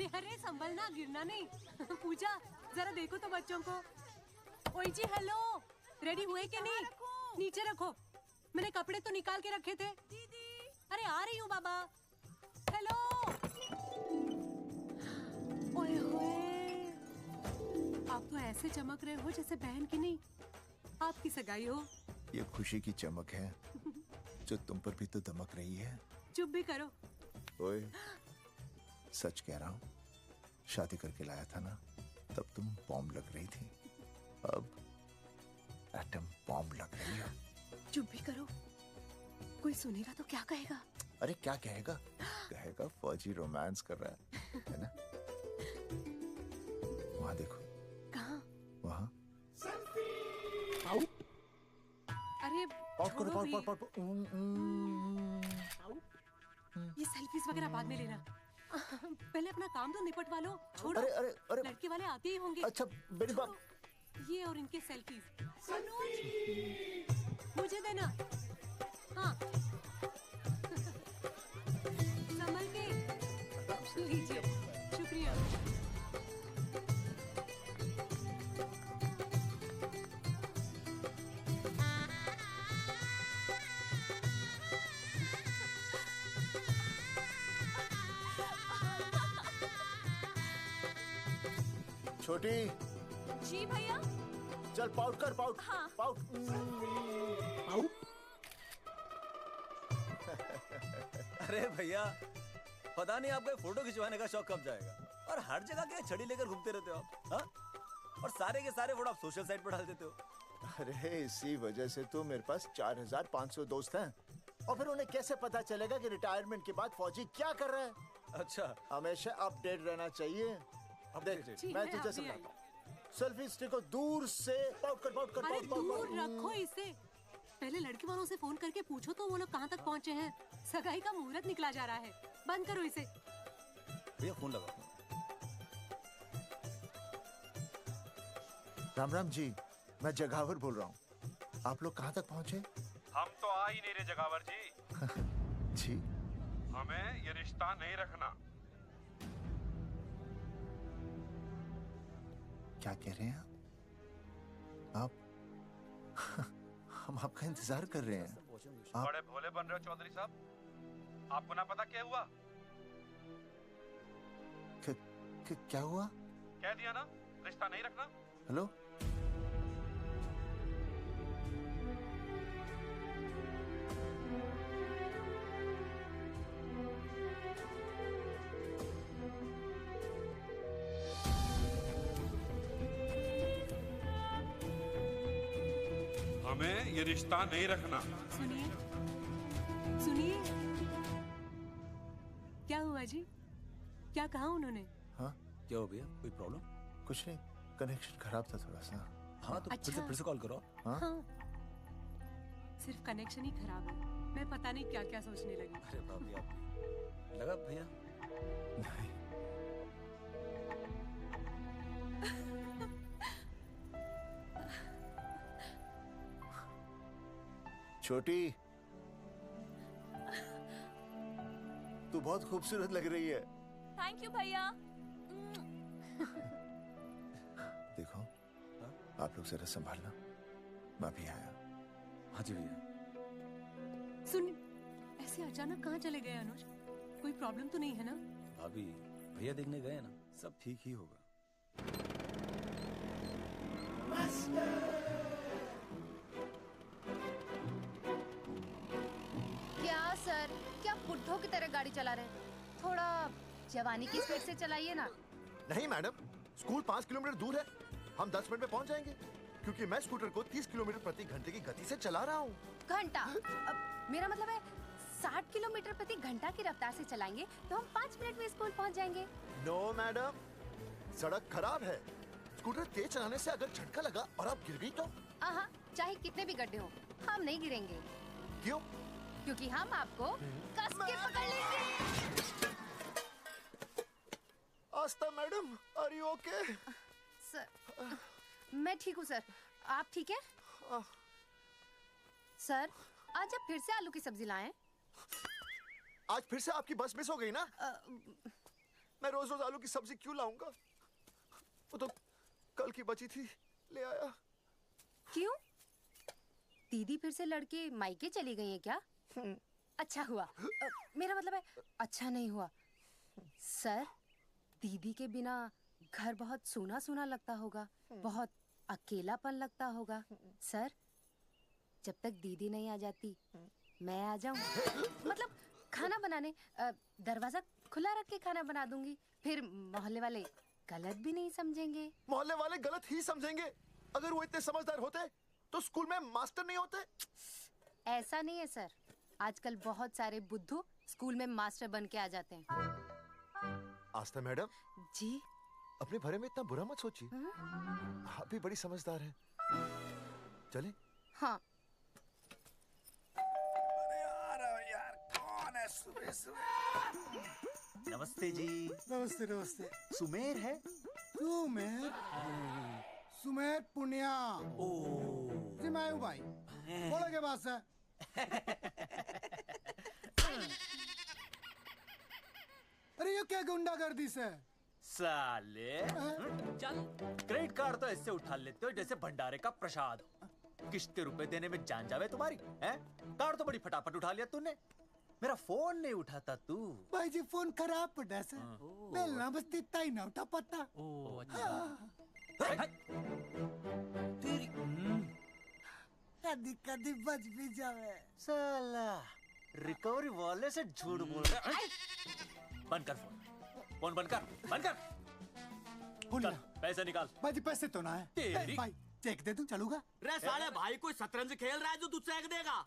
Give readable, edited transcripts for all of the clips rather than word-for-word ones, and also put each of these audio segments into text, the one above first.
अरे अरे संभलना, गिरना नहीं। पूजा जरा देखो तो बच्चों को। ओए जी हेलो, रेडी हुए कि नहीं? नीचे रखो, मैंने कपड़े तो निकाल के रखे थे। दीदी अरे आ रही हूँ बाबा। हेलो। ओए होए, आप तो ऐसे चमक रहे हो जैसे बहन की नहीं आपकी सगाई हो। ये खुशी की चमक है जो तुम पर भी तो दमक रही है। चुप भी करो। ओए सच कह रहा हूँ, शादी करके लाया था ना तब तुम बॉम्ब लग रही थी, अब एटम बॉम्ब लग रही हो। चुप भी करो, कोई सुनेगा तो क्या कहेगा? अरे क्या कहेगा? कहेगा फौजी रोमांस कर रहा है ना? वहाँ देखो। कहाँ? वहाँ। अरे छोड़ो भी। ये सेल्फीज वगैरह बाद में लेना, पहले अपना काम तो निपटवा लो। छोड़ो। अरे अरे अरे लड़के वाले आते ही होंगे। अच्छा मेरी बात। ये और इनके सेल्फीज मुझे देना। हाँ संभल के लीजिए, शुक्रिया। छोटी। जी भैया। चल पाउट कर, पाउट। हाँ। पाउट। अरे भैया, पता नहीं आपको फोटो खिंचवाने का शौक कब जाएगा, और हर जगह क्या छड़ी लेकर घूमते रहते हो आप, हाँ? और सारे के सारे फोटो आप सोशल साइट पर डाल देते हो। अरे इसी वजह से तो मेरे पास 4500 दोस्त हैं, और फिर उन्हें कैसे पता चलेगा कि रिटायरमेंट के बाद फौजी क्या कर रहा है। अच्छा, हमेशा अपडेट रहना चाहिए। देख मैं तुझे समझाता हूँ, सेल्फी स्टिक को दूर से पाउट कर, पाउट कर, अरे पाउट, पाउट, दूर पाउट। रखो इसे। पहले लड़के वालों से फोन करके पूछो तो वो लोग कहाँ तक पहुँचे हैं। सगाई का मुहूर्त निकला जा रहा है, बंद करो इसे। भैया फोन लगा। राम राम जी, मैं जगावर बोल रहा हूँ। आप लोग कहाँ तक पहुँचे? हम तो आ ही नहीं रहे जगावर जी। जी हमें ये रिश्ता नहीं रखना। क्या कह रहे हैं आप? हम आपका इंतजार कर रहे हैं। आप बड़े भोले बन रहे हो चौधरी साहब। आपको ना पता क्या हुआ? क्या हुआ? कह दिया ना, रिश्ता नहीं रखना। हेलो, हमें ये रिश्ता नहीं रखना। सुनिए सुनिए, क्या हुआ जी? क्या कहा उन्होंने? हाँ क्या हो भैया, कोई प्रॉब्लम? कुछ नहीं, कनेक्शन खराब था थोड़ा सा। हाँ तो अच्छा। फिर से कॉल करो। हाँ? सिर्फ कनेक्शन ही खराब है, मैं पता नहीं क्या क्या सोचने लगी। अरे भाभी आप लगा भैया? नहीं। छोटी, तू बहुत खूबसूरत लग रही है। थैंक यू भैया। देखो, आप लोग जरा संभालना, मैं भी आया। हाँ जी भैया। सुन, ऐसे अचानक कहाँ चले गए अनुज? कोई प्रॉब्लम तो नहीं है ना? भाभी भैया देखने गए ना, सब ठीक ही होगा। क्या सर, क्या बुड्ढों की तरह गाड़ी चला रहे हैं? थोड़ा जवानी की स्पीड से चलाइए ना। नहीं मैडम, स्कूल 5 किलोमीटर दूर है, हम 10 मिनट में पहुंच जाएंगे, क्योंकि मैं स्कूटर को 30 किलोमीटर प्रति घंटे की गति से चला रहा हूँ। घंटा? मेरा मतलब है 60 किलोमीटर प्रति घंटा की रफ्तार से चलाएंगे तो हम 5 मिनट में स्कूल पहुँच जाएंगे। नो मैडम, सड़क खराब है, स्कूटर तेज चलाने से अगर झटका लगा और आप गिर गई तो? हाँ, चाहे कितने भी गड्ढे हो, हम नहीं गिरेंगे। क्यों? क्योंकि हम आपको कस के पकड़ लेंगे। Astha madam, are you okay? Sir, मैं ठीक हूँ सर, आप ठीक है? सर, आज आप फिर से आलू की सब्जी लाएं? आज फिर से आपकी बस मिस हो गई ना? मैं रोज रोज आलू की सब्जी क्यों लाऊंगा? वो तो कल की बची थी, ले आया। क्यों? दीदी फिर से लड़के मायके चली गई है क्या? अच्छा हुआ। मेरा मतलब है अच्छा नहीं हुआ। सर, दीदी के बिना घर बहुत सूना सूना लगता होगा, बहुत अकेलापन लगता होगा। सर, जब तक दीदी नहीं आ जाती मैं आ जाऊं। मतलब खाना बनाने दरवाजा खुला रख के खाना बना दूंगी, फिर मोहल्ले वाले गलत भी नहीं समझेंगे। मोहल्ले वाले गलत ही समझेंगे। अगर वो इतने समझदार होते तो स्कूल में मास्टर नहीं होते। ऐसा नहीं है सर, आजकल बहुत सारे बुद्धू स्कूल में मास्टर बन के आ जाते हैं। आस्था मैडम जी? अपने बारे में इतना बुरा मत सोचिए। आप भी बड़ी समझदार हैं। चले? हाँ। नमस्ते जी। नमस्ते नमस्ते। सुमेर है? सुमेर? सुमेर पुनिया। ओ जी मैं हूँ भाई। बोलो के पास है। अरे ये क्या गुंडागर्दी से? साले चल, क्रेडिट कार्ड तो ऐसे उठा लेते हो जैसे भंडारे का प्रसाद हो। किश्ते रुपए देने में जान जावे तुम्हारी हैं? कार्ड तो बड़ी फटाफट उठा लिया तूने। मेरा फोन नहीं उठाता तू। भाई जी फोन खराब पड़ा से। बेलना बस इतना ही ना उठा पाता। ओ अच्छा। तेरी कदी कदी बच भी जावे। साला रिकवरी वाले से झूठ बोल रहा है। बंद कर फोन बंद कर। चल पैसे निकाल। भाई जी पैसे तो ना है। तेरी भाई चेक दे दूं, चलूगा? रे साले भाई कोई शतरंज खेल रहा है जो तू चेक देगा?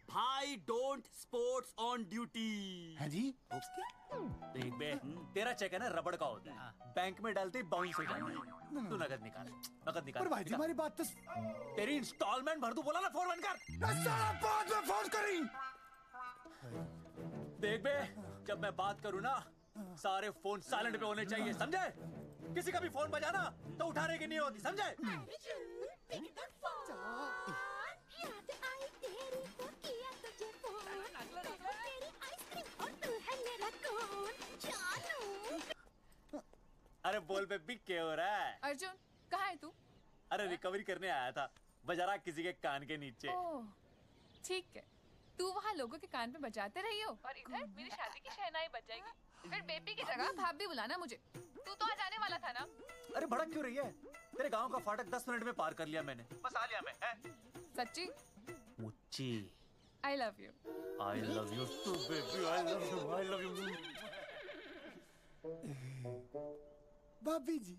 भाई डोंट स्पोर्ट्स ऑन ड्यूटी। है जी? देख बे, तेरा चेक है ना रबड़ का होता है, बैंक में डालते ही बाउंस हो जाता है। तू नकद निकाल। पर भाई जी हमारी बात तो तेरी इंस्टॉलमेंट भर दूं, बोला ना फोन बंद कर। साला बाद में फोन करी। देख बे, जब मैं बात करूँ ना सारे फोन साइलेंट पे होने चाहिए, समझे? किसी का भी फोन बजाना तो उठाने की नहीं होती, समझे? अरे बोल बेबी क्या हो रहा है? अर्जुन कहाँ है तू? अरे रिकवरी करने आया था, बजा रहा किसी के कान के नीचे। ओह ठीक है, तू वहाँ लोगों के कान पे बजाते रही हो और इधर मेरी शादी की शहनाई बज जाएगी। फिर बेबी की जगह भाभी बुलाना मुझे। तू तो आ जाने वाला था ना? अरे भड़क क्यों रही है? तेरे गांव का फाटक 10 मिनट में पार कर लिया मैंने, बस आ लिया मैं। सच्ची? मुच्ची I love you. I love you too baby, I love you. भाभी जी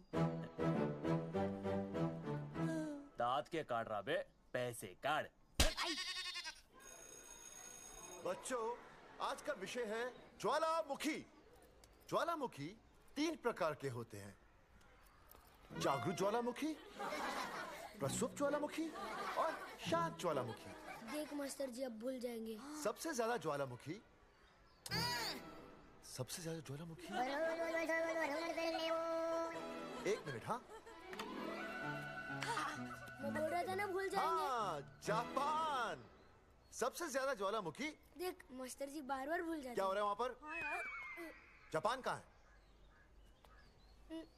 दांत के काट रहा बे, पैसे काट। बच्चों, आज का विषय है ज्वालामुखी। ज्वालामुखी 3 प्रकार के होते हैं। जागरूक ज्वालामुखी, प्रसुप्त ज्वालामुखी और शांत ज्वालामुखी। देख मास्टर जी अब भूल जाएंगे। सबसे ज्यादा ज्वालामुखी एक मिनट। हाँ मैं बोल रहा था ना भूल जाएंगे। हाँ, जापान सबसे ज्यादा ज्वालामुखी। देख मास्टर जी बार बार भूल जाते। क्या हो रहा है वहाँ पर? हाँ यार। जापान कहाँ है?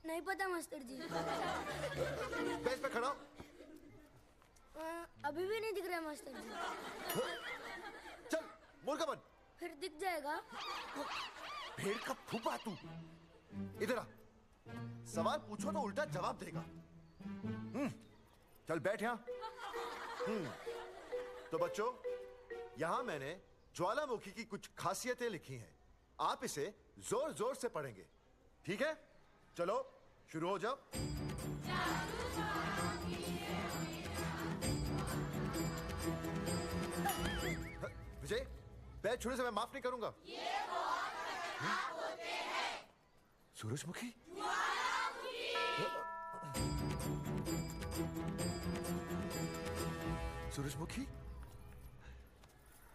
नहीं पता मास्टर जी। बेंच पे खड़ा हो। अभी भी नहीं दिख रहा है मास्टर जी। चल मुर्गा बन। फिर दिख जाएगा। भेड़ का फूफा तू। इधर आ, सवाल पूछो तो उल्टा जवाब देगा। चल बैठ यहाँ। तो बच्चों, यहाँ मैंने ज्वालामुखी की कुछ खासियतें लिखी हैं। आप इसे जोर जोर से पढ़ेंगे, ठीक है? चलो शुरू हो जाओ। विजय, बैच छूने से मैं माफ नहीं करूंगा। सूरजमुखी? सूरजमुखी,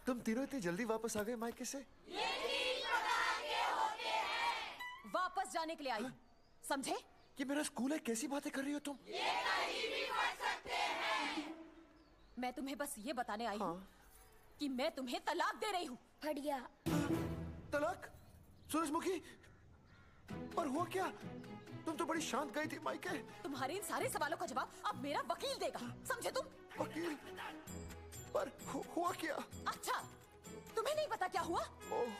तुम तीनों इतनी जल्दी वापस आ गए मायके से? वापस जाने के लिए आई, समझे? कि मेरा स्कूल है, कैसी बातें कर रही हो तुम? मैं तुम्हें बस ये बताने आई हूँ कि मैं तुम्हें तलाक दे रही हूँ। फट गया। तलाक? सूरजमुखी, पर हुआ क्या? तुम तो बड़ी शांत गई थी मायके। तुम्हारे इन सारे सवालों का जवाब अब मेरा वकील देगा, समझे तुम? वकील? पर हुआ क्या? अच्छा, तुम्हें नहीं पता क्या हुआ? ओह,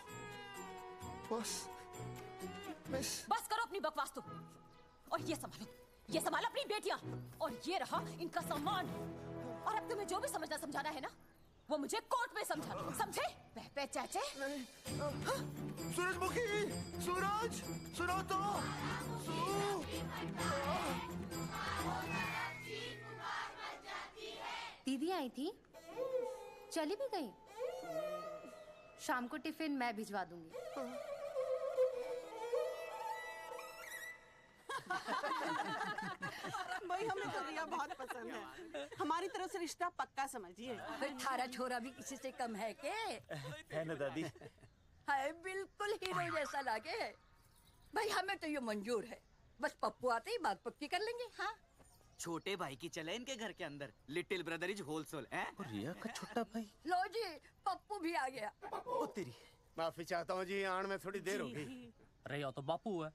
बस मिस। बस करो अपनी बकवास तुम, और ये संभालो अपनी बेटियां, और ये रहा इनका सामान। और अब तुम्हें जो भी समझाना है ना, वो मुझे कोर्ट में समझाना, समझे? पे चाचे। सूरजमुखी, सूरज, सुनो तो। दीदी आई थी, चली भी गई। शाम को टिफिन मैं भिजवा दूंगी। भाई हमें तो रिया बहुत पसंद है, हमारी तरफ से रिश्ता पक्का समझिए। फिर थारा छोरा भी किसी से कम है के? है ना दादी? है, बिल्कुल हीरो जैसा लागे। भाई हमें तो ये मंजूर है, बस पप्पू आते ही बात पक्की कर लेंगे। हाँ, छोटे भाई की चले इनके घर के अंदर, लिटिल ब्रदर इज होलसेल है। रिया का छोटा भाई। लो जी, पप्पू भी आ गया। ओ तेरी। माफी चाहता हूँ जी, आने में थोड़ी देर हो गई। अरे यो तो बापू है।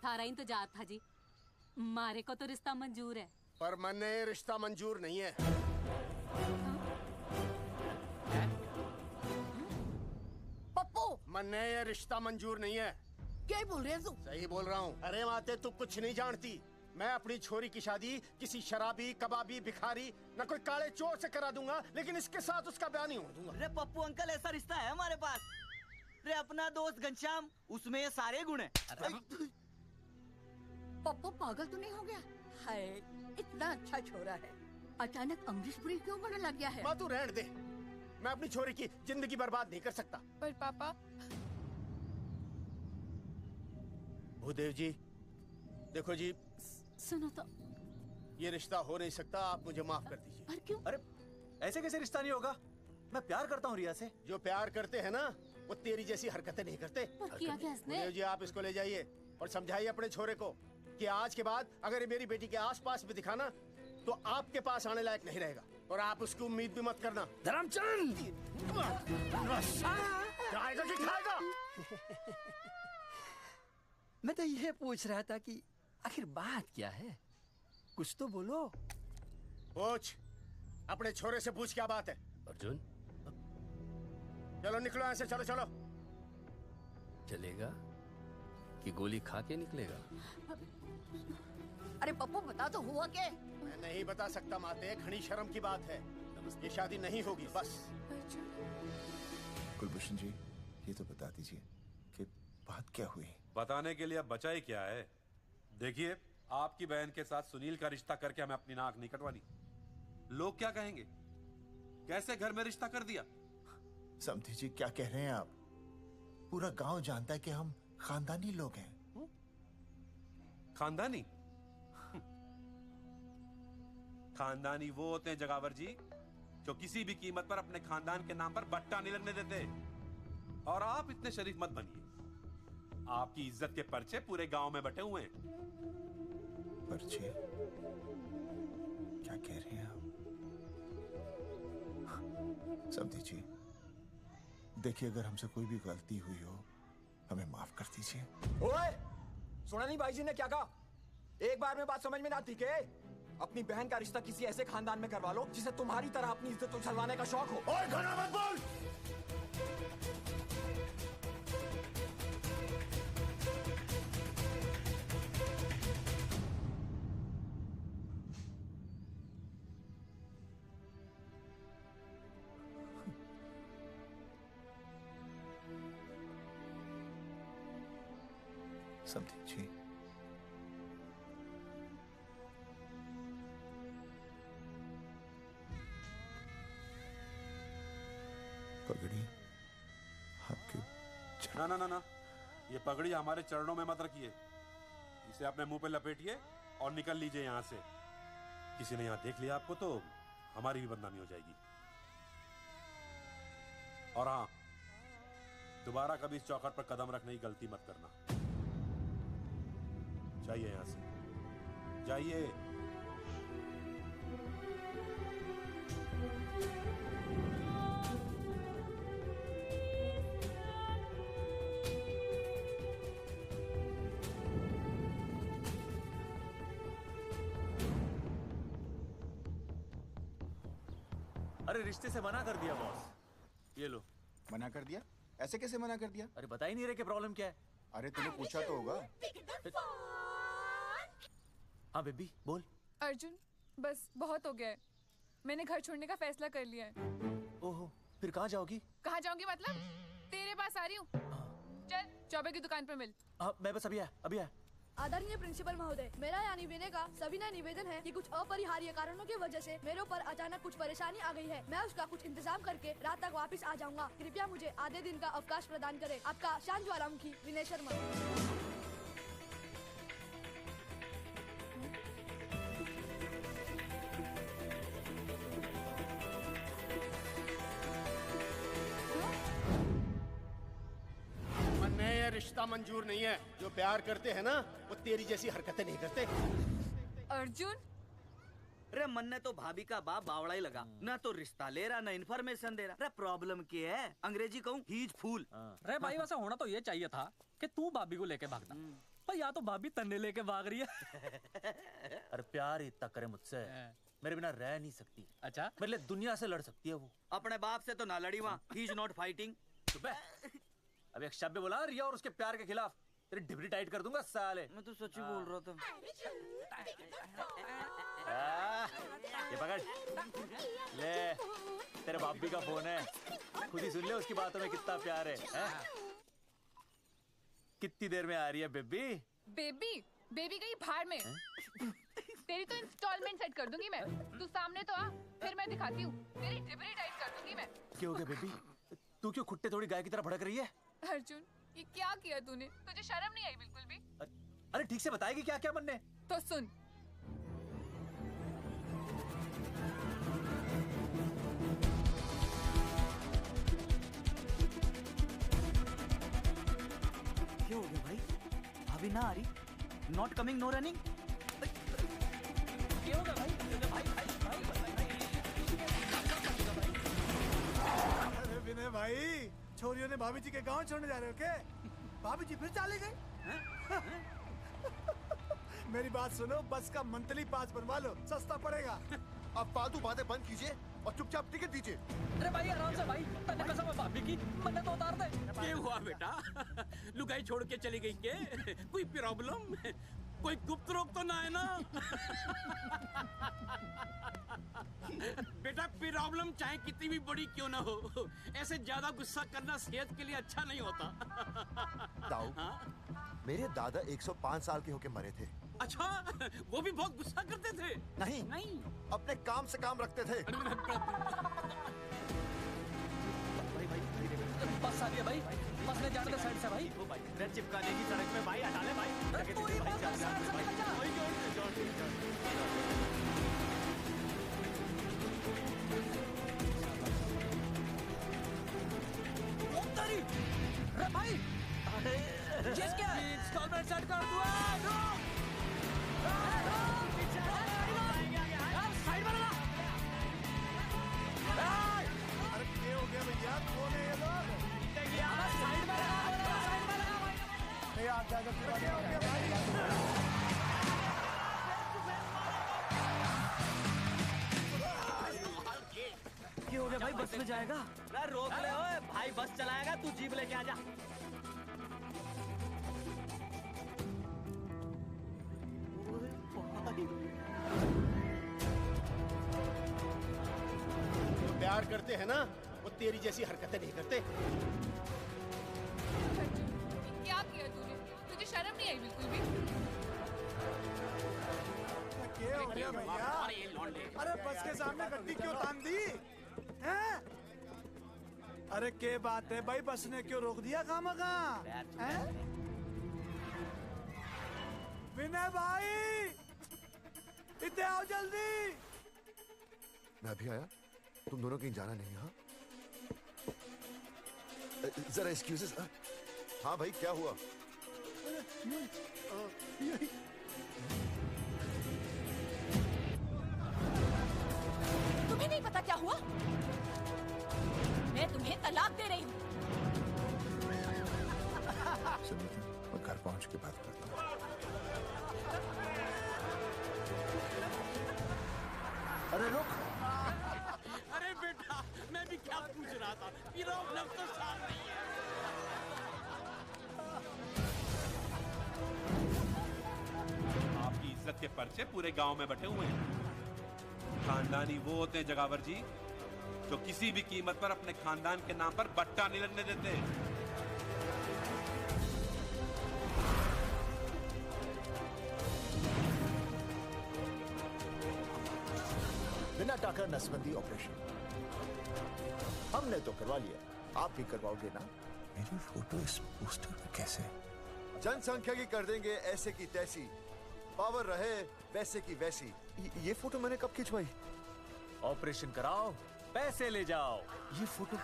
थारा इंतजार था जी, मारे को तो रिश्ता मंजूर है। पर मैंने ये रिश्ता मंजूर नहीं है। पप्पू, मैंने ये रिश्ता मंजूर नहीं है। क्या बोल रहे हैं तू? सही बोल रहा हूँ। अरे माते, तू कुछ नहीं जानती। मैं अपनी छोरी की शादी किसी शराबी, कबाबी, भिखारी, न कोई काले चोर से करा दूंगा, लेकिन इसके साथ उसका ब्याह नहीं हो दूंगा। अरे पप्पू अंकल, ऐसा रिश्ता है हमारे पास। अरे अपना दोस्त घनश्याम, उसमें ये सारे गुण हैं। पप्पू पागल तो नहीं हो गया? हाय, इतना अच्छा छोरा है, अचानक अमरीशपुरी क्यों बनने लग गया है? माँ तू रहने दे, मैं अपनी छोरी की जिंदगी बर्बाद नहीं कर सकता। पर पापा। भूदेव जी, देखो जी, सुनो तो। ये रिश्ता हो नहीं सकता, आप मुझे माफ कर दीजिए। पर क्यों? अरे ऐसे कैसे रिश्ता नहीं होगा? मैं प्यार करता हूँ रिया से। जो प्यार करते हैं ना, वो तेरी जैसी हरकतें नहीं करते। पर किया क्या इसने? भूदेव जी, आप इसको ले जाइए और समझाइए अपने छोरे को कि आज के बाद अगर ये मेरी बेटी के आसपास भी दिखाना, तो आपके पास आने लायक नहीं रहेगा, और आप उसकी उम्मीद भी मत करना। धर्मचंद! खाएगा कि खाएगा? मैं तो ये पूछ रहा था कि आखिर बात क्या है, कुछ तो बोलो। पूछ, अपने छोरे से पूछ क्या बात है। अर्जुन, चलो निकलो यहाँ से, चलो चलो। चलेगा कि गोली खा के निकलेगा? अरे पप्पू, बता तो हुआ क्या? मैं नहीं बता सकता माते, घनी शर्म की बात है। ये शादी नहीं होगी, बस। कुलभूषण जी, ये तो बता दीजिए कि बात क्या हुई। बताने के लिए अब बचा ही क्या है। देखिए, आपकी बहन के साथ सुनील का रिश्ता करके हमें अपनी नाक नहीं कटवानी। लोग क्या कहेंगे? कैसे घर में रिश्ता कर दिया? समधी जी, क्या कह रहे हैं आप? पूरा गांव जानता है कि हम खानदानी लोग हैं। खानदानी? खानदानी वो होते हैं जगावर जी, जो किसी भी कीमत पर अपने खानदान के नाम पर बट्टा नहीं लगने देते। और आप इतने शरीफ मत बनिए, आपकी इज्जत के पर्चे पूरे गांव में बटे हुए हैं। पर्चे? क्या कह रहे हैं आप? समधी जी, देखिए, अगर हमसे कोई भी गलती हुई हो, हमें माफ कर दीजिए। ओए, सुना नहीं भाई जी ने क्या कहा? एक बार में बात समझ में ना आती के? अपनी बहन का रिश्ता किसी ऐसे खानदान में करवा लो जिसे तुम्हारी तरह अपनी इज्जत उछलवाने का शौक हो। ओए, घना मत बोल। समधी जी, पगड़ी आपके ना ना ना ना, ये पगड़ी हमारे चरणों में मत रखिए। इसे अपने मुंह पे लपेटिए और निकल लीजिए यहाँ से। किसी ने यहाँ देख लिया आपको तो हमारी भी बदनामी हो जाएगी। और हाँ, दोबारा कभी इस चौखट पर कदम रखने की गलती मत करना। जाइए यहां से, जाइए। अरे रिश्ते से मना कर दिया बॉस। ये लो। मना कर दिया? ऐसे कैसे मना कर दिया? अरे बता ही नहीं रहे कि प्रॉब्लम क्या है। अरे तूने पूछा तो होगा। हाँ बेबी बोल। अर्जुन बस बहुत हो गया है, मैंने घर छोड़ने का फैसला कर लिया है। ओहो, फिर कहाँ जाओगी? कहाँ जाऊंगी मतलब? तेरे पास आ रही हूँ। चल चौबे की दुकान पर मिल। हाँ मैं बस अभी आया। आदरणीय प्रिंसिपल महोदय, मेरा यानी विनय का सविनय निवेदन है कि कुछ अपरिहार्य कारणों की वजह से मेरे ऊपर अचानक कुछ परेशानी आ गई है। मैं उसका कुछ इंतजाम करके रात तक वापस आ जाऊंगा। कृपया मुझे आधे दिन का अवकाश प्रदान करें। आपका शांत ज्वालामुखी विनय शर्मा। रिश्ता मंजूर नहीं है। जो प्यार करते हैं ना वो तेरी जैसी हरकतें नहीं करते। अर्जुन अरे मन ने तो भाभी का बाप बावड़ा ही लगा, ना तो रिश्ता ले रहा ना इन्फॉर्मेशन दे रहा। अरे प्रॉब्लम क्या है? अंग्रेजी कहूँ हीज फूल। अरे भाई वैसा होना तो ये चाहिए था कि तू भाभी को लेके भागता, पर या तो भाभी तन्ने लेके भाग रही है। अरे प्यार इतना करे मुझसे, मेरे बिना रह नहीं सकती। अच्छा मेरे लिए दुनिया से लड़ सकती है वो। अपने बाप से तो ना लड़ी वहाँ, ही इज नॉट फाइटिंग। अब एक शब्द बोला रिया और उसके प्यार के खिलाफ, तेरी डिबरी टाइट कर दूंगा साले। मैं तो सच्ची बोल रहा था। ये पकड़ ले, तेरे बापी का फोन है, खुद ही सुन ले उसकी बातों में कितना प्यार है? कितनी देर में आ रही है बेबी? बेबी गई भाड़ में। तेरी तो इंस्टॉलमेंट सेट कर दूंगी मैं। तू सामने तो आ, फिर मैं दिखाती हूँ। तेरी डिबरी टाइट कर दूंगी मैं। क्या हो गया बेबी? तू क्यों खुट्टे थोड़ी गाय की तरह भड़क रही है? अर्जुन ये क्या किया तूने? तुझे शर्म नहीं आई बिल्कुल भी? अरे ठीक से बताएगी क्या क्या बनने? तो सुन, क्या हो गया भाई? अभी ना आ रही? Not coming no running? क्या हो गया भाई? अरे विनय भाई, छोरियों ने भाभी जी के गांव छोड़ने जा रहे हो क्या? भाभी जी फिर चले गए? मेरी बात सुनो, बस का मंथली पास बनवा लो, सस्ता पड़ेगा। अब फालतू बातें बंद कीजिए और चुपचाप टिकट दीजिए। अरे भाई आराम से भाई, तन्ने कसम है भाभी की, मन्ने तो उतार दे। क्या हुआ बेटा? लुगाई छोड़ के चली गई के? कोई प्रॉब्लम? कोई गुप्त रोग तो ना है ना? बेटा प्रॉब्लम चाहे कितनी भी बड़ी क्यों ना हो, ऐसे ज्यादा गुस्सा करना सेहत के लिए अच्छा नहीं होता। दाऊ, मेरे दादा 105 साल के होके मरे थे। अच्छा, वो भी बहुत गुस्सा करते थे? नहीं, अपने काम से काम रखते थे। बस आ गया भाई, बस ले जाने दे साइड से भाई। भाई चिपका देगी सड़क में भाई, हटा ले भाई। अरे भाई चीज क्या है? इंस्टॉलमेंट सेट कर दो। साइड में लगा। अरे क्या हो गया भैया? कौन है ये लोग? साइड में लगा, साइड में लगा भाई। नहीं आप क्या हो गया भाई? क्या हो गया भाई? बस में जाएगा? अरे रोक ले ओए भाई, बस चलाएगा, तू जीप लेके आ जा। जो प्यार करते हैं ना वो तेरी जैसी हरकतें नहीं करते। क्या किया तूने? तुझे शर्म नहीं आई बिल्कुल भी? क्या हो गया भैया? अरे बस के सामने गड्डी क्यों तान दी? हैं? अरे क्या बात है भाई, बस ने क्यों रोक दिया खामखा? विनय भाई इतने आओ जल्दी। मैं अभी आया, तुम दोनों कहीं जाना नहीं। हाँ जरा एक्सक्यूजेस। हाँ भाई, क्या हुआ? तुम्हें नहीं पता क्या हुआ? मैं तुम्हें तलाक दे रही हूँ। सुनिए, मैं घर पहुंच के बात करता हूँ। अरे रुक। अरे बेटा, मैं भी क्या पूछ रहा था, लफ्ज़ तो साफ नहीं है। आपकी इज्जत के पर्चे पूरे गांव में बटे हुए हैं। खानदानी वो होते हैं जगावर जी जो किसी भी कीमत पर अपने खानदान के नाम पर बट्टा नहीं लगने देते। बिना टाका नसबंदी ऑपरेशन हमने तो करवा लिया, आप भी करवाओगे ना? मेरी फोटो इस पोस्टर में कैसे? जनसंख्या की कर देंगे ऐसे की तैसी, पावर रहे वैसे की वैसी। ये फोटो मैंने कब खिंचवाई? ऑपरेशन कराओ, पैसे ले जाओ। ये फोटो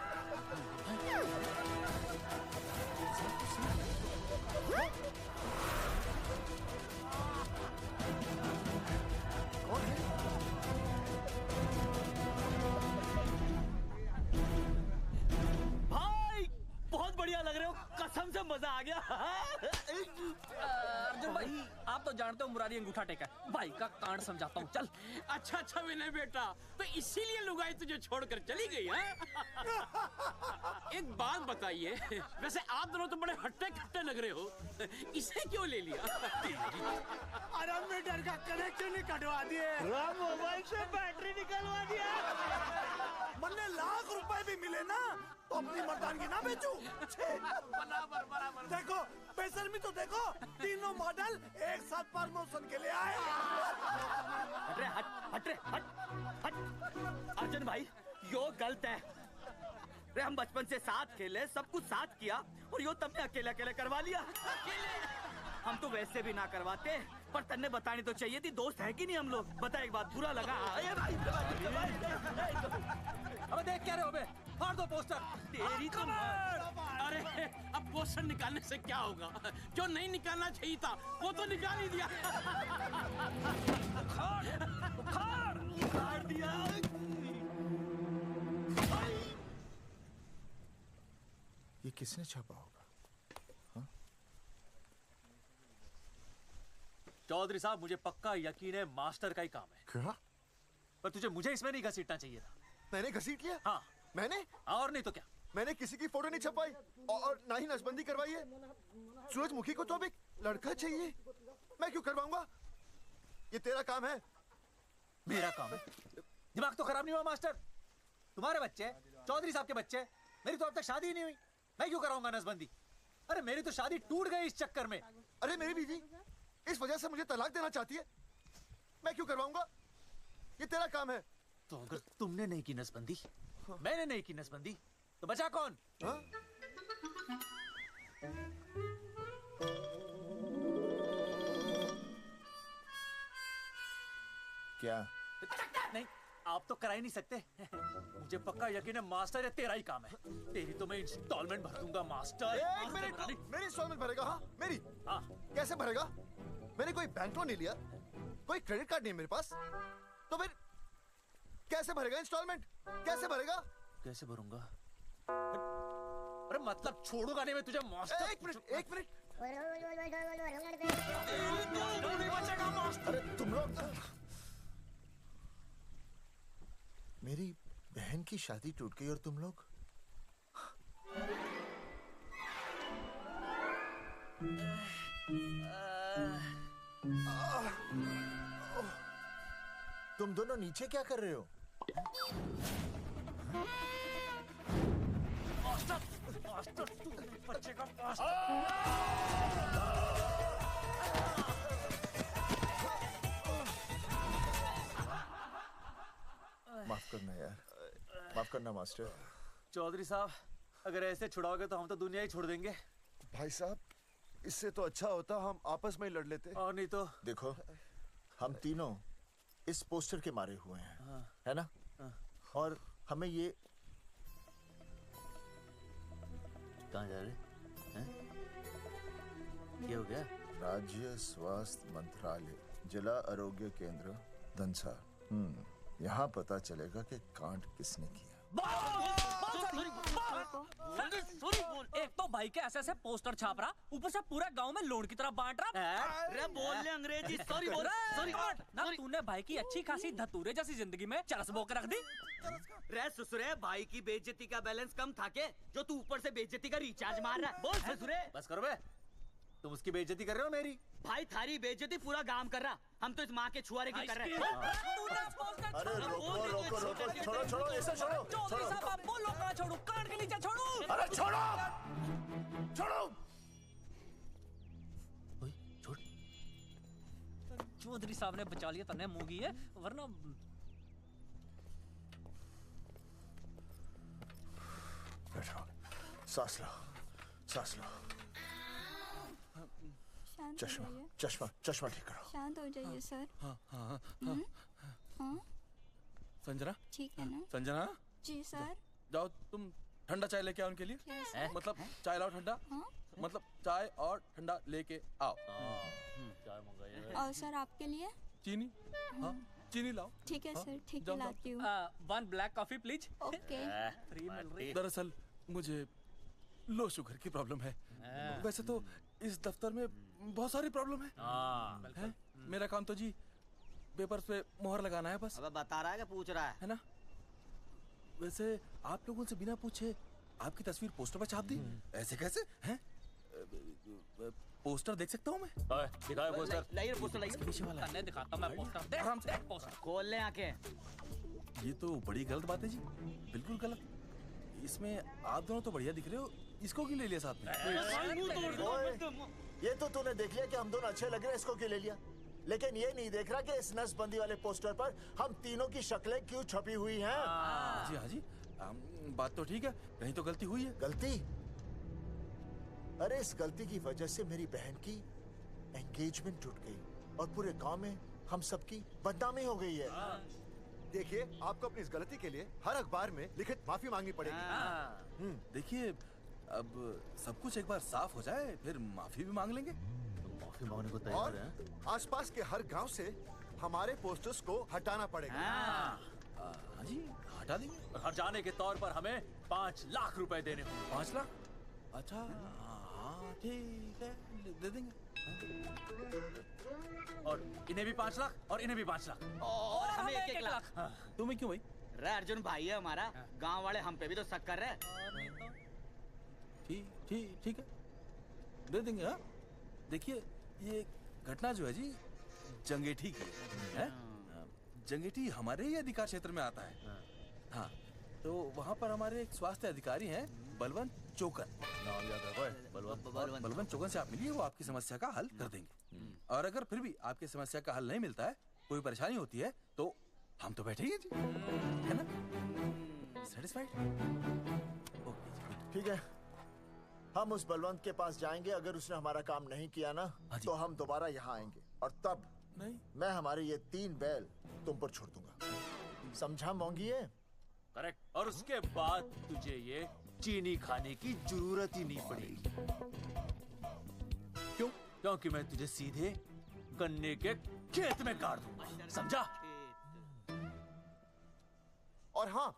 भाई बहुत बढ़िया लग रहे हो, कसम से मजा आ गया। अर्जुन भाई, आप तो जानते हो मुरारी अंगूठा टेका, भाई का कांड समझाता हूँ, चल। अच्छा विनय बेटा, तो इसीलिए लुगाई तुझे छोड़कर चली गई है? एक बात बताइए, वैसे आप दोनों तो बड़े हट्टे कट्टे लग रहे हो, इसे क्यों ले लिया? अरे मीटर का कनेक्शन ही कटवा दिए, मोबाइल से बैटरी निकलवा दिया। मन्ने लाख रुपए भी मिले ना तो अपनी मर्दानगी ना बेचू। बराबर। देखो पैसर में तो देखो, तीनों मॉडल एक साथ प्रमोशन के लिए आए। हट अर्जुन भाई, यो गलत है। रे हम बचपन से साथ खेले, सब कुछ साथ किया, और यो तुमने अकेले अकेले करवा लिया। हम तो वैसे भी ना करवाते, पर तन्ने बतानी तो चाहिए थी, दोस्त है कि नहीं हम लोग? बता, एक बात बुरा लगा? अबे देख क्या रहे हो बे? फाड़ दो पोस्टर। तेरी तो अरे अब पोस्टर निकालने से क्या होगा? जो नहीं निकालना चाहिए था वो तो निकाल ही दिया। उखाड़ दिया। ये किसने छापा होगा? चौधरी साहब, मुझे पक्का यकीन है मास्टर का ही काम है। क्या? पर तुझे मुझे इसमें नहीं घसीटना चाहिए था। मैंने घसीट लिया? हाँ मैंने? और नहीं तो क्या? मैंने किसी की फोटो नहीं छपाई और ना ही नसबंदी करवाई है। सूरजमुखी को तो अब एक लड़का चाहिए, मैं क्यों करवाऊंगा? ये तेरा काम है। मेरा काम है? दिमाग तो खराब नहीं हुआ मास्टर? तुम्हारे बच्चे, चौधरी साहब के बच्चे, मेरी तो अब तक शादी ही नहीं हुई, मैं क्यों कराऊंगा नसबंदी? अरे मेरी तो शादी टूट गई इस चक्कर में। अरे मेरी बीवी इस वजह से मुझे तलाक देना चाहती है, मैं क्यों करवाऊंगा? ये तेरा काम है। तो अगर तुमने नहीं की नसबंदी, मैंने नहीं की नसबंदी, तो बचा कौन? हाँ? क्या? नहीं, आप तो करा ही नहीं सकते। मुझे पक्का यकीन है मास्टर, ये तेरा ही काम है। तेरी तो मैं इंस्टॉलमेंट भर दूंगा मास्टर। एक मिनट, मेरी इंस्टॉलमेंट भरेगा? हाँ मेरी? हाँ। कैसे भरेगा? मैंने कोई बैंक लोन नहीं लिया, कोई क्रेडिट कार्ड नहीं है मेरे पास, तो फिर कैसे भरेगा इंस्टॉलमेंट? कैसे भरेगा? कैसे भरूंगा? अरे मतलब छोड़ूंगा नहीं मैं तुझे मास्टर। एक मिनट। अरे तुम लोग, मेरी बहन की शादी टूट गई और तुम लोग? तुम दोनों नीचे क्या कर रहे हो? मास्टर तू बच्चे का माफ करना यार, माफ करना मास्टर। चौधरी साहब, अगर ऐसे छुड़ाओगे तो हम तो दुनिया ही छोड़ देंगे। भाई साहब, इससे तो अच्छा होता हम आपस में ही लड़ लेते। और नहीं तो। देखो, हम तीनों इस पोस्टर के मारे हुए हैं, है ना? और हमें ये कहाँ जा रहे हैं? क्या हो गया? राज्य स्वास्थ्य मंत्रालय, जिला आरोग्य केंद्र दंसा। यहाँ पता चलेगा कि कांड किसने किया। एक तो भाई के ऐसे ऐसे पोस्टर छाप रहा, ऊपर से पूरा गांव में लोन की तरह बांट रहा। अरे बोल ले अंग्रेजी, सॉरी बोल। सॉरी ना, तूने भाई की अच्छी खासी धतूरे जैसी जिंदगी में चरस बो के रख दी। रे ससुरे, भाई की बेइज्जती का बैलेंस कम था के जो तू ऊपर से बेइज्जती का रिचार्ज मार रहा है? बोल ससुरे। बस करो बे, तुम उसकी बेइज्जती कर रहे हो मेरी। भाई थारी बेइज्जती पूरा गांव कर रहा, हम तो इस माँ के छुआरे की कर रहे हैं। अरे रोको रोको रोको, छोड़ो छोड़ो, ऐसे छोड़ो छोड़ो। बोलो कहाँ छोड़ू? कान के नीचे छोड़ू? अरे छोड़ो छोड़ो। छोड़। चौधरी साहब ने बचा लिया, तने मूंगी है, वरना बैठो, सांस लो, सांस लो। चश्मा चश्मा चश्मा ठीक करो। शांत हो जाइए सर। हाँ हाँ हाँ हाँ संजना, ठीक है ना? संजना जी सर। जाओ तुम ठंडा चाय लेके आओ उनके लिए। Yes, sir. मतलब चाय लाओ ठंडा। मतलब चाय और ठंडा लेके आओ। चाय मंगाइए। और सर आपके लिए? चीनी? हाँ चीनी लाओ। ठीक है सर, ठीक है लाती हूँ। 1 black coffee please. Okay. Free मिल रही। दरअसल मुझे लो शुगर की प्रॉब्लम है। वैसे तो इस दफ्तर में बहुत सारी प्रॉब्लम है। मेरा काम तो जी पेपर्स पे मोहर लगाना है बस। अब बता रहा है कि पूछ रहा है ना? वैसे आप लोगों से बिना पूछे आपकी तस्वीर पोस्टर पर छाप दी। ऐसे कैसे हैं? पोस्टर देख सकता हूँ मैं? दिखाओ पोस्टर। लाइए पोस्टर लाइए। पीछे वाला तन्ने दिखाता मैं पोस्टर। देख आराम से पोस्टर। खोल ले आंखें। ये तो बड़ी गलत बात है जी, बिल्कुल गलत। इसमें आप दोनों तो बढ़िया दिख रहे हो, इसको क्यों ले लिया साथ में? ये तो तूने देख लिया कि हम दोनों अच्छे लग रहे हैं, इसको क्यों ले लिया? लेकिन ये नहीं देख रहा कि इस नसबंदी वाले पोस्टर पर हम तीनों की शक्लें क्यों छपी हुई हैं? जी हाँ जी, बात तो ठीक है, कहीं तो गलती हुई है। गलती? अरे इस गलती की वजह से मेरी बहन की एंगेजमेंट टूट गई और पूरे गांव में हम सबकी बदनामी हो गई है। देखिए, आपको अपनी इस गलती के लिए हर अखबार में लिखित माफी मांगनी पड़ेगी। देखिए, अब सब कुछ एक बार साफ हो जाए फिर माफी भी मांग लेंगे। माफी मांगने को और आसपास के हर गांव से हमारे पोस्टर्स को हटाना पड़ेगा। हाँ जी, हटा देंगे। और हर जाने के तौर पर हमें 5 लाख रुपए देने होंगे। 5 लाख? अच्छा हाँ ठीक है, दे देंगे। और इन्हें भी 5 लाख और इन्हें भी 5 लाख और हमें 1-1 लाख। तुम्हें क्यों भाई? रे अर्जुन भाई है हमारा, गांव वाले हम पे भी तो शक कर रहे हैं। ठीक है, दे देंगे। हाँ देखिए, ये घटना जो है जी जंगेठी की है। जंगेठी हमारे ही अधिकार क्षेत्र में आता है। हाँ तो वहाँ पर हमारे एक स्वास्थ्य अधिकारी हैं, बलवंत चौकन। नाम याद रखो, बलवंत चौकन से आप मिलिए, वो आपकी समस्या का हल कर देंगे। और अगर फिर भी आपकी समस्या का हल नहीं मिलता है, कोई परेशानी होती है, तो हम तो बैठे ही हैं जी, है ना? सेटिस्फाइड? ठीक है, हम उस बलवंत के पास जाएंगे। अगर उसने हमारा काम नहीं किया ना, तो हम दोबारा यहाँ आएंगे और तब नहीं, मैं हमारे ये 3 बैल तुम पर छोड़ दूंगा। समझा मोंगी? है करेक्ट। और उसके बाद तुझे ये चीनी खाने की जरूरत ही नहीं पड़ेगी। क्यों? क्योंकि मैं तुझे सीधे गन्ने के खेत में गाड़ दूंगा, समझा? और हाँ,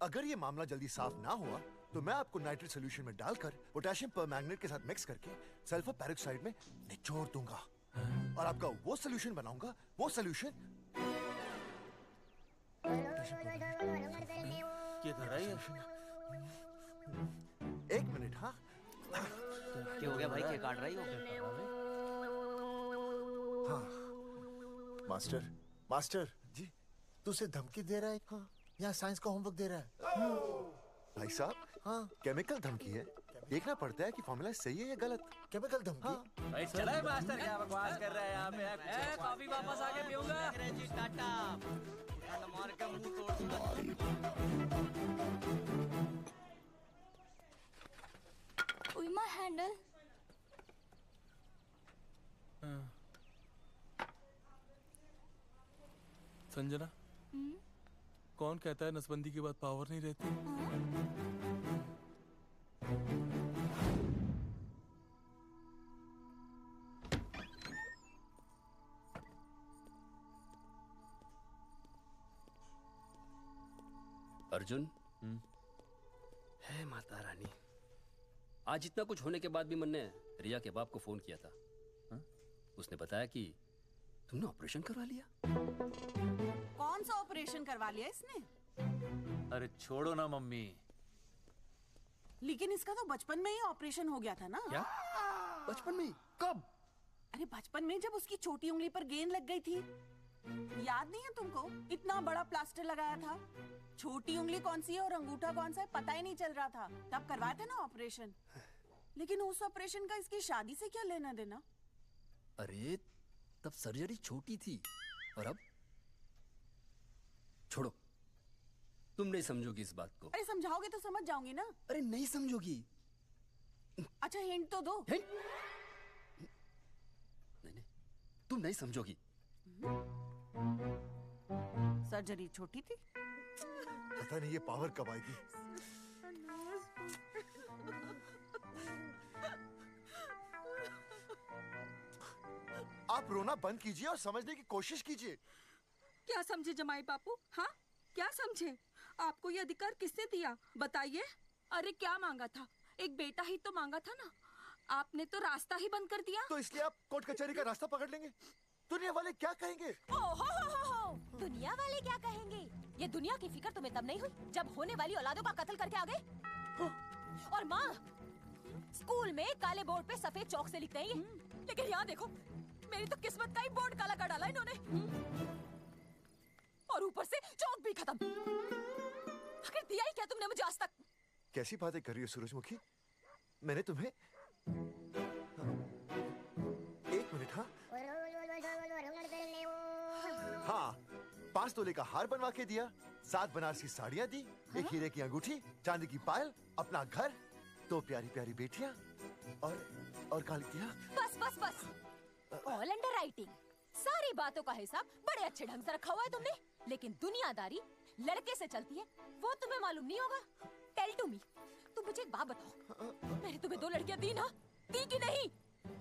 अगर ये मामला जल्दी साफ ना हुआ तो मैं आपको नाइट्रेट सोल्यूशन में डालकर पोटेशियम परमैंगनेट के साथ मिक्स करके सल्फर पेरोक्साइड में निचोड़ दूंगा और आपका वो सोल्यूशन बनाऊंगा। वो सोल्यूशन क्या कर रहा है? 1 मिनट। हाँ क्या हो गया भाई, क्या काट रही हो? हाँ मास्टर, मास्टर जी, तू उसे धमकी दे रहा है? हाँ, यहाँ साइंस का होमवर्क दे रहा है। भाई साहब, हाँ केमिकल धमकी है, देखना पड़ता है कि फॉर्मूला सही है या गलत। केमिकल धमकी? हाँ। भाई चला है मास्टर, क्या बकवास कर रहा है यहाँ पे? कॉफी वापस आके पीऊंगा। अंग्रेजी टाटा, मार के मुंह तोड़ दूंगा। With my handle. संजना, कौन कहता है नसबंदी के बाद पावर नहीं रहती? अर्जुन, है माता रानी, आज इतना कुछ होने के बाद भी मैंने रिया के बाप को फोन किया था। उसने बताया कि तुमने ऑपरेशन करवा लिया। कौन सा ऑपरेशन करवा लिया इसने? अरे छोड़ो ना मम्मी। लेकिन इसका तो बचपन में ही ऑपरेशन हो गया था ना? क्या? बचपन में? कब? अरे बचपन में जब उसकी छोटी उंगली पर गेंद लग गई थी, याद नहीं है तुमको? इतना बड़ा प्लास्टर लगाया था। छोटी उंगली कौन सी है और अंगूठा कौन सा है पता ही नहीं चल रहा था। तब करवाए थे ना ऑपरेशन। लेकिन उस ऑपरेशन का इसकी शादी से क्या लेना देना? अरे तब सर्जरी छोटी थी और अब छोड़ो, तुम नहीं समझोगी इस बात को। अरे समझाओगे तो समझ जाऊंगी ना। अरे नहीं समझोगी। अच्छा हिंट तो दो। नहीं नहीं, तुम नहीं समझोगी। सर्जरी छोटी थी। पता नहीं ये पावर कब आएगी। आप रोना बंद कीजिए और समझने की कोशिश कीजिए। क्या समझे जमाई बापू? हाँ क्या समझे? आपको ये अधिकार किसने दिया बताइए? अरे क्या मांगा था? एक बेटा ही तो मांगा था ना। आपने तो रास्ता ही बंद कर दिया। तो इसलिए आप कोर्ट कचहरी का रास्ता पकड़ लेंगे? दुनिया वाले क्या कहेंगे? हो। दुनिया वाले क्या कहेंगे? ये दुनिया की फिक्र तुम्हें तब नहीं हुई जब होने वाली औलादों का कत्ल करके आ गए। और माँ, स्कूल में काले बोर्ड पे सफेद चौक से लिखते हैं ये, लेकिन यहाँ देखो, मेरी तो किस्मत का ही बोर्ड काला कर डाला इन्होंने। और ऊपर से चौक भी खत्म। आखिर दिया ही क्या तुमने मुझे आज तक? कैसी बातें कर रही हो सूरजमुखी? मैंने तुम्हें एक मिनट। हाँ 5 तोले का हार बनवा के दिया, 7 बनारसी साड़ियाँ दी, एक हीरे की अंगूठी, चांदी की पायल, अपना घर, 2 प्यारी प्यारी बेटियाँ और काली दिया। बस ऑल अंडर राइटिंग। सारी बातों का हिसाब बड़े अच्छे ढंग से रखा हुआ है तुमने, लेकिन दुनियादारी लड़के से चलती है वो तुम्हें मालूम नहीं होगा। टेल टू मी, तुम मुझे एक बात बताओ, मैंने तुम्हें 2 लड़कियां दी ना? दी कि नहीं?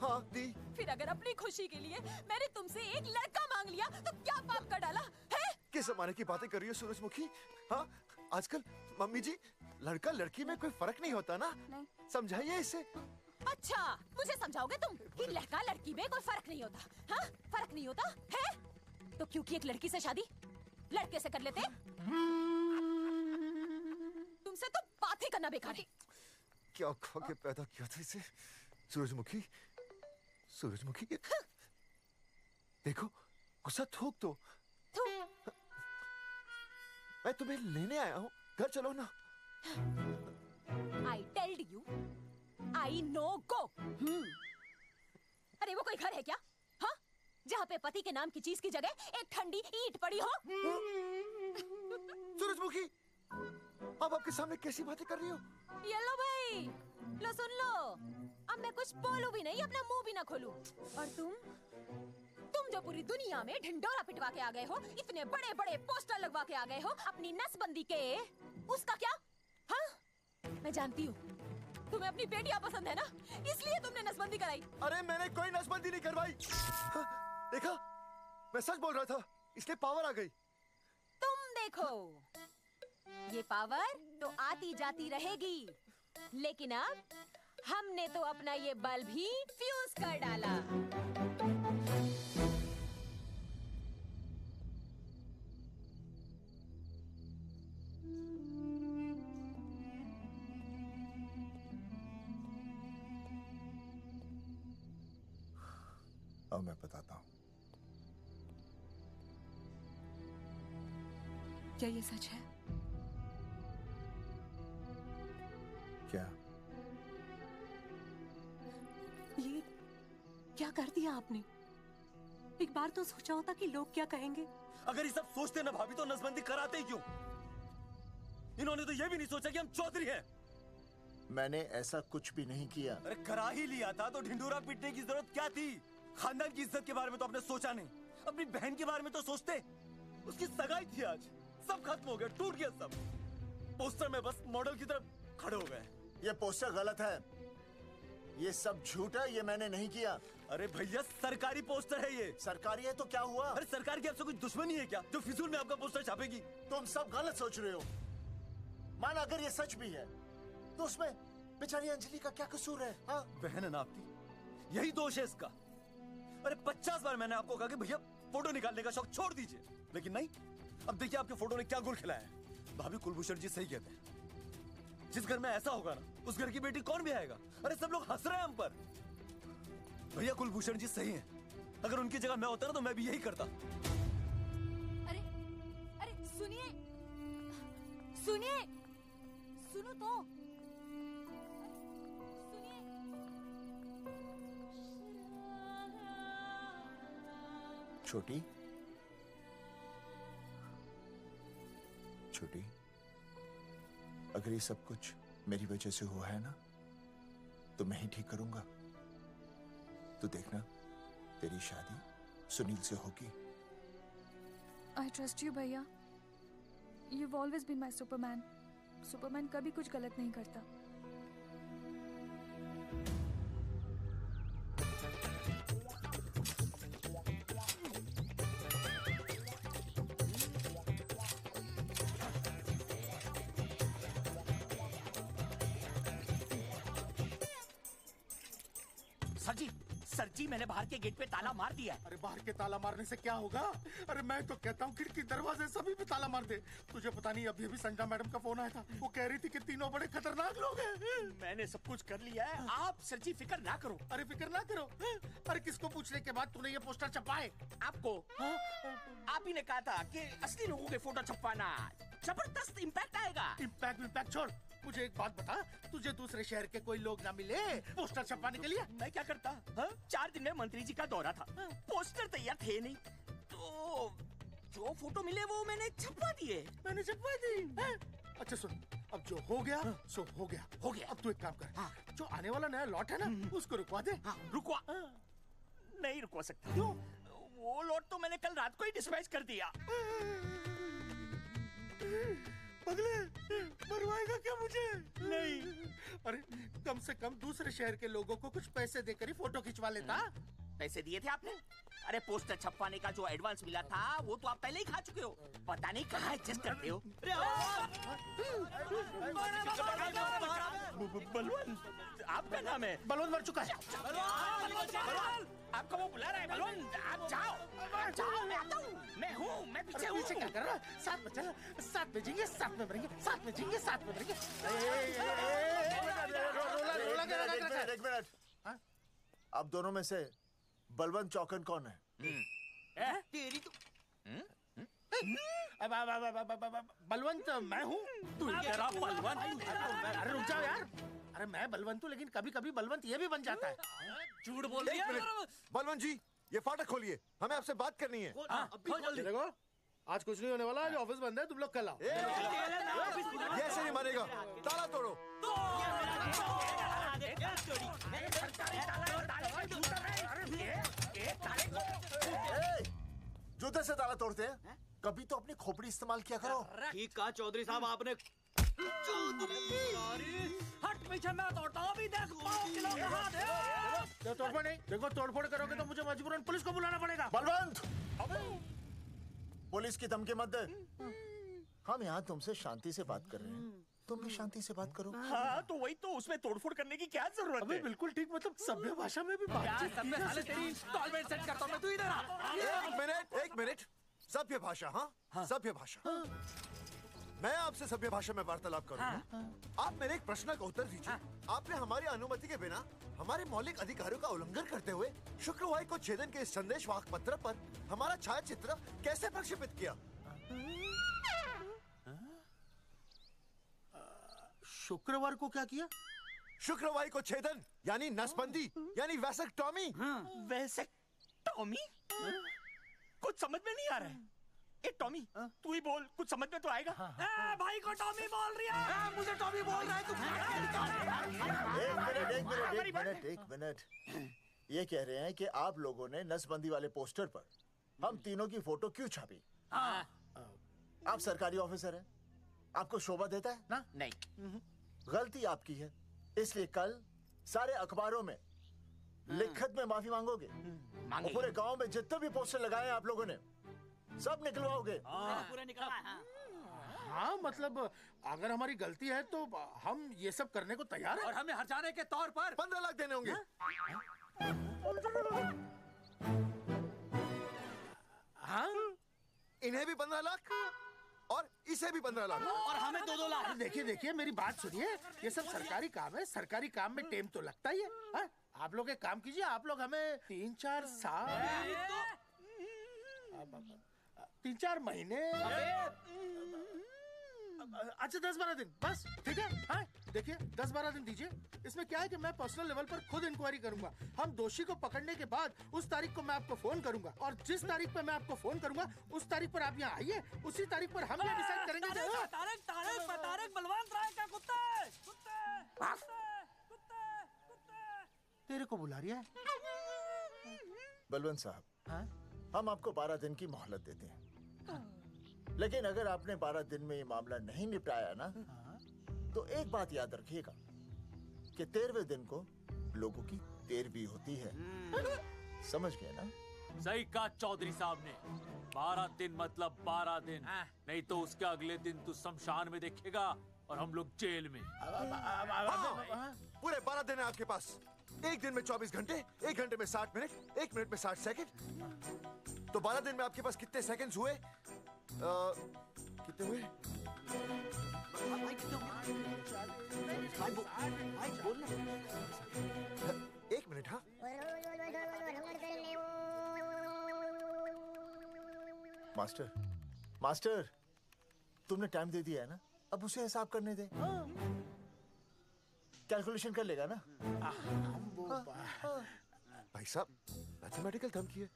हाँ दी। फिर अगर अपनी खुशी के लिए मैंने तुमसे एक लड़का मांग लिया तो क्या पाप कर डाला है? किस जमाने की बातें कर रही हो सूरजमुखी? हाँ आजकल मम्मी जी लड़का लड़की में कोई फर्क नहीं होता ना। समझाइए इसे। अच्छा मुझे समझाओगे तुम कि लड़का लड़की में कोई फर्क नहीं होता? हाँ फर्क नहीं होता है तो क्योंकि एक लड़की से शादी लड़के से कर लेते? तुमसे तो बात ही करना बेकार है। क्या खा के पैदा किया था इसे? सूरजमुखी देखो गुस्सा थूक दो। मैं तुम्हें लेने आया हूँ, घर चलो ना। I told you, I know go। अरे वो कोई घर है क्या? हाँ जहाँ पे पति के नाम की चीज की जगह एक ठंडी ईंट पड़ी हो। सूरजमुखी अब आपके सामने कैसी बातें कर रही हो? ये लो भाई, लो सुन लो, अब मैं कुछ बोलूं भी नहीं, अपना मुंह भी ना खोलूं। और तुम जो पूरी दुनिया में ढिंडोरा पिटवा के आ गए हो, इतने बड़े बड़े पोस्टर लगवा के आ गए हो अपनी नसबंदी के, उसका क्या? हाँ मैं जानती हूँ तुम्हें अपनी बेटियां पसंद है ना, इसलिए तुमने नसबंदी कराई। अरे मैंने कोई नसबंदी नहीं करवाई। देखा मैं सच बोल रहा था, इसलिए पावर आ गई। तुम देखो ये पावर तो आती जाती रहेगी, लेकिन अब हमने तो अपना ये बल्ब ही फ्यूज कर डाला। अब मैं बताता हूँ। क्या ये सच है? क्या? ये क्या कर दिया आपने? एक बार तो सोचा होता कि लोग क्या कहेंगे। अगर ये सब सोचते ना भाभी तो नसबंदी कराते ही क्यों? इन्होंने तो ये भी नहीं सोचा कि हम चौधरी हैं। मैंने ऐसा कुछ भी नहीं किया। अरे करा ही लिया था तो ढिंडोरा पीटने की जरूरत क्या थी? खानदान की इज्जत के बारे में तो आपने सोचा नहीं, अपनी बहन के बारे में तो सोचते। उसकी सगाई थी आज, सब खत्म हो गया, टूट गया सब। पोस्टर में बस मॉडल की तरफ खड़े हो गए। ये पोस्टर गलत है, ये सब झूठ है, ये मैंने नहीं किया। अरे भैया सरकारी पोस्टर है ये। सरकारी है तो क्या हुआ? अरे सरकार की आपसे कोई दुश्मनी है क्या जो फिजूल में आपका पोस्टर छापेगी? तुम सब गलत सोच रहे हो। मान अगर ये सच भी है तो उसमें बेचारी अंजलि का क्या कसूर है? हाँ? बहन है ना आपकी, यही दोष है इसका। अरे 50 बार मैंने आपको कहा कि भैया फोटो निकालने का शौक छोड़ दीजिए, लेकिन नहीं। अब देखिए आपके फोटो ने क्या गुल खिलाया है। भाभी कुलभूषण जी सही कहते हैं, जिस घर में ऐसा होगा ना उस घर की बेटी कौन भी आएगा। अरे सब लोग हंस रहे हैं हम पर। भैया कुलभूषण जी सही हैं, अगर उनकी जगह मैं होता ना तो मैं भी यही करता। अरे अरे सुनिए सुनिए, सुनो तो। छोटी छोटी, अगर ये सब कुछ मेरी वजह से हुआ है ना तो मैं ही ठीक करूंगा। तो देखना तेरी शादी सुनील से होगी। I trust you, भैया। You've always been my Superman. Superman कभी कुछ गलत नहीं करता। सर जी मैंने बाहर के गेट पे ताला मार दिया है। अरे बाहर के ताला मारने से क्या होगा? अरे मैं तो कहता हूँ खिड़की दरवाजे सभी पे ताला मार दे। तुझे पता नहीं अभी अभी संजना मैडम का फोन आया था, वो कह रही थी कि तीनों बड़े खतरनाक लोग हैं। मैंने सब कुछ कर लिया है, आप सर जी फिक्र ना करो। अरे फिक्र ना करो। अरे किसको पूछने के बाद तूने ये पोस्टर छपाए? आपको आप ही ने कहा था कि असली लोगों के फोटो छपवाना जबरदस्त इम्पैक्ट आएगा। इम्पैक्ट छोड़, मुझे एक बात बता, तुझे दूसरे शहर के कोई लोग ना मिले पोस्टर छपवाने के लिए? मैं क्या करता? 4 दिन में मंत्री जी का दौरा था, पोस्टर तैयार थे नहीं, तो जो फोटो मिले वो मैंने छपवा दिए। मैंने छपवा दी? अच्छा सुन, अब जो हो गया सो हो गया। हो गया। अब तू एक काम कर, जो आने वाला नया लॉट है ना उसको रुकवा दे। रुकवा? नहीं रुकवा सकता। क्यों? वो लॉट तो मैंने कल रात को ही डिस्पैच कर दिया। पगले, मरवाएगा क्या मुझे? नहीं। अरे कम से कम दूसरे शहर के लोगों को कुछ पैसे देकर ही फोटो खिंचवा लेता। पैसे दिए थे आपने? अरे पोस्टर छपवाने का जो एडवांस मिला था वो तो आप पहले ही खा चुके हो, पता नहीं कहाँ एडजस्ट करते हो। बलवंत आपका नाम है? बलवंत मर चुका है। आपको वो बुला रहा है बलवंत, आप जाओ मैं आता हूँ। मैं पीछे हूँ। पीछे क्या कर रहा है? साथ में चल, साथ में जिएंगे, साथ में मरेंगे, साथ में जिएंगे, साथ में मरेंगे। एक मिनट। अब दोनों में से बलवंत चौकन कौन है? तेरी तो बलवंत मैं हूँ। तू तेरा बलवंत? अरे रुक जाओ यार। अरे मैं बलवंत हूँ, लेकिन कभी कभी बलवंत ये भी बन जाता है। झूठ बोल रही है। बलवंत जी, ये फाटक खोलिए, हमें आपसे बात करनी है। देखो आज कुछ नहीं होने वाला, आज ऑफिस बंद है, तुम लोग कल आओ। ये ऐसे नहीं मानेगा, ताला तोड़ो। जूते से ताला तोड़ते हैं? कभी तो अपनी खोपड़ी इस्तेमाल किया करो। ठीक कहा चौधरी साहब आपने। हट पीछे, मैं तोड़ता हूँ अभी। देख तोड़फोड़ नहीं, देखो तोड़फोड़ करोगे तो मुझे मजबूरन पुलिस को बुलाना पड़ेगा। बलवंत, पुलिस की धमकी मत दे। हम यहाँ तुमसे शांति से बात कर रहे हैं, तुम भी शांति से बात करो। हाँ तो वही तो, उसमें तोड़फोड़ करने की क्या जरूरत है? बिल्कुल ठीक, मतलब सभ्य भाषा में भी बातचीत। सेट करता हूँ मैं, तू इधर आ। एक मिनट। सभ्य भाषा? हाँ सभ्य भाषा। मैं आपसे सभ्य भाषा में वार्तालाप करूंगा। आप मेरे एक प्रश्न का उत्तर दीजिए। आपने हमारी अनुमति के बिना हमारे मौलिक अधिकारों का उल्लंघन करते हुए शुक्रवार को छेदन के इस संदेश वाहक पत्र पर हमारा छायाचित्र कैसे प्रक्षेपित किया? शुक्रवार को क्या किया? शुक्रवार को छेदन यानी नसबंदी यानी वैसेक्टॉमी। वैसेक्टॉमी? कुछ समझ में नहीं आ रहा है। ए टॉमी, तू ही बोल, कुछ समझ में तो आएगा। भाई को टॉमी बोल रही है। मुझे टॉमी बोल रहा है तू। एक मिनट। ये कह रहे हैं कि आप लोगों ने नसबंदी वाले पोस्टर पर हम तीनों की फोटो क्यों छापी? आप सरकारी ऑफिसर हैं, आपको शोभा देता है ना? नहीं। गलती आपकी है, इसलिए कल सारे अखबारों में लिखत में माफी मांगोगे। और पूरे गांव में जितने भी पोस्टर लगाए हैं आप लोगों ने सब निकलवाओगे। पूरा निकला। हाँ मतलब अगर हमारी गलती है तो हम ये सब करने को तैयार हैं। और हमें हर्जाने के तौर पर 15 लाख देने होंगे। हाँ? इन्हें भी 15 लाख और इसे भी 15 लाख और हमें 2-2 लाख। देखिए देखिए मेरी बात सुनिए, ये सब सरकारी काम है, सरकारी काम में टेम तो लगता ही है। हाँ? आप लोग एक काम कीजिए, आप लोग हमें 3-4 साल 3-4 महीने अच्छा 10-12 दिन बस, ठीक है? हाँ? देखिए 10-12 दिन दीजिए। इसमें क्या है कि मैं पर्सनल लेवल पर खुद इंक्वायरी करूंगा। हम दोषी को पकड़ने के बाद उस तारीख को मैं आपको फोन करूंगा और जिस तारीख पर मैं आपको फोन करूंगा उस तारीख पर आप यहाँ आइए। उसी तारीख पर हम ये डिसाइड करेंगे तारक बलवंत राय का कुत्ता है। तेरे को बुला रही है। बलवंत साहब, हम आपको 12 दिन की मोहलत देते हैं, लेकिन अगर आपने 12 दिन में ये मामला नहीं निपटाया ना, तो एक बात याद रखिएगा कि 13वें दिन को लोगों की 13वीं होती है। समझ गए ना? सही कहा चौधरी साहब ने। 12 दिन मतलब 12 दिन, नहीं तो उसके अगले दिन तू शमशान में देखेगा और हम लोग जेल में। पूरे 12 दिन है आपके पास। एक दिन में 24 घंटे, 1 घंटे में 60 मिनट, 1 मिनट में 60 सेकंड। तो 12 दिन में आपके पास कितने सेकंड्स हुए? कितने हुए? एक मिनट। हाँ, मास्टर तुमने टाइम दे दिया है ना, अब उसे हिसाब करने दे। कैलकुलेशन कर लेगा ना? भाई साहब, मैथमेटिकल धमकी है,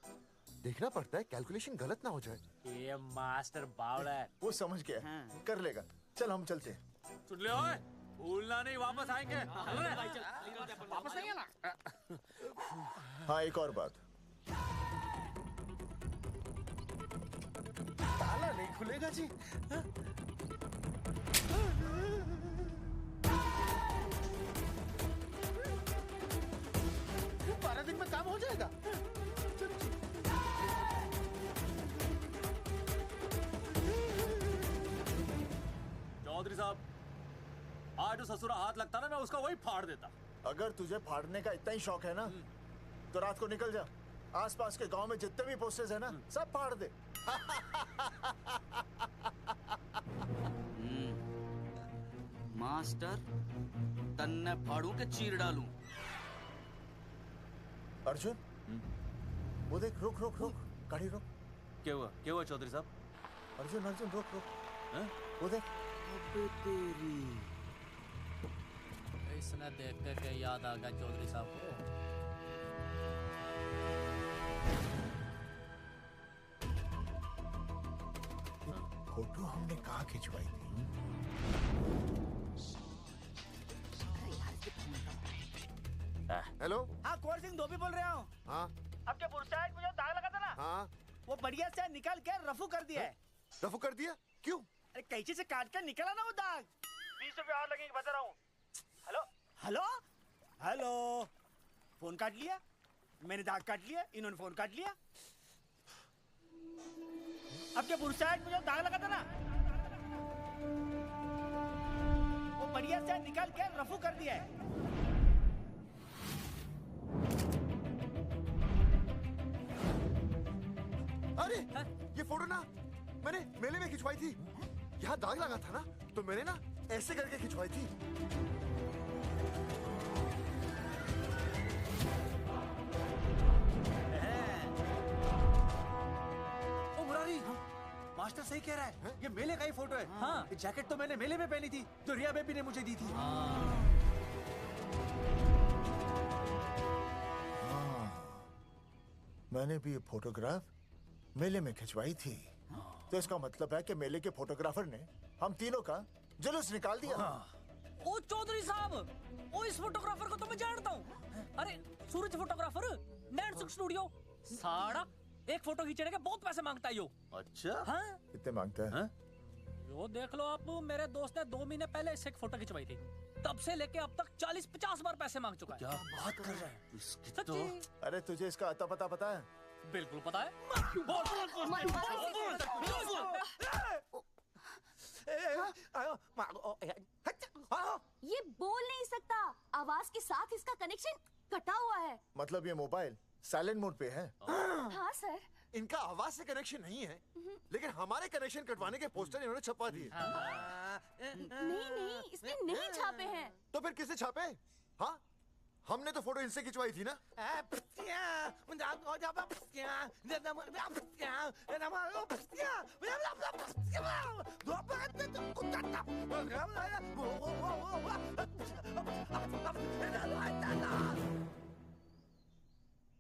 देखना पड़ता है कैलकुलेशन गलत ना हो जाए। ये मास्टर बावड़ा है। वो समझ गया, कर लेगा। चल हम चलते हैं। सुन ले ओए, भूलना नहीं, वापस आएंगे। वापस आइए ना। हाँ, एक और बात, ताला नहीं खुलेगा जी। 12 दिन में काम हो जाएगा। चौधरी साहब, आज जो ससुरा हाथ लगता ना, मैं उसका वही फाड़ देता। अगर तुझे फाड़ने का इतना ही शौक है ना, तो रात को निकल जा, आसपास के गांव में जितने भी पोस्टर्स है ना, सब फाड़ दे। मास्टर, तन्ने फाड़ू के चीर डालूं। अर्जुन, वो देख, रुक रुक रुक, गाड़ी रुक। क्या हुआ चौधरी साहब? अर्जुन रुक रुक, वो देख। तेरी इसने देख के याद आ गया चौधरी साहब को। फोटो हमने कहाँ खिंचवाई थी? हेलो। हाँ, कुंवर सिंह धोबी बोल रहा हूँ। हाँ। आपके बुरसाइड में जो दाग लगा था ना, हाँ, वो बढ़िया से निकल के रफू कर दिया है। रफू कर दिया? क्यों? अरे कैंची से काट कर निकला ना वो दाग। 20 रुपए और लगेंगे, बता रहा हूँ। हेलो हेलो हेलो, फोन काट लिया, मैंने दाग काट लिया, इन्होंने फोन काट लिया। आपके बुरसाइड में जो दाग लगा था ना, वो बढ़िया से निकल के रफू कर दिया है। अरे ये फोटो ना मैंने मेले में खिंचवाई थी। यहाँ दाग लगा था ना, तो मैंने ना ऐसे करके खिंचवाई थी। ओ मुरारी, मास्टर सही कह रहा है, ये मेले का ही फोटो है। हाँ, ये जैकेट तो मैंने मेले में पहनी थी, जो रिया बेबी ने मुझे दी थी। मैंने भी ये फोटोग्राफ मेले में खिंचवाई थी, तो इसका मतलब है कि मेले के फोटोग्राफर ने हम तीनों का जुलूस निकाल दिया। ओ चौधरी साहब, ओ इस फोटोग्राफर को तो मैं जानता हूँ। अरे सूरज फोटोग्राफर, नैनसुख स्टूडियो। साड़ा एक फोटो खींचने के बहुत पैसे मांगता है यो। अच्छा? हाँ? कितने मांगता है? यो देख लो आप, मेरे दोस्त ने 2 महीने पहले इससे एक फोटो खिंचवाई थी, तब से लेके अब तक 40-50 बार पैसे मांग चुका है। क्या बात कर रहा है? सच्ची? अरे तुझे इसका अता पता पता है? बिल्कुल पता है। ये बोल नहीं सकता, आवाज के साथ इसका कनेक्शन कटा हुआ है। मतलब ये मोबाइल साइलेंट मोड पे है? हाँ सर। इनका आवाज से कनेक्शन नहीं है, लेकिन हमारे कनेक्शन कटवाने के पोस्टर इन्होंने छपवा दिए। नहीं, इसने नहीं छापे हैं। तो फिर किसने छापे? हाँ, हमने तो फोटो इनसे खिंचवाई थी ना।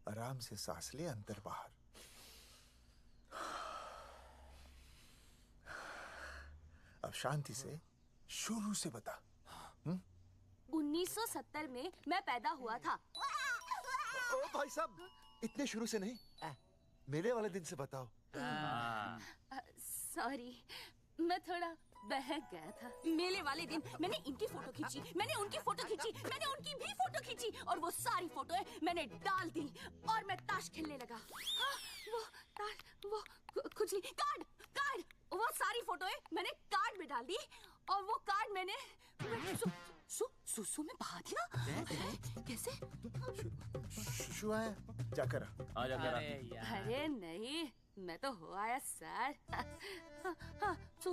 आराम से सांस ले, अंदर बाहर। अब शांति से शुरू से बता। 1970 में मैं पैदा हुआ था। ओ भाई साहब, इतने शुरू से नहीं, मेरे वाले दिन से बताओ। सॉरी, मैं थोड़ा बहक गया था। मेले वाले दिन मैंने इनकी फोटो खींची, मैंने उनकी फोटो खींची, मैंने उनकी भी फोटो खींची, और वो सारी फोटोएं मैंने डाल दी और मैं ताश खेलने लगा। हाँ, वो खुजली कार्ड, वो सारी फोटोएं मैंने कार्ड में डाल दी, और वो कार्ड मैंने सुसु में बहा दिया। कैसे? शुआ है, जाकर आ जाकर। अरे नहीं, मैं तो हो आया सर। सु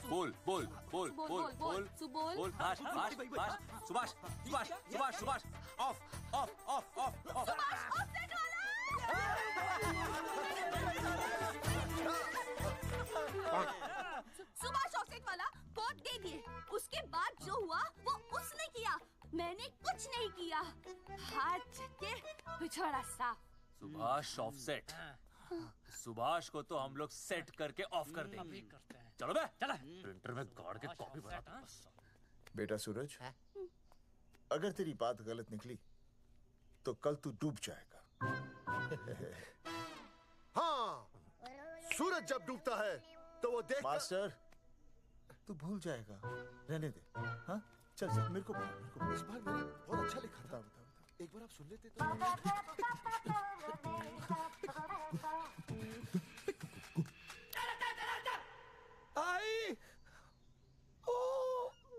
बोल सुभाष ऑफ सुभाष ऑफसेट वाला कोड दे दिए। उसके बाद जो हुआ वो उसने किया, मैंने कुछ नहीं किया। हाथ के पिछड़ा साफ। सुभाष ऑफसेट। सुभाष को तो हम लोग सेट करके ऑफ कर देंगे। चलो बे, चला प्रिंटर में गाड़ के कॉपी बनाता हूं। बेटा सूरज, अगर तेरी बात गलत निकली तो कल तू डूब जाएगा। हाँ, सूरज जब डूबता है तो वो देख। मास्टर, तू भूल जाएगा, रहने दे। हाँ, चल मेरे को इस बार मैंने बहुत अच्छा लिखा था। एक बार आप सुन लेते तो। आई,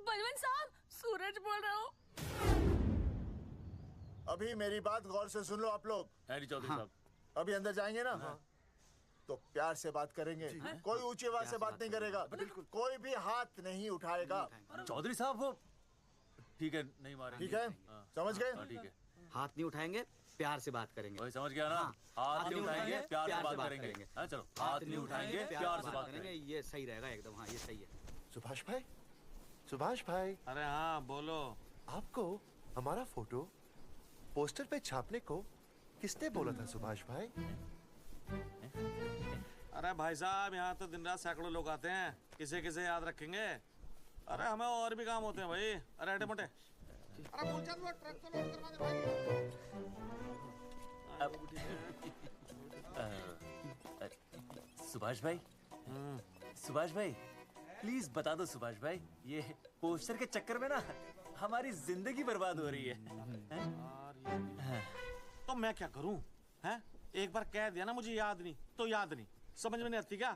बलवंत साहब, सूरज बोल रहा हूँ। अभी मेरी बात गौर से सुन लो आप लोग। चौधरी साहब, अभी अंदर जाएंगे ना, तो प्यार से बात करेंगे। कोई ऊंची आवाज से बात नहीं करेगा, कोई भी हाथ नहीं उठाएगा। चौधरी साहब वो ठीक है, नहीं मारेंगे। ठीक है, समझ गए? ठीक है। हाथ नहीं उठाएंगे, प्यार से बात करेंगे। वही समझ गया ना? हाथ नहीं उठाएंगे, प्यार से बात करेंगे। हाँ चलो, हाथ नहीं उठाएंगे, प्यार से बात करेंगे। ये सही रहेगा एकदम। हाँ, ये सही है। सुभाष भाई, सुभाष भाई। अरे हाँ, बोलो। आपको हमारा फोटो पोस्टर पे छापने को किसने बोला था सुभाष भाई? अरे भाई साहब, यहाँ तो दिन रात सैकड़ों लोग आते हैं, किसे किसे याद रखेंगे। अरे हमें और भी काम होते हैं भाई। अरे हटे मोटे। अरे मूलचंद, वो ट्रक तो लोड करवा दे भाई। सुभाष भाई, सुभाष भाई, प्लीज बता दो सुभाष भाई, ये पोस्टर के चक्कर में ना हमारी जिंदगी बर्बाद हो रही है। तो मैं क्या करूं? हैं? एक बार कह दिया ना मुझे याद नहीं तो याद नहीं, समझ में नहीं आती क्या?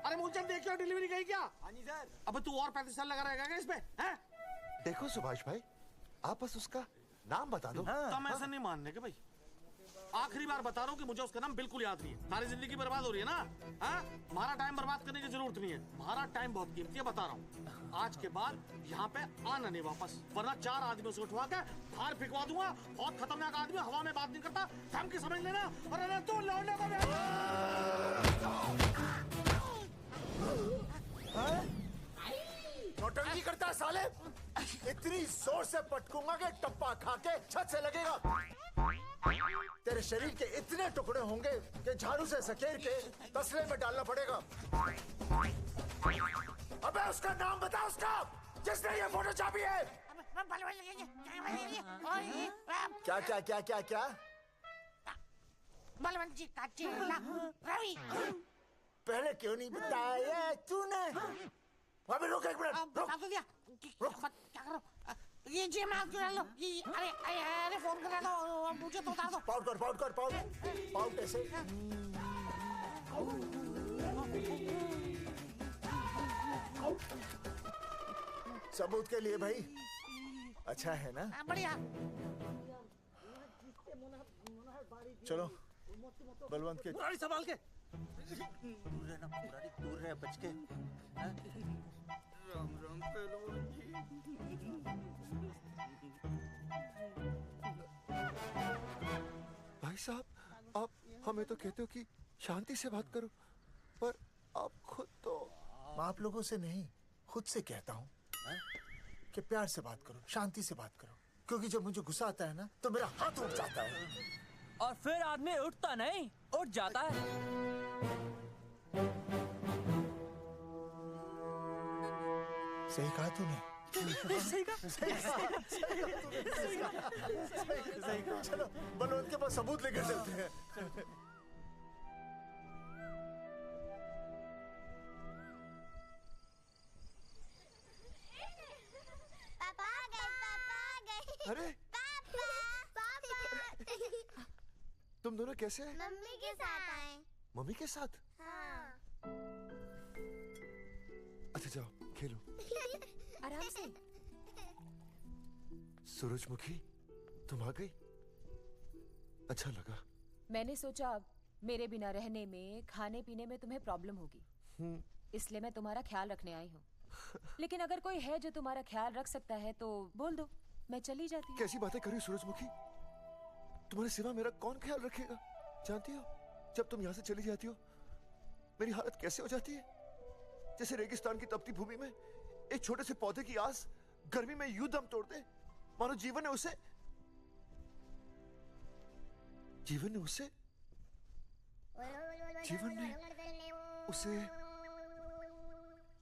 अरे मूलचंद, देखियो डिलीवरी गई क्या? हाँ जी सर। अब तू और 35 साल लगा रहेगा क्या इस पे? हैं? देखो सुभाष भाई, आप बस उसका नाम बता दो। तो हम ऐसा नहीं मानने के भाई। आखिरी बार बता रहा हूँ कि मुझे उसका नाम बिल्कुल याद नहीं है। सारी जिंदगी बर्बाद हो रही है ना? हाँ? हमारा टाइम बर्बाद करने की जरूरत नहीं है। हमारा टाइम बहुत कीमती है, बता रहा हूँ। आज के बाद यहाँ पे आना नहीं वापस, वरना 4 आदमियों से उठवा के बाहर फेंकवा दूंगा। बहुत खतरनाक आदमी, हवा में बात नहीं करता, धमकी समझ लेना। अरे तू लौटने को नौटंकी करता है साले। इतनी जोर से पटकूंगा कि टप्पा खा के छत से लगेगा। तेरे शरीर के इतने टुकड़े होंगे कि झाड़ू से सकेर के तसले में डालना पड़ेगा। अबे उसका नाम बता, उसका जिसने ये फोटो छापी है। क्या क्या क्या क्या क्या? बलवंत जी का चेला रवि। पहले क्यों नहीं बताया तूने? अबे रुक एक मिनट, रुक। क्या करो? ये जी मार क्यों लो? अरे फोन करा दो, मुझे तो उतार दो। पाउट कर, पाउट कर, पाउट ऐसे। सबूत के लिए भाई अच्छा है ना? बढ़िया। चलो बलवंत के मुरारी संभाल के। दूर रहना मुरारी, दूर रह बच के। राम राम पहलवान जी। भाई साहब, आप हमें तो कहते हो कि शांति से बात करो, पर आप खुद तो। आप लोगों से नहीं, खुद से कहता हूँ कि प्यार से बात करो, शांति से बात करो, क्योंकि जब मुझे गुस्सा आता है ना तो मेरा हाथ उठ जाता है। और फिर आदमी उठता नहीं, उठ जाता है। सही कहा तूने। सही कहा। सही कहा। चलो बलवंत के पास सबूत लेकर चलते हैं। पापा आ गए, पापा आ गए। अरे तुम दोनों कैसे हैं? मम्मी के साथ आए। मम्मी के साथ? हाँ। अच्छा जाओ खेलो। आराम से। सूरजमुखी, तुम आ गई? अच्छा लगा। मैंने सोचा मेरे बिना रहने में, खाने पीने में तुम्हें प्रॉब्लम होगी, इसलिए मैं तुम्हारा ख्याल रखने आई हूँ। लेकिन अगर कोई है जो तुम्हारा ख्याल रख सकता है तो बोल दो, मैं चली जाती हूँ। कैसी बातें कर रही हो सूरजमुखी? तुम्हारे सिवा मेरा कौन ख्याल रखेगा? जानती हो, जब तुम यहाँ से चली जाती हो मेरी हालत कैसे हो जाती है? जैसे रेगिस्तान की तपती भूमि में एक छोटे से पौधे की आस गर्मी में यूं दम तोड़ दे, मानो जीवन ने उसे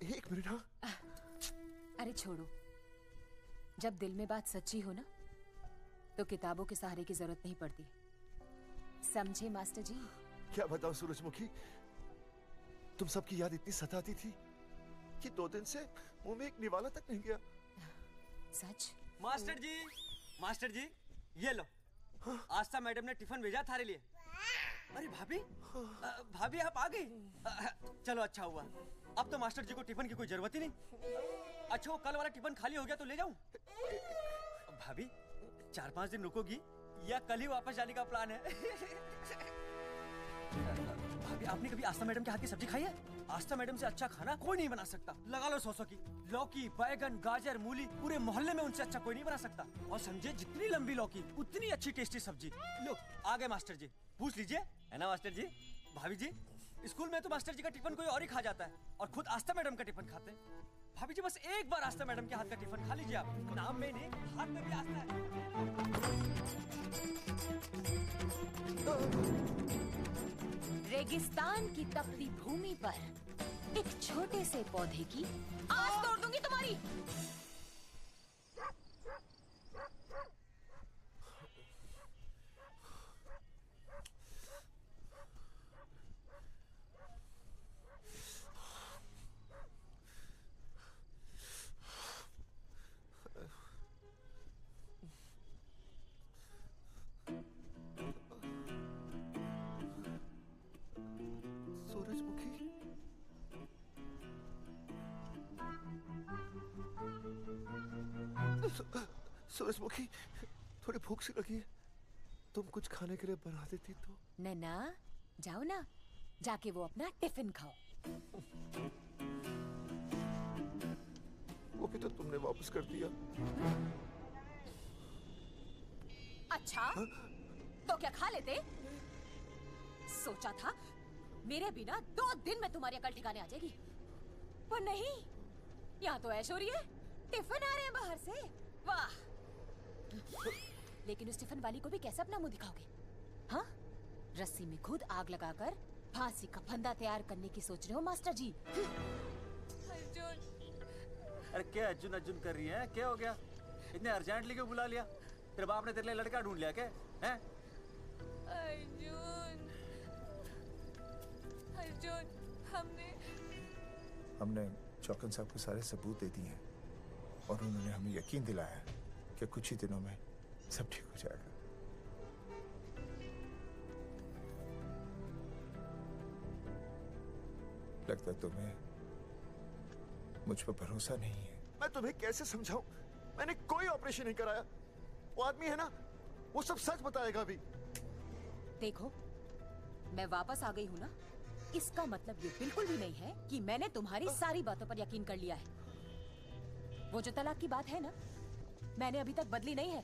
एक मिनट। हाँ अरे छोड़ो, जब दिल में बात सच्ची हो ना तो किताबों के सहारे की जरूरत नहीं पड़ती, समझे मास्टर जी? क्या बताऊं सूरजमुखी, तुम सबकी याद इतनी सताती थी कि 2 दिन से मुंह में एक निवाला तक नहीं गया। सच? मास्टर जी ये लो। आस्था मैडम ने टिफिन भेजा थारे लिए। अरे भाभी, भाभी आप आ गई। चलो अच्छा हुआ, अब तो मास्टर जी को टिफिन की कोई जरूरत ही नहीं। अच्छा वो कल वाला टिफिन खाली हो गया तो ले जाऊं? भाभी 4-5 दिन रुकोगी या कल ही वापस जाने का प्लान है? भाभी आपने कभी आस्था मैडम के हाथ की सब्जी खाई है? आस्था मैडम से अच्छा खाना कोई नहीं बना सकता। लगा लो 100 की। लौकी, बैगन, गाजर, मूली, पूरे मोहल्ले में उनसे अच्छा कोई नहीं बना सकता। और समझे, जितनी लंबी लौकी उतनी अच्छी टेस्टी सब्जी। लो आ गए मास्टर जी, पूछ लीजिए, है ना मास्टर जी? भाभी जी, स्कूल में तो मास्टर जी का टिफिन कोई और ही खा जाता है और खुद आस्था मैडम का टिफिन खाते हैं। भाभी जी बस एक बार आस्था मैडम के हाथ का टिफिन खा लीजिए आप। नाम में नहीं, हाथ में भी आस्था है। रेगिस्तान की तपती भूमि पर एक छोटे से पौधे की आस तोड़ दूंगी तुम्हारी। सूरजमुखी, थोड़ी भूख सी लगी है, तुम कुछ खाने के लिए बना देती तो। नैना जाओ ना, जाके वो अपना टिफिन खाओ। वो भी तो तुमने वापस कर दिया। अच्छा तो क्या खा लेते? सोचा था मेरे बिना 2 दिन में तुम्हारी अकल ठिकाने आ जाएगी, पर नहीं, यहाँ तो ऐश हो रही है। टिफिन आ रहे हैं बाहर से, वाह। लेकिन उस टिफिन वाली को भी कैसे अपना मुंह दिखाओगे? हाँ, रस्सी में खुद आग लगाकर फांसी का फंदा तैयार करने की सोच रहे हो मास्टर जी? अर्जुन, अरे क्या अर्जुन अर्जुन कर रही है? क्या हो गया? इतने अर्जेंटली क्यों बुला लिया? तेरे बाप ने तेरे लिए लड़का ढूंढ लिया क्या? हैं? अर्जुन, हमने चौकन साहब को सारे सबूत दे दिए हैं और उन्होंने हमें यकीन दिलाया है कि कुछ ही दिनों में सब ठीक हो जाएगा। लगता तुम्हें मुझ पर भरोसा नहीं है। मैं तुम्हें कैसे समझाऊं? मैंने कोई ऑपरेशन नहीं कराया। वो आदमी है ना, वो सब सच बताएगा अभी। देखो, मैं वापस आ गई हूँ ना, इसका मतलब ये बिल्कुल भी नहीं है कि मैंने तुम्हारी सारी बातों पर यकीन कर लिया है। वो जो तलाक की बात है ना, मैंने अभी तक बदली नहीं है।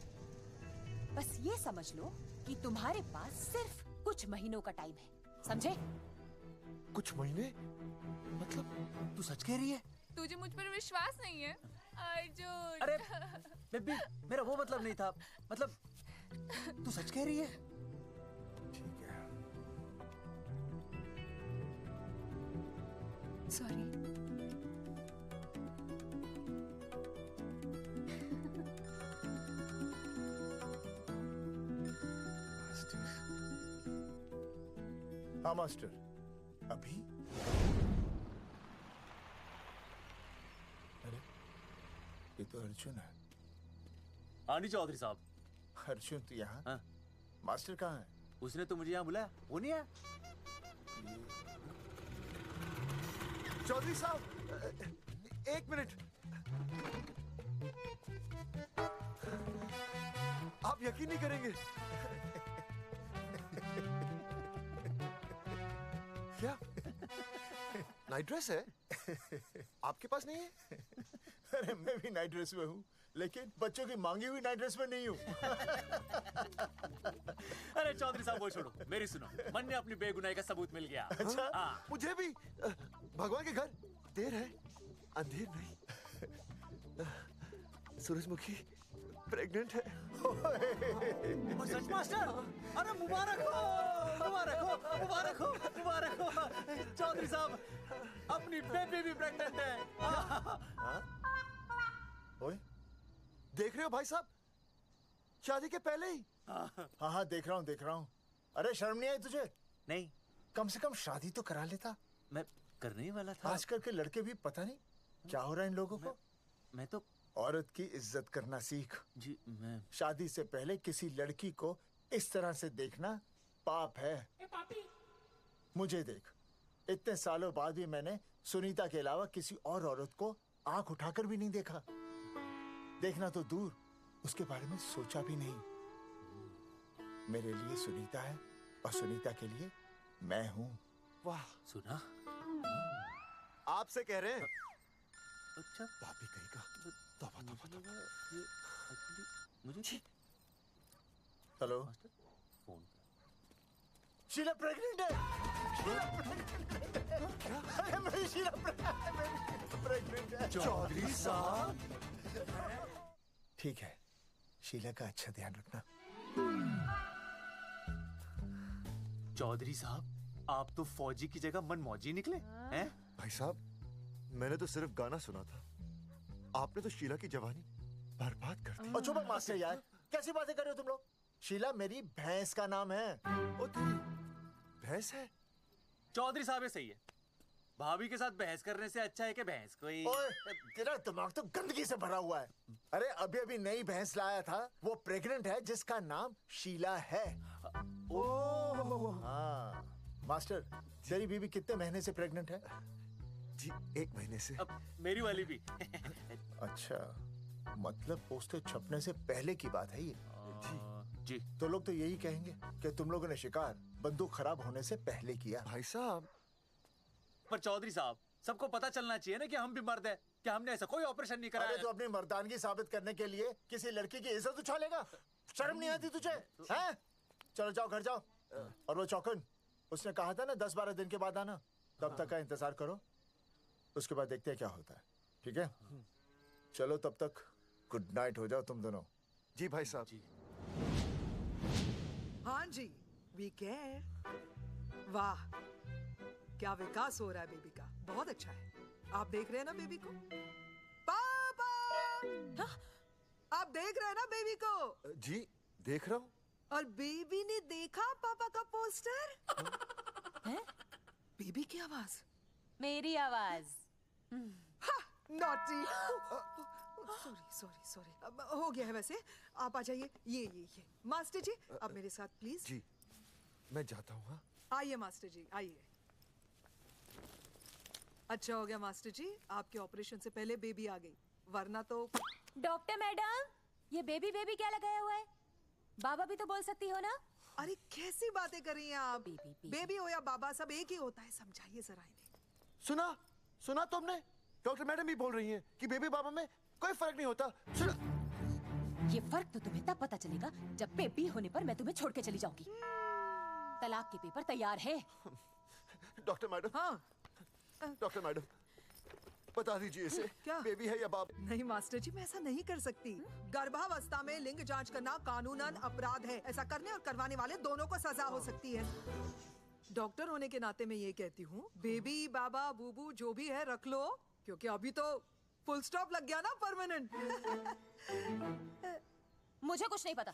बस ये समझ लो कि तुम्हारे पास सिर्फ कुछ महीनों का टाइम है, समझे? कुछ महीने? मतलब तू सच कह रही है? तुझे मुझ पर विश्वास नहीं है अर्जुन? अरे बेबी, मेरा वो मतलब नहीं था। मतलब तू सच कह रही है? ठीक है। सॉरी। हाँ मास्टर, अभी? अरे ये तो अर्जुन है। हाँ जी चौधरी साहब। अर्जुन तो यहाँ? हाँ। मास्टर कहाँ है? उसने तो मुझे यहाँ बुलाया, वो नहीं आया। चौधरी साहब, एक मिनट। आप यकीन नहीं करेंगे। क्या नाइट ड्रेस है? आपके पास नहीं है? अरे मैं भी नाइट ड्रेस में हूँ, लेकिन बच्चों की मांगी हुई नाइट ड्रेस में नहीं हूँ। अरे चौधरी साहब वो छोड़ो, मेरी सुनो। मन ने अपनी बेगुनाही का सबूत मिल गया। अच्छा? हाँ। मुझे भी। भगवान के घर देर है, अंधेर नहीं। सूरजमुखी प्रेग्नेंट है। सच मास्टर? अरे मुबारक हो, मुबारक हो, मुबारक हो, मुबारक हो। चौधरी साहब, अपनी बेबी भी प्रेग्नेंट है। ओए, देख रहे हो भाई साहब, शादी के पहले ही। हाँ हाँ देख रहा हूँ, देख रहा हूँ। अरे शर्म नहीं आई तुझे? नहीं। कम से कम शादी तो करा लेता। मैं करने ही वाला था। आजकल के लड़के भी पता नहीं क्या हो रहा है इन लोगों को। मैं तो औरत की इज्जत करना सीख। जी मैं शादी से पहले किसी लड़की को इस तरह से देखना पाप है। मुझे देख, इतने सालों बाद भी मैंने सुनीता के अलावा किसी और औरत को आंख उठाकर भी नहीं देखा। देखना तो दूर, उसके बारे में सोचा भी नहीं। मेरे लिए सुनीता है और सुनीता के लिए मैं हूँ। वाह, सुना? आपसे कह रहे हैं। अच्छा, भाभी कहीं का। तौबा तौबा तौबा। मुझे हेलो, फोन शीला प्रेग्नेंट है। अरे मेरी शीला प्रेग्नेंट है। चौधरी साहब। ठीक है, शीला का अच्छा ध्यान रखना। चौधरी साहब, आप तो फौजी की जगह मनमौजी निकले हैं? भाई साहब, मैंने तो सिर्फ गाना सुना था। आपने तो शीला की जवानी बर्बाद कर दी। और चुप मास्टर यार, कैसी बातें कर रहे हो तुम लोग? शीला मेरी भैंस का नाम है। ओ तेरी भैंस है? चौधरी साहब ये सही है। भाभी के साथ बहस करने से अच्छा है कि भैंस कोई। ओए, तेरा दिमाग तो गंदगी से भरा हुआ है। अरे अभी अभी नई भैंस लाया था, वो प्रेग्नेंट है जिसका नाम शीला है। हाँ मास्टर, तेरी बीवी कितने महीने से प्रेग्नेंट है? जी 1 महीने से। अब मेरी वाली भी। अच्छा, मतलब पोस्टर छपने से पहले की बात है ये। जी। तो लोग तो यही कहेंगे कि तुम लोगों ने शिकार बंदूक खराब होने से पहले किया। भाई साहब, पर चौधरी साहब, सबको पता चलना चाहिए ना कि हम भी मर्द हैं, कि हमने ऐसा कोई ऑपरेशन नहीं कराया। अरे तो अपनी मर्दानगी साबित करने के लिए किसी लड़की की इज्जत उछालेगा? शर्म नहीं आती तुझे? हैं? चलो जाओ, घर जाओ। और वो चौकन, उसने कहा था ना 10-12 दिन के बाद आना, तब तक का इंतजार करो, उसके बाद देखते हैं क्या होता है। ठीक है? चलो तब तक गुड नाइट हो जाओ तुम दोनों। जी भाई साहब। जी। हाँ जी, वी केयर। वाह, क्या विकास हो रहा है बेबी का, बहुत अच्छा है। आप देख रहे हैं ना बेबी को? पापा! आप देख रहे हैं ना बेबी को? जी देख रहा हूँ। और बेबी ने देखा पापा का पोस्टर? हैं? बेबी की आवाज? मेरी आवाज। नॉटी। सॉरी। अब हो गया है वैसे। आप आ जाइए। ये मास्टर जी, आप मेरे साथ प्लीज। जी मैं जाता हूँ। हाँ आइए मास्टर जी, आइए। अच्छा हो गया मास्टर जी, आपके ऑपरेशन से पहले बेबी आ गई, वरना तो। डॉक्टर मैडम, ये बेबी बेबी क्या लगाया हुआ है? बाबा भी तो बोल सकती हो ना? अरे कैसी बातें कर रही हैं आप? बेबी हो या बाबा सब एक ही होता है, समझाइए जरा इन्हें। सुना तुमने? डॉक्टर मैडम भी बोल रही हैं कि बेबी बाबा में कोई फर्क नहीं होता। सुना? ये फर्क तो तुम्हें तब पता चलेगा जब बेबी होने पर मैं तुम्हें छोड़ के चली जाऊंगी। तलाक के पेपर तैयार है। Doctor madam. हाँ डॉक्टर मैडम, बता दीजिए इसे क्या बेबी है या बाप? नहीं मास्टर जी, मैं ऐसा नहीं कर सकती। गर्भावस्था में लिंग जांच करना कानूनन अपराध है। ऐसा करने और करवाने वाले दोनों को सजा हो सकती है। डॉक्टर होने के नाते मैं ये कहती हूँ, बेबी बाबा बूबू जो भी है रख लो, क्योंकि अभी तो फुल स्टॉप लग गया ना परमानेंट। मुझे कुछ नहीं पता,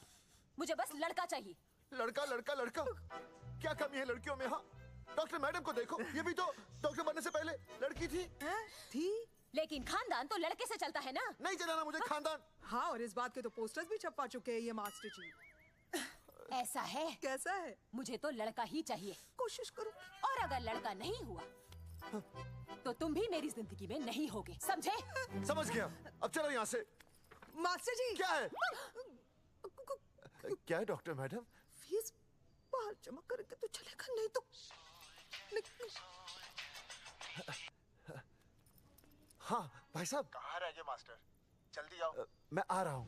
मुझे बस लड़का चाहिए। लड़का लड़का लड़का, क्या कमी है लड़कियों में? हाँ, डॉक्टर मैडम को देखो, ये भी तो डॉक्टर बनने से पहले लड़की थी। थी? लेकिन खानदान तो लड़के से चलता है ना। नहीं चलाना मुझे खानदान। हाँ, और इस बात के तो पोस्टर्स भी छपवा चुके हैं ये मास्टर जी। ऐसा है? कैसा है? मुझे तो लड़का ही चाहिए। कोशिश करो। और अगर लड़का नहीं हुआ तो तुम भी मेरी जिंदगी में नहीं होगे, समझे? समझ गया, अब चलो यहाँ से। मास्टर जी। क्या है? क्या है डॉक्टर मैडम? फीस बाहर जमा करेंगे तो चलेगा, नहीं तो हाँ भाई साहब। कहाँ रह गए मास्टर? जल्दी आओ। मैं आ रहा हूँ।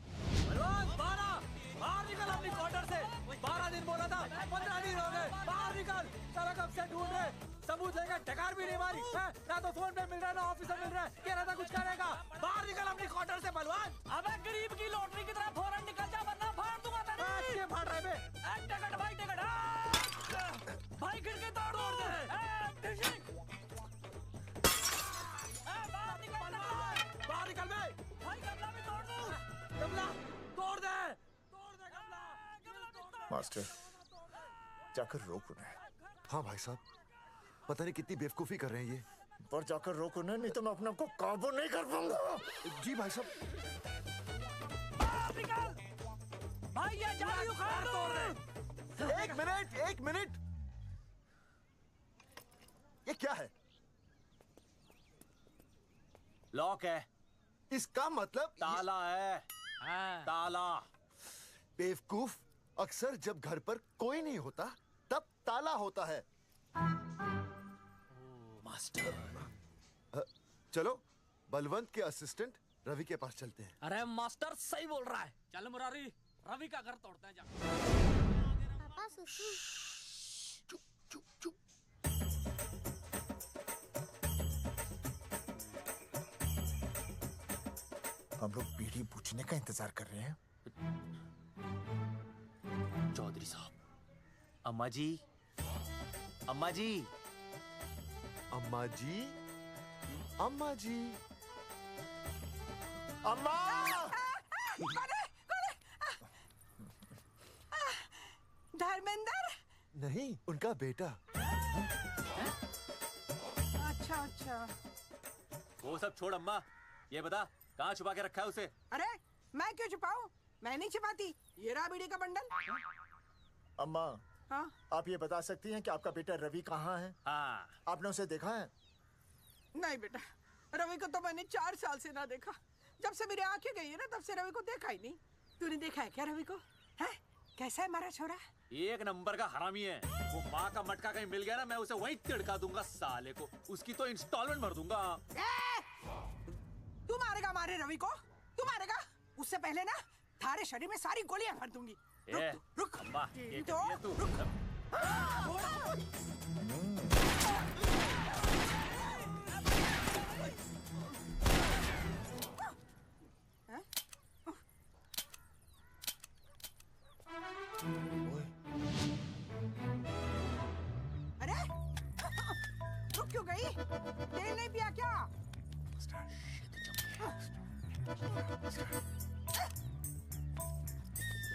बाहर निकल अपनी क्वार्टर से। 12 दिन बोला था, 15 दिन हो गए। बाहर निकल, सारा कब से ढूंढ रहे, सबूत लेकर डकार भी नहीं मारी है? ना तो फोन पे मिल रहा है, ना ऑफिस में मिल रहा है। कह रहा था कुछ करेगा। बाहर निकल अपनी क्वार्टर से बलवान। अबे गरीब की लॉटरी की तरह फौरन निकल जा, वरना फाड़ दूंगा तेरे। क्या फाड़ रहे बे? टिकट भाई, टिकट। भाई खिड़की तोड़ दे। बाहर निकल बे। भाई गमला भी तोड़ दूं। गमला तोड़ दे। मास्टर, जाकर रोक उन्हें। हाँ भाई साहब, पता नहीं कितनी बेवकूफी कर रहे हैं ये। पर जाकर रोक उन्हें, नहीं तो मैं अपने आप को काबू नहीं कर पाऊंगा। जी भाई साहब। निकल भाई, ये जाली उखाड़ दो। एक मिनट। ये क्या है? लॉक है। इसका मतलब ताला है। ताला। बेवकूफ, अक्सर जब घर पर कोई नहीं होता तब ताला होता है। मास्टर। चलो बलवंत के असिस्टेंट रवि के पास चलते हैं। अरे मास्टर सही बोल रहा है, चल मुरारी, रवि का घर तोड़ते हैं। जा पापा सुसु। हम लोग पीढ़ी पूछने का इंतजार कर रहे हैं। चौधरी साहब। अम्मा जी, अम्मा जी, अम्मा जी, अम्मा जी, अम्मा। धर्मेंद्र? नहीं, उनका बेटा। अच्छा। वो सब छोड़ अम्मा, ये बता कहाँ छुपा के रखा है उसे? अरे मैं क्यों छुपाऊं? मैं नहीं छिपाती। ये रहा बीड़ी का बंडल। अम्मा, हाँ? आप ये बता सकती हैं कि आपका बेटा रवि कहाँ है? हाँ। आपने उसे देखा है? नहीं बेटा, रवि को तो मैंने 4 साल से ना देखा। जब से मेरी आंखें गई है ना, तब से रवि को देखा ही नहीं। तूने देखा है क्या रवि को? है? कैसा है हमारा छोरा? एक नंबर का हरामी है। वो माँ का मटका कहीं मिल गया ना, मैं उसे वहीं तिड़का दूंगा साले को। उसकी तो इंस्टॉलमेंट भर दूंगा। तू मारेगा मारे रवि को? तू मारेगा? उससे पहले ना थारे शरीर में सारी गोलियां भर दूंगी। रुक अम्मा, ये तो करती है तू। अरे रुक क्यों गई? तेल नहीं पिया क्या?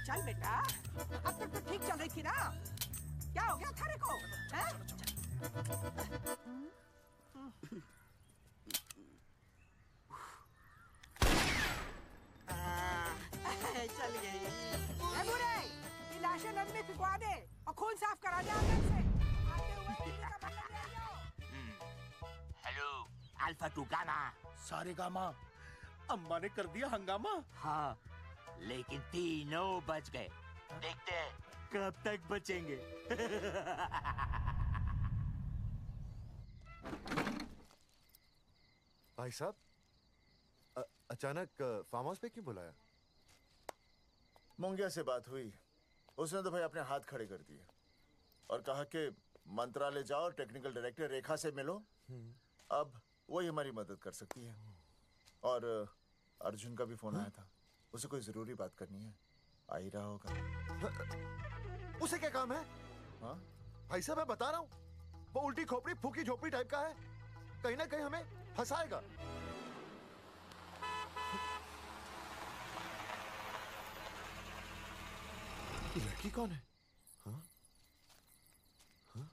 चल बेटा, अब तक तो ठीक चल रही थी ना। क्या हो गया थारे को? चल गई। ए बुरे, ये लाशें नदी में फिकवा दे और खून साफ करा दे अंदर से। आते हुए बीवी का बंडल ले आओ। Hello, alpha two gamma. सारे गामा। अम्मा ने कर दिया हंगामा। हाँ, लेकिन तीनों बच गए। देखते हैं कब तक बचेंगे। भाई साहब, अचानक फार्म हाउस पे क्यों बुलाया? मुंगिया से बात हुई, उसने तो भाई अपने हाथ खड़े कर दिए और कहा कि मंत्रालय जाओ और टेक्निकल डायरेक्टर रेखा से मिलो, अब वही हमारी मदद कर सकती है। और अर्जुन का भी फोन आया था, उसे कोई जरूरी बात करनी है, आ ही रहा होगा। उसे क्या काम है? हाँ भाई साहब, मैं बता रहा हूँ, वो उल्टी खोपड़ी फूकी झोपड़ी टाइप का है, कहीं ना कहीं हमें फंसाएगा। लड़की कौन है? हाँ? हाँ?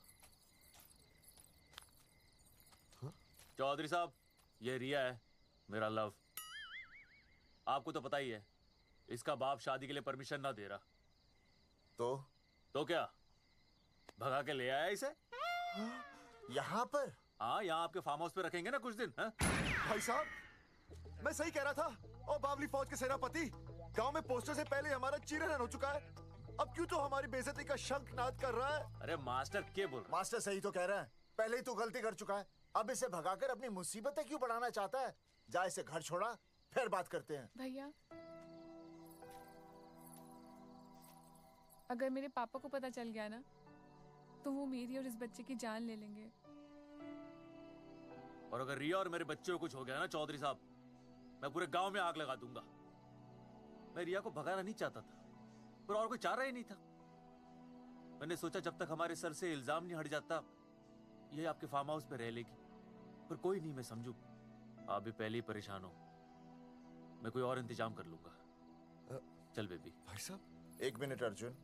हाँ? चौधरी साहब, ये रिया है, मेरा लव। आपको तो पता ही है, इसका बाप शादी के लिए परमिशन ना दे रहा। तो क्या भगा के ले आया इसे? यहाँ पर? हाँ, यहाँ आपके फार्म हाउस पे रखेंगे ना कुछ दिन। हाँ? भाई साहब, मैं सही कह रहा था। और बावली फौज के सेनापति, गांव में पोस्टर से पहले हमारा चीरहरण हो चुका है, अब क्यों तो हमारी बेइज्जती का शंखनाद कर रहा है? अरे मास्टर क्या बोल रहा है? मास्टर सही तो कह रहा है, पहले ही तो गलती कर चुका है, अब इसे भगाकर अपनी मुसीबतें क्यों बढ़ाना चाहता है? जा इसे घर छोड़ा, फिर बात करते हैं। भैया, अगर मेरे पापा को पता चल गया ना, तो वो मेरी और इस बच्चे की जान ले लेंगे। और अगर रिया और मेरे बच्चे को कुछ हो गया ना चौधरी साहब, मैं पूरे गांव में आग लगा दूंगा। मैं रिया को भगाना नहीं चाहता था, पर और कोई चारा ही नहीं था। मैंने सोचा जब तक हमारे सर से इल्जाम नहीं हट जाता, ये आपके फार्म हाउस पे रह लेगी। पर कोई नहीं, मैं समझू, आप भी पहले ही परेशान हो, मैं कोई और इंतजाम कर लूंगा। चल बेबी। भाई साहब, 1 मिनट अर्जुन।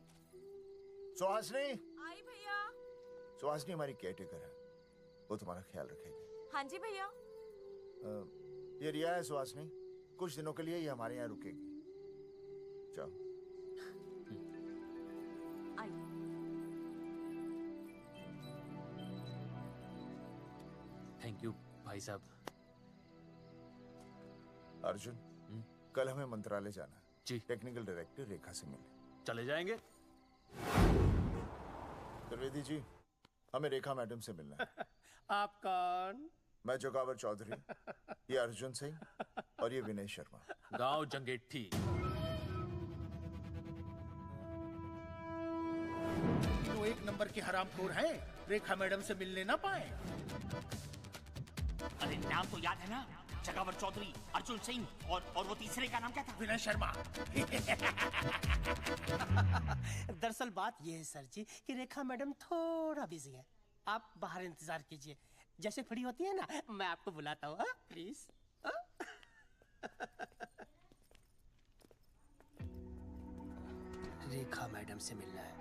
सुहासनी। आई भैया। सुहासनी हमारी केयरटेकर है, वो तुम्हारा ख्याल रखेगी। हाँ जी भैया। ये रिया है सुहासनी, कुछ दिनों के लिए ये हमारे यहाँ रुकेगी। जाओ। थैंक यू भाई साहब। अर्जुन, कल हमें मंत्रालय जाना है जी। टेक्निकल डायरेक्टर रेखा से मिलने चले जाएंगे। त्रिवेदी जी, हमें रेखा मैडम से मिलना है। आप कौन? मैं जोगावर चौधरी, ये अर्जुन सिंह और ये विनय शर्मा। गांव जंगेठी। वो 1 नंबर के हरामखोर हैं, रेखा मैडम से मिलने ना पाए। अरे नाम तो याद है ना, जगावर चौधरी, अर्जुन सिंह और वो तीसरे का नाम क्या था? विनय शर्मा। दरअसल बात ये है सर जी कि रेखा मैडम थोड़ा बिजी है, आप बाहर इंतजार कीजिए, जैसे फ्री होती है ना मैं आपको बुलाता हूँ, प्लीज। रेखा मैडम से मिलना है।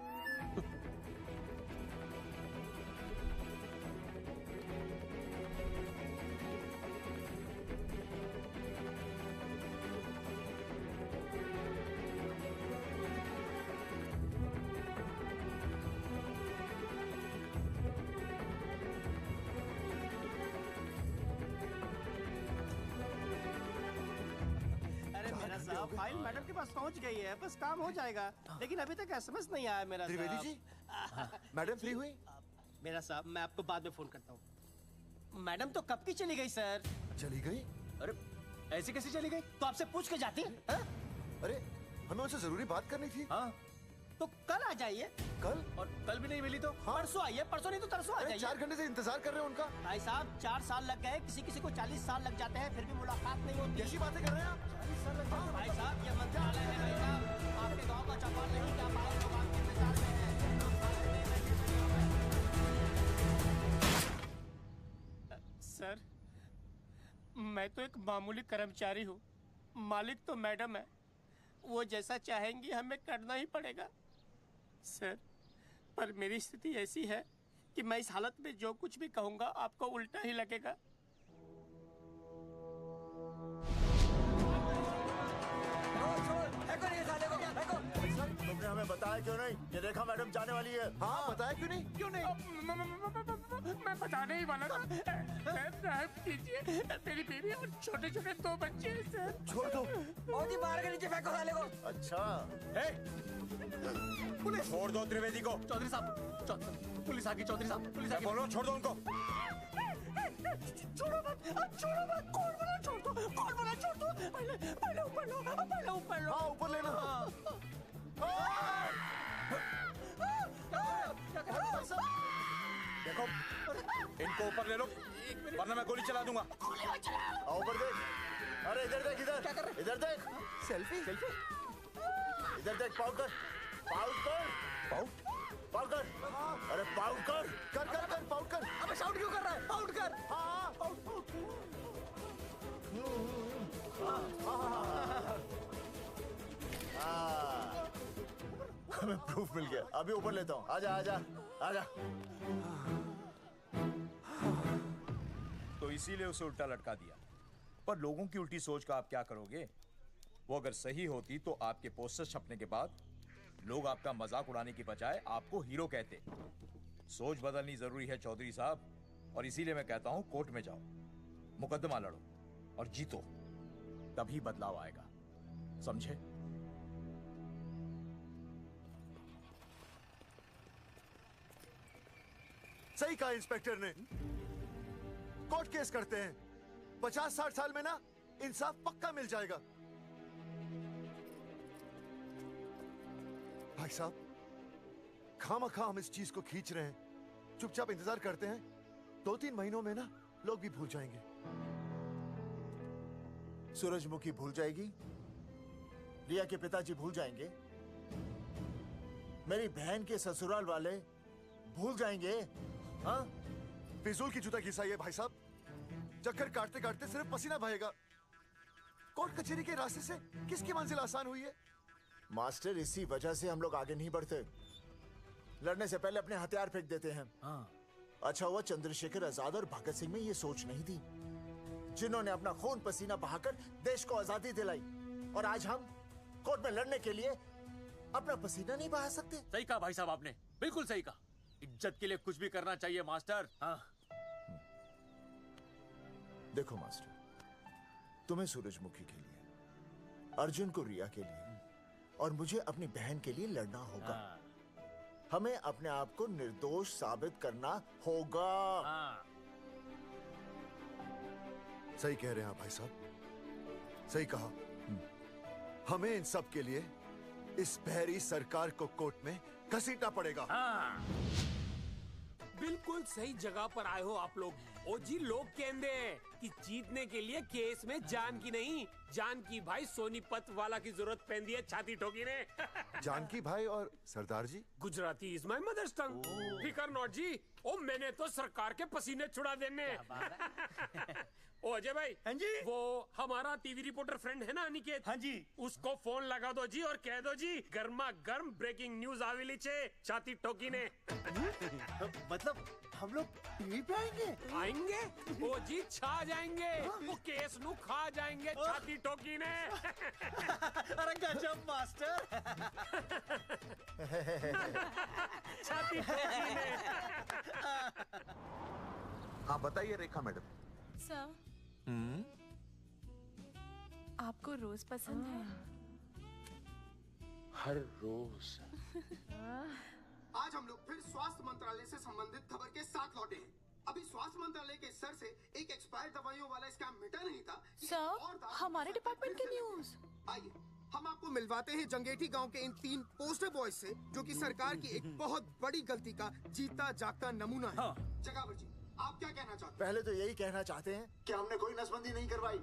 फाइल मैडम के पास पहुंच गई है, बस काम हो जाएगा, लेकिन अभी तक एसएमएस नहीं आया मेरा। त्रिवेदी जी, मैडम फ्री हुई? मेरा साहब, मैं आपको बाद में फोन करता हूँ। मैडम तो कब की चली गई सर। चली गई? अरे ऐसी कैसे चली गई? तो आपसे पूछ के जाती। अरे हमें उनसे जरूरी बात करनी थी। हाँ तो कल आ जाइए। कल? और कल भी नहीं मिली तो? हाँ? परसों आइए, परसों नहीं तो तरसों आ जाइए। 4 घंटे से इंतजार कर रहे हैं उनका। भाई साहब 4 साल लग गए, किसी किसी को 40 साल लग जाते हैं, फिर भी मुलाकात नहीं होती। कैसी बातें कर रहे हैं आप? 40 साल लग जाते हैं। भाई साहब ये मंत्रालय है भाई साहब, आपके गाँव का चौपाल नहीं, क्या बाहर लोग आपके इंतजार में हैं। सर, मैं तो एक मामूली कर्मचारी हूँ, मालिक तो मैडम है, वो जैसा चाहेंगी हमें करना ही पड़ेगा। सर, पर मेरी स्थिति ऐसी है कि मैं इस हालत में जो कुछ भी कहूँगा आपको उल्टा ही लगेगा। तुमने हमें बता बताया क्यों नहीं? ये रेखा मैडम जाने वाली है। हाँ बताया क्यों नहीं? क्यों नहीं? मैं बताने ही वाला था। रहम कीजिए, मेरी बीवी और छोटे छोटे 2 बच्चे हैं सर। छोड़ दो। और जी बाहर के नीचे फेंको साले को। अच्छा पुलिस छोड़ दो त्रिवेदी को। चौधरी साहब, पुलिस आ गई। चौधरी साहब, पुलिस आ गई। बोलो छोड़ दो उनको। छोड़ो मत, कौन बोला छोड़ दो, कौन बोला छोड़ दो। पहले ऊपर लो, पहले ऊपर लो। हाँ ऊपर लेना। देखो इनको ऊपर ले लो वरना मैं गोली चला दूंगा। आओ ऊपर देख। अरे इधर देख, इधर क्या कर रहे? इधर देख। सेल्फी इधर देख। पाउट कर। पाउट कर। अरे पाउट कर। कर पाउट कर। अबे शाउट क्यों कर रहा है? पाउट कर। हाँ पाउट। हमें प्रूफ मिल गया। अभी ऊपर लेता हूँ। आजा। तो इसीलिए उसे उल्टा लटका दिया। पर लोगों की उल्टी सोच का आप क्या करोगे? वो अगर सही होती तो आपके पोस्टर छपने के बाद लोग आपका मजाक उड़ाने की बजाय आपको हीरो कहते। सोच बदलनी जरूरी है चौधरी साहब, और इसीलिए मैं कहता हूं कोर्ट में जाओ, मुकदमा लड़ो और जीतो, तभी बदलाव आएगा। समझे? सही कहा इंस्पेक्टर ने। कोर्ट केस करते हैं, 50-60 साल में ना इंसाफ पक्का मिल जाएगा। भाई साहब, खामखा हम इस चीज को खींच रहे हैं। चुपचाप इंतजार करते हैं, 2-3 महीनों में ना लोग भी भूल जाएंगे। सूरजमुखी भूल जाएगी, रिया के पिताजी भूल जाएंगे, मेरी बहन के ससुराल वाले भूल जाएंगे। हाँ, फिजूल की जूता घिसा है भाई साहब। चक्कर काटते काटते सिर्फ पसीना बहेगा। कोर्ट कचहरी के रास्ते से किसकी मंजिल आसान हुई है? मास्टर, इसी वजह से हम लोग आगे नहीं बढ़ते। लड़ने से पहले अपने हथियार फेंक देते हैं। हाँ। अच्छा हुआ चंद्रशेखर आजाद और भगत सिंह में ये सोच नहीं थी, जिन्होंने अपना खून पसीना बहाकर देश को आजादी दिलाई। और आज हम कोर्ट में लड़ने के लिए अपना पसीना नहीं बहा सकते। सही कहा भाई साहब आपने, बिल्कुल सही कहा। इज्जत के लिए कुछ भी करना चाहिए मास्टर। हाँ। देखो मास्टर, तुम्हें सूरजमुखी के लिए, अर्जुन को रिया के लिए और मुझे अपनी बहन के लिए लड़ना होगा। हाँ। हमें अपने आप को निर्दोष साबित करना होगा। हाँ। सही कह रहे हैं भाई साहब, सही कहा। हमें इन सब के लिए इस बहरी सरकार को कोर्ट में घसीटना पड़ेगा। हाँ। बिल्कुल सही जगह पर आए हो आप लोग। ओ जी, लोग कहते हैं कि जीतने के लिए केस में जान की नहीं, जानकी भाई सोनीपत वाला की जरूरत पैंदी है छाती ठोकी ने। जानकी भाई और सरदार जी? गुजराती इज माय मदर्स टंग। फिकर नॉट जी। ओ मैंने तो सरकार के पसीने छुड़ा देने। ओ अजय भाई। हाँ जी। वो हमारा टीवी रिपोर्टर फ्रेंड है ना अनिकेत? हाँ जी। उसको फोन लगा दो जी और कह दो जी गर्मा गर्म ब्रेकिंग न्यूज आवेली छे छाती ठोकी ने। मतलब हम लोग टीवी पे आएंगे? ओ जी छा जाएंगे। वो केस नु खा जाएंगे छाती ठोकी ने। अरे गजब मास्टर। छाती ठोकी ने। हाँ बताइए रेखा मैडम। सर, आपको रोज पसंद है? हर रोज। आज हम लोग फिर स्वास्थ्य मंत्रालय से संबंधित खबर के साथ लौटे हैं। अभी स्वास्थ्य मंत्रालय के सर से एक एक्सपायर्ड दवाइयों वाला स्कैम मिटा नहीं था। सर, हमारे डिपार्टमेंट की न्यूज। आइए हम आपको मिलवाते हैं जंगेठी गांव के इन 3 पोस्टर बॉयज से, जो कि सरकार की एक बहुत बड़ी गलती का जीता जागता नमूना है। हाँ। जगावर जी, आप क्या कहना चाहते हैं? पहले तो यही कहना चाहते हैं कि हमने कोई नसबंदी नहीं करवाई।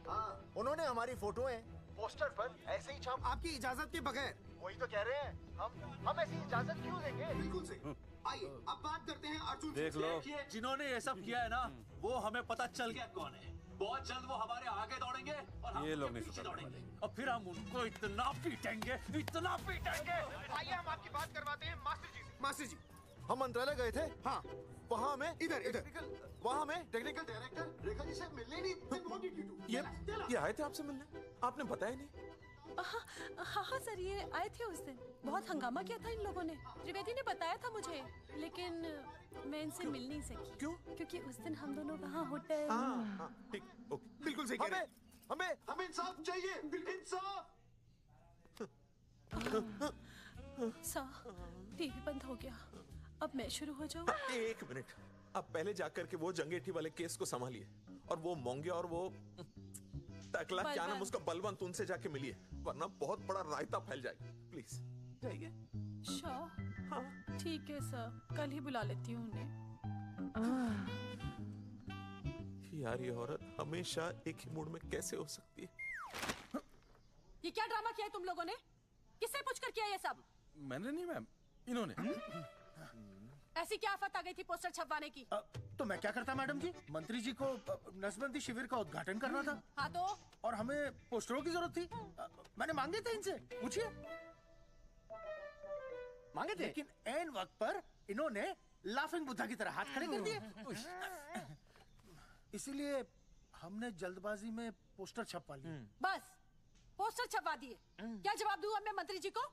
हाँ, उन्होंने हमारी फोटोएं पोस्टर पर ऐसे ही छाप आपकी इजाजत के बगैर। वही तो कह रहे हैं, हम ऐसी इजाजत क्यों देंगे? बिल्कुल सही। आइए अब बात करते हैं अर्जुन। देख लो, जिन्होंने ये सब किया है ना, वो हमें पता चल गया कौन है। बहुत जल्द वो हमारे आगे दौड़ेंगे और हम लोग नहीं पीछे दौड़ेंगे और फिर हम उनको इतना पीटेंगे, इतना पीटेंगे। आइए हम आपकी बात करवाते हैं मास्टर जी से। मास्टर जी, हम मंत्रालय गए थे। हाँ, वहाँ में इधर वहाँ में टेक्निकल डायरेक्टर रेखा जी से मिलने नहीं। ये आए थे आपसे मिलने, आपने बताया नहीं। हाँ हाँ सर, ये आए थे उस दिन। बहुत हंगामा किया था इन लोगों ने। त्रिवेदी ने बताया था मुझे, लेकिन मैं इनसे मिल नहीं सकी। क्यों? क्योंकि उस दिन हम दोनों वहाँ होटल। ठीक, ओके। बिल्कुल सही कह रहे हैं। हमें इंसाफ चाहिए, इंसाफ। सर, टीवी बंद हो गया। अब मैं शुरू हो जाऊँ? एक मिनट, अब पहले जाकर के वो जंगेठी वाले केस को संभालिए, और वो मोंगे और वो टकला क्या नाम उसका, बलवंत, उनसे जाके मिलिए, वरना बहुत बड़ा रायता फैल जाएगा। प्लीज जाइए। हाँ ठीक है सर, कल ही बुला लेती हूँ उन्हें। यार ये औरत हमेशा एक ही मूड में कैसे हो सकती है? ये क्या ड्रामा किया है तुम लोगों ने? किससे पूछकर किया ये सब? मैंने नहीं मैम, इन्होंने। ऐसी क्या आफत आ गई थी पोस्टर छपवाने की? तो मैं क्या करता मैडम जी? मंत्री जी को नसबंदी शिविर का उद्घाटन करना था। हाँ तो? और हमें पोस्टरों की जरूरत थी। मैंने मांगे थे इनसे, पूछिए। मांगे थे, लेकिन ऐन वक्त पर इन्होंने लाफिंग बुद्धा की तरह हाथ खड़े कर दिए। इसीलिए हमने जल्दबाजी में पोस्टर छपवा लिए। बस पोस्टर छपवा दिए। क्या जवाब दूं अब मैं मंत्री जी को?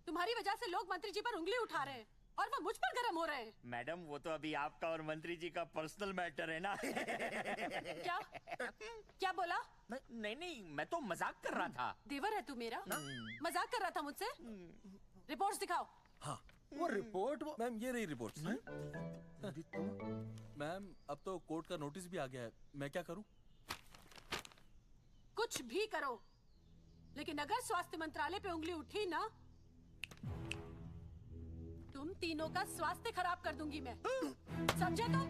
तुम्हारी वजह से लोग मंत्री जी पर उंगली उठा रहे हैं और वो मुझ पर गर्म हो रहे हैं। मैडम वो तो अभी आपका और मंत्री जी का पर्सनल मैटर है ना। क्या क्या बोला? नहीं, मैं तो मजाक कर रहा था। देवर है तू मेरा? मजाक कर रहा था मुझसे? रिपोर्ट्स दिखाओ। हाँ वो रिपोर्ट, वो मैम ये रही रिपोर्ट। मैम अब तो कोर्ट का नोटिस भी आ गया है, मैं क्या करूं? कुछ भी करो, लेकिन अगर स्वास्थ्य मंत्रालय पे उंगली उठी ना, तुम तीनों का स्वास्थ्य खराब कर दूंगी मैं। समझे तुम?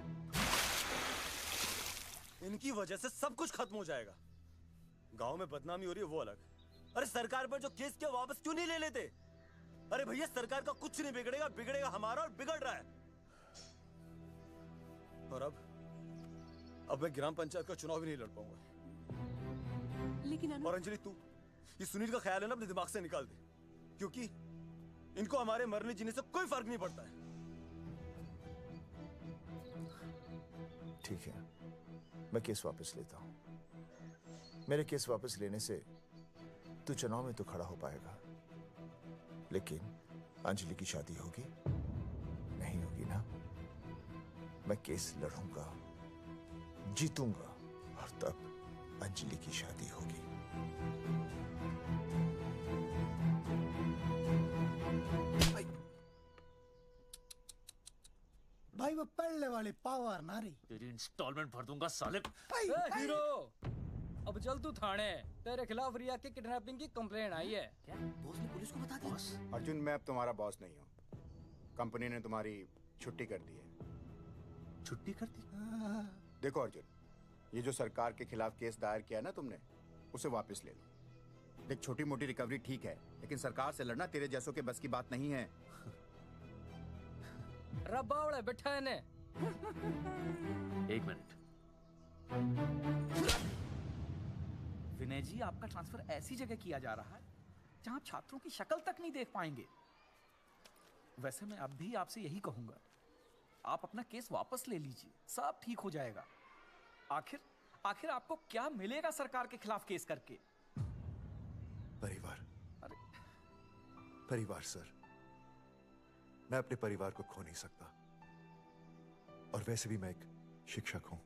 इनकी वजह से सब कुछ खत्म हो जाएगा। गांव में बदनामी हो रही है वो अलग, अरे सरकार पर जो केस किया वापस क्यों नहीं ले लेते? अरे भैया सरकार का कुछ नहीं बिगड़ेगा, बिगड़ेगा हमारा, और बिगड़ रहा है। और अब मैं ग्राम पंचायत का चुनाव भी नहीं लड़ पाऊंगा। लेकिन और अंजलि तू ये सुनील का ख्याल है ना अपने दिमाग से निकाल दे, क्योंकि इनको हमारे मरने जीने से कोई फर्क नहीं पड़ता है। ठीक है, मैं केस वापस लेता हूं। मेरे केस वापस लेने से तू चुनाव में तो खड़ा हो पाएगा, लेकिन अंजलि की शादी होगी? नहीं होगी ना। मैं केस लड़ूंगा, जीतूंगा, और तब अंजलि की शादी होगी। भाई वो पढ़ने वाली पावर नारी। तेरी इंस्टॉलमेंट भर दूंगा साले। हीरो, अब चल तू थाने। तेरे खिलाफ रिया के किडनैपिंग की कंप्लेंट आई है। क्या बॉस ने पुलिस को बता दिया? अर्जुन मैं अब तुम्हारा बॉस नहीं हूँ, कंपनी ने तुम्हारी छुट्टी कर दी है। छुट्टी कर दी? देखो अर्जुन, ये जो सरकार के खिलाफ केस दायर किया ना तुमने, उसे वापस ले लो। देख छोटी मोटी रिकवरी ठीक है, लेकिन सरकार से लड़ना तेरे जैसों के बस की बात नहीं है। रबावड़े बैठा है ने। एक मिनट। विनय जी आपका ट्रांसफर ऐसी जगह किया जा रहा है जहां छात्रों की शक्ल तक नहीं देख पाएंगे। वैसे मैं अब भी आपसे यही कहूंगा, आप अपना केस वापस ले लीजिए, सब ठीक हो जाएगा। आखिर आपको क्या मिलेगा सरकार के खिलाफ केस करके? परिवार। परिवार सर, मैं अपने परिवार को खो नहीं सकता, और वैसे भी मैं एक शिक्षक हूं।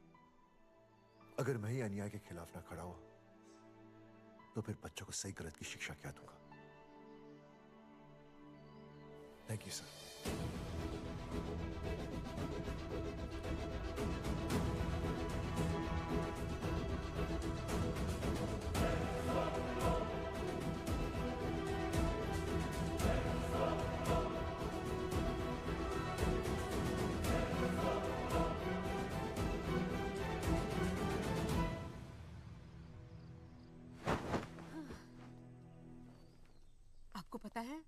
अगर मैं ही अन्याय के खिलाफ ना खड़ा हुआ तो फिर बच्चों को सही गलत की शिक्षा क्या दूंगा? Thank you sir. आपको पता है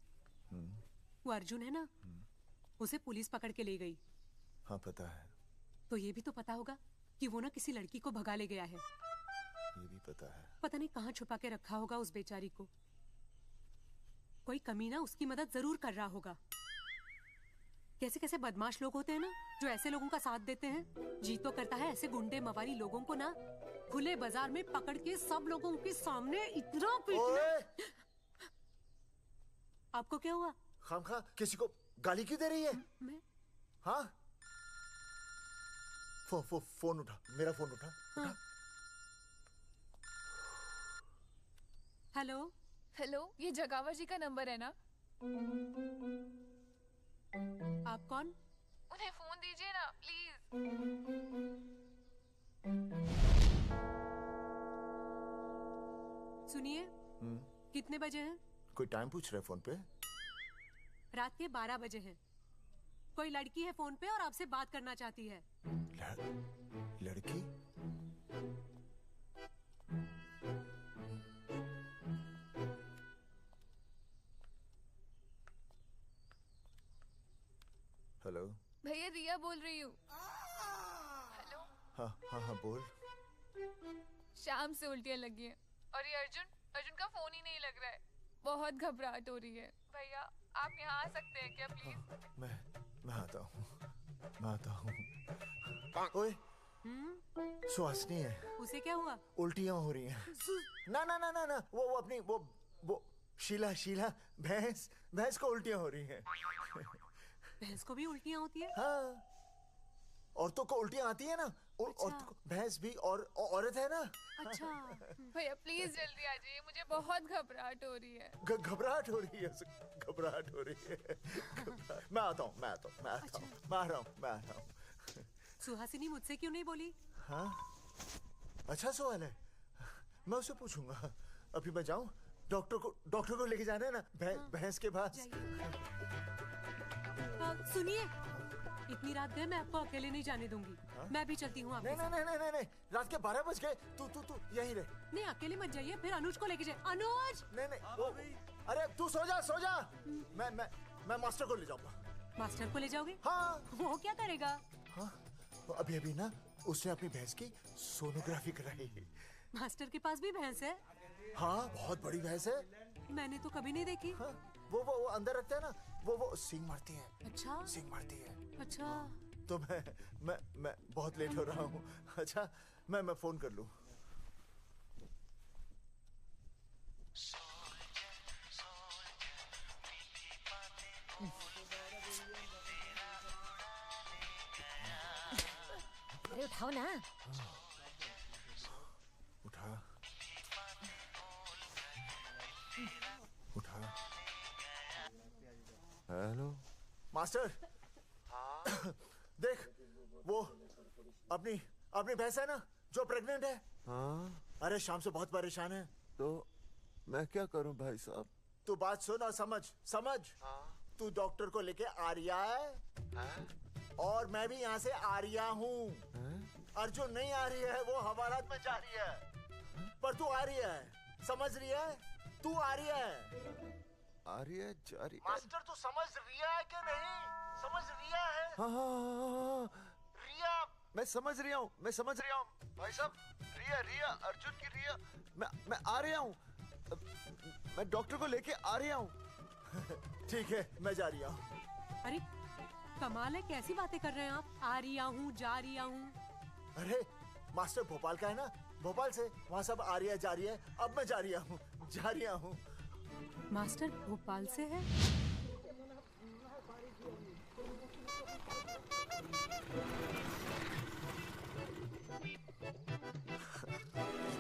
वो अर्जुन है ना, उसे पुलिस पकड़ के ले गई। हाँ पता है। तो ये भी तो पता होगा कि वो ना किसी लड़की को भगा ले गया है। ये भी पता है। पता नहीं कहाँ छुपा के रखा होगा उस बेचारी को। कोई कमीना उसकी मदद जरूर कर रहा होगा। कैसे कैसे बदमाश लोग होते हैं ना, जो ऐसे लोगों का साथ देते हैं। जी तो करता है ऐसे गुंडे मवाली लोगों को ना खुले बाजार में पकड़ के सब लोगों के सामने इतना पीटना। आपको क्या हुआ? खामखा किसी को गाली क्यों दे रही है? मैं? हाँ? फोन उठा, मेरा फोन उठा। हाँ। हेलो? हेलो, ये जगावर जी का नंबर है ना? आप कौन? उन्हें फोन दीजिए ना प्लीज। सुनिए, कितने बजे हैं? कोई टाइम पूछ रहे फोन पे? रात के 12 बजे हैं। कोई लड़की है फोन पे और आपसे बात करना चाहती है। लड़की? हेलो भैया, रिया बोल रही हूँ। हेलो। हाँ हाँ हाँ बोल। शाम से उल्टियाँ लगी हैं और ये अर्जुन का फोन ही नहीं लग रहा है। बहुत घबराहट हो रही है। भैया आप यहाँ आ सकते हैं क्या प्लीज? मैं आता हूँ, मैं आता हूँ। ओए, सुहासिनी है। उसे क्या हुआ? उल्टियाँ हो रही हैं। ना ना ना ना ना, वो अपनी वो शीला भैंस को उल्टियाँ हो रही हैं। भैंस को भी उल्टियाँ होती है? हाँ, औरतों को उल्टियाँ आती है ना। औरतों को, भैंस भी और औरत है ना। अच्छा। भैया प्लीज जल्दी आ जाइए, मुझे बहुत घबराहट हो रही है। घबराहट हो रही है, घबराहट हो रही है। मैं आता हूँ, मैं आ रहा हूँ। सुहासिनी मुझसे क्यों नहीं बोली? हाँ, अच्छा सवाल है, मैं उसे पूछूंगा। अभी मैं जाऊँ? डॉक्टर को लेके जाना है ना भैंस के पास। सुनिए, इतनी रात गए मैं आपको अकेले नहीं जाने दूंगी। मैं भी चलती हूँ आपके साथ। नहीं, रात के 12 बज गए। तू यहीं रहे। नहीं, अकेले मत जाइए, फिर अनुज को लेके जाइए। अनुज! नहीं, अरे तू सो जा। मैं मास्टर को ले जाऊंगा। मास्टर को ले जाओगे? हाँ। वो क्या करेगा? हाँ, अभी ना उसने अपनी भैंस की सोनोग्राफी कराई। मास्टर के पास भी भैंस है? हाँ, बहुत बड़ी भैंस है। मैंने तो कभी नहीं देखी। हाँ, वो अंदर रखते हैं ना, वो सींग मारती है। अच्छा, सींग मारती है। अच्छा। तो मैं बहुत लेट हो रहा हूँ। अच्छा, मैं फोन कर लूँ। अरे उठाओ ना। उठा। Hello master. देख, वो अपनी भैंस है ना जो प्रेग्नेंट है। हाँ? अरे शाम से बहुत परेशान है। तो मैं क्या करूं भाई साहब? तू बात सुन और समझ। तू डॉक्टर को लेके आ रिया है और मैं भी यहाँ से आ रिया हूँ। अर्जुन नहीं आ रही है, वो हवालात में जा रही है, पर तू आ रही है। समझ रही है? तू आ रही है। आ रही है, जा रही है। मास्टर तू समझ रिया है कि नहीं? समझ रिया है? हाँ। रिया, मैं समझ रहा हूँ भाई साहब। रिया अर्जुन की रिया। मैं आ रहा हूँ, मैं डॉक्टर को लेके आ रहा हूँ। ठीक है, मैं जा रही हूँ। अरे कमाल है, कैसी बातें कर रहे हैं आप? आ रही हूँ, जा रही हूँ। अरे मास्टर भोपाल का है ना, भोपाल से वहाँ सब आ रही है, जा रही है। अब मैं जा रही हूँ। मास्टर भोपाल से है?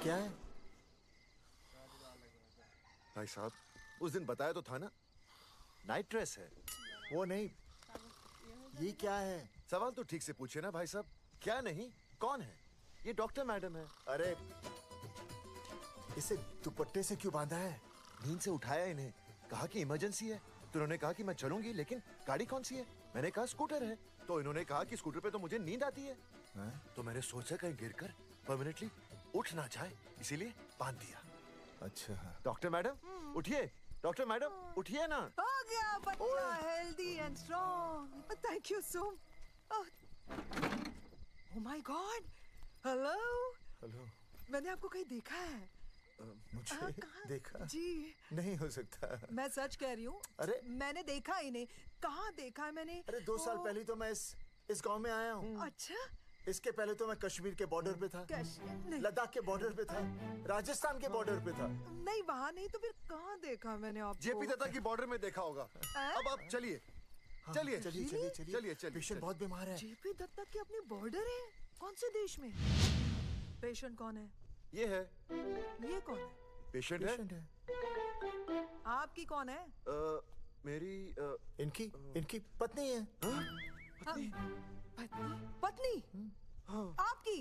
क्या है भाई साहब? उस दिन बताया तो था ना, नाइट ड्रेस है। वो नहीं, ये क्या है? सवाल तो ठीक से पूछे ना भाई साहब। क्या नहीं, कौन है? ये डॉक्टर मैडम है। अरे इसे दुपट्टे से क्यों बांधा है? नींद से उठाया इन्हें, कहा कि इमरजेंसी है। तो उन्होंने कहा कि मैं चलूंगी, लेकिन गाड़ी कौन सी है? मैंने कहा स्कूटर है। तो इन्होंने कहा कि स्कूटर पे तो मुझे नींद आती है। तो मैंने सोचा कहीं गिरकर परमानेंटली उठ ना जाए, इसीलिए बांध दिया। अच्छा डॉक्टर मैडम उठिए, डॉक्टर मैडम उठिए ना। हो गया बच्चा, healthy and strong. Thank you so. Oh my God, hello. मैंने आपको कहीं देखा है। मुझे देखा? जी नहीं हो सकता। मैं सच कह रही हूँ। अरे मैंने देखा इन्हें। कहाँ देखा है मैंने? अरे 2 साल पहले तो मैं इस गांव में आया हूँ। अच्छा, इसके पहले तो मैं कश्मीर के बॉर्डर पे था, लद्दाख के बॉर्डर पे था, राजस्थान के बॉर्डर पे था। नहीं वहाँ नहीं तो फिर कहाँ देखा मैंने आपको? जेपी दत्ता की बॉर्डर में देखा होगा। अब आप चलिए चलिए चलिए चलिए चलिए चलिए। पेशेंट बहुत बीमार है। जेपी दत्ता की अपनी बॉर्डर है? कौन से देश में? पेशेंट कौन है? ये है। ये कौन है? पेशेंट है। आपकी कौन है? मेरी इनकी पत्नी है। पत्नी? पत्नी? आपकी?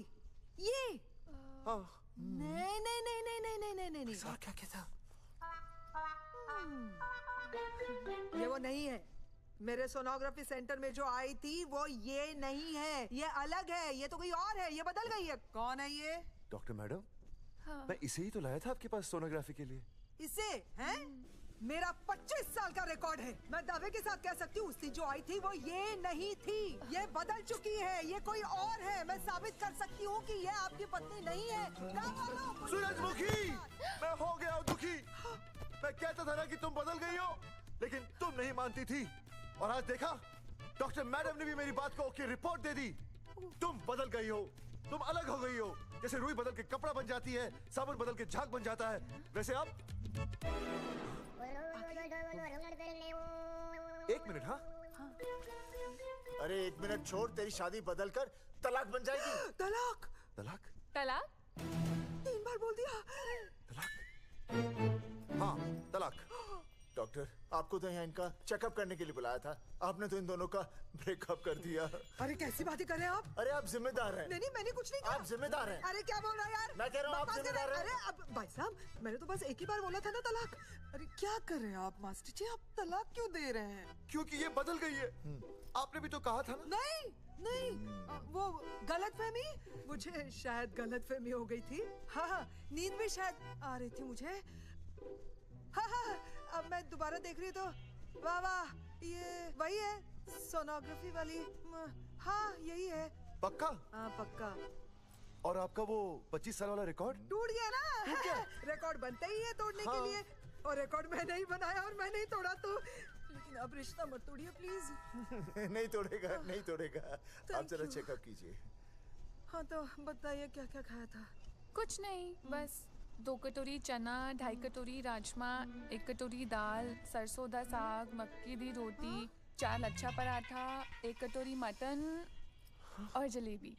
ये? नहीं नहीं नहीं नहीं नहीं नहीं नहीं नहीं। सर क्या कहता? ये वो नहीं है। मेरे सोनोग्राफी सेंटर में जो आई थी वो ये नहीं है, ये अलग है, ये तो कोई और है, ये बदल गई है। कौन है ये? डॉक्टर मैडम, मैं इसे ही तो लाया था आपके पास सोनोग्राफी के लिए। इसे? हैं? मेरा 25 साल का रिकॉर्ड है। मैं दावे के साथ कह सकती हूँ उसकी जो आई थी वो ये नहीं थी, ये बदल चुकी है, ये कोई और है। मैं साबित कर सकती हूँ कि ये आपकी पत्नी नहीं है। सूरजमुखी, मैं हो गया हूँ दुखी। मैं कहता था ना कि तुम बदल गई हो, लेकिन तुम नहीं मानती थी। और आज देखा, डॉक्टर मैडम ने भी मेरी बात को ओके रिपोर्ट दे दी। तुम बदल गई हो, तुम अलग हो गई हो। जैसे रुई बदल के कपड़ा बन जाती है, साबुन बदल के झाग बन जाता है, वैसे अब। एक मिनट। हाँ अरे एक मिनट छोड़, तेरी शादी बदल कर तलाक बन जाएगी। तलाक? तलाक? तलाक? 3 बार बोल दिया। हाँ तलाक। डॉक्टर, आपको तो यहाँ इनका चेकअप करने के लिए बुलाया था, आपने तो इन दोनों का ब्रेकअप कर दिया। अरे कैसी बातें कर रहे हैं आप? अरे आप जिम्मेदार हैं। नहीं मैंने कुछ नहीं कहा। आप जिम्मेदार हैं। अरे क्या बोल रहा है यार? मैं कह रहा हूँ आप जिम्मेदार हैं। अरे अब भाई साहब, मैंने तो बस एक ही बार बोला था ना तलाक। अरे क्या कर रहे हैं आप मास्टर जी? आप तलाक क्यों दे रहे हैं? क्योंकि ये बदल गई है। आपने भी तो कहा था ना। नहीं वो गलतफहमी, मुझे शायद गलतफहमी हो गई थी। हाँ नींद भी शायद आ रही थी मुझे। हाँ अब मैं दोबारा देख रही तो वाह ये वही है, सोनोग्राफी वाली। हाँ यही है। पक्का? हाँ पक्का। और आपका वो 25 साल वाला रिकॉर्ड टूट गया ना? रिकॉर्ड बनता ही है तोड़ने के लिए, और रिकॉर्ड मैंने ही बनाया और मैंने ही तोड़ा। तो लेकिन अब रिश्ता मत तोड़िए प्लीज। नहीं तोड़ेगा, नहीं तोड़ेगा। आप जरा चेकअप कीजिए। हाँ तो बताइए क्या क्या खाया था? कुछ नहीं, बस 2 कटोरी चना, 2.5 कटोरी राजमा, 1 कटोरी दाल, सरसों दा साग, मक्की दी रोटी, 4 लच्छा पराठा, 1 कटोरी मटन और जलेबी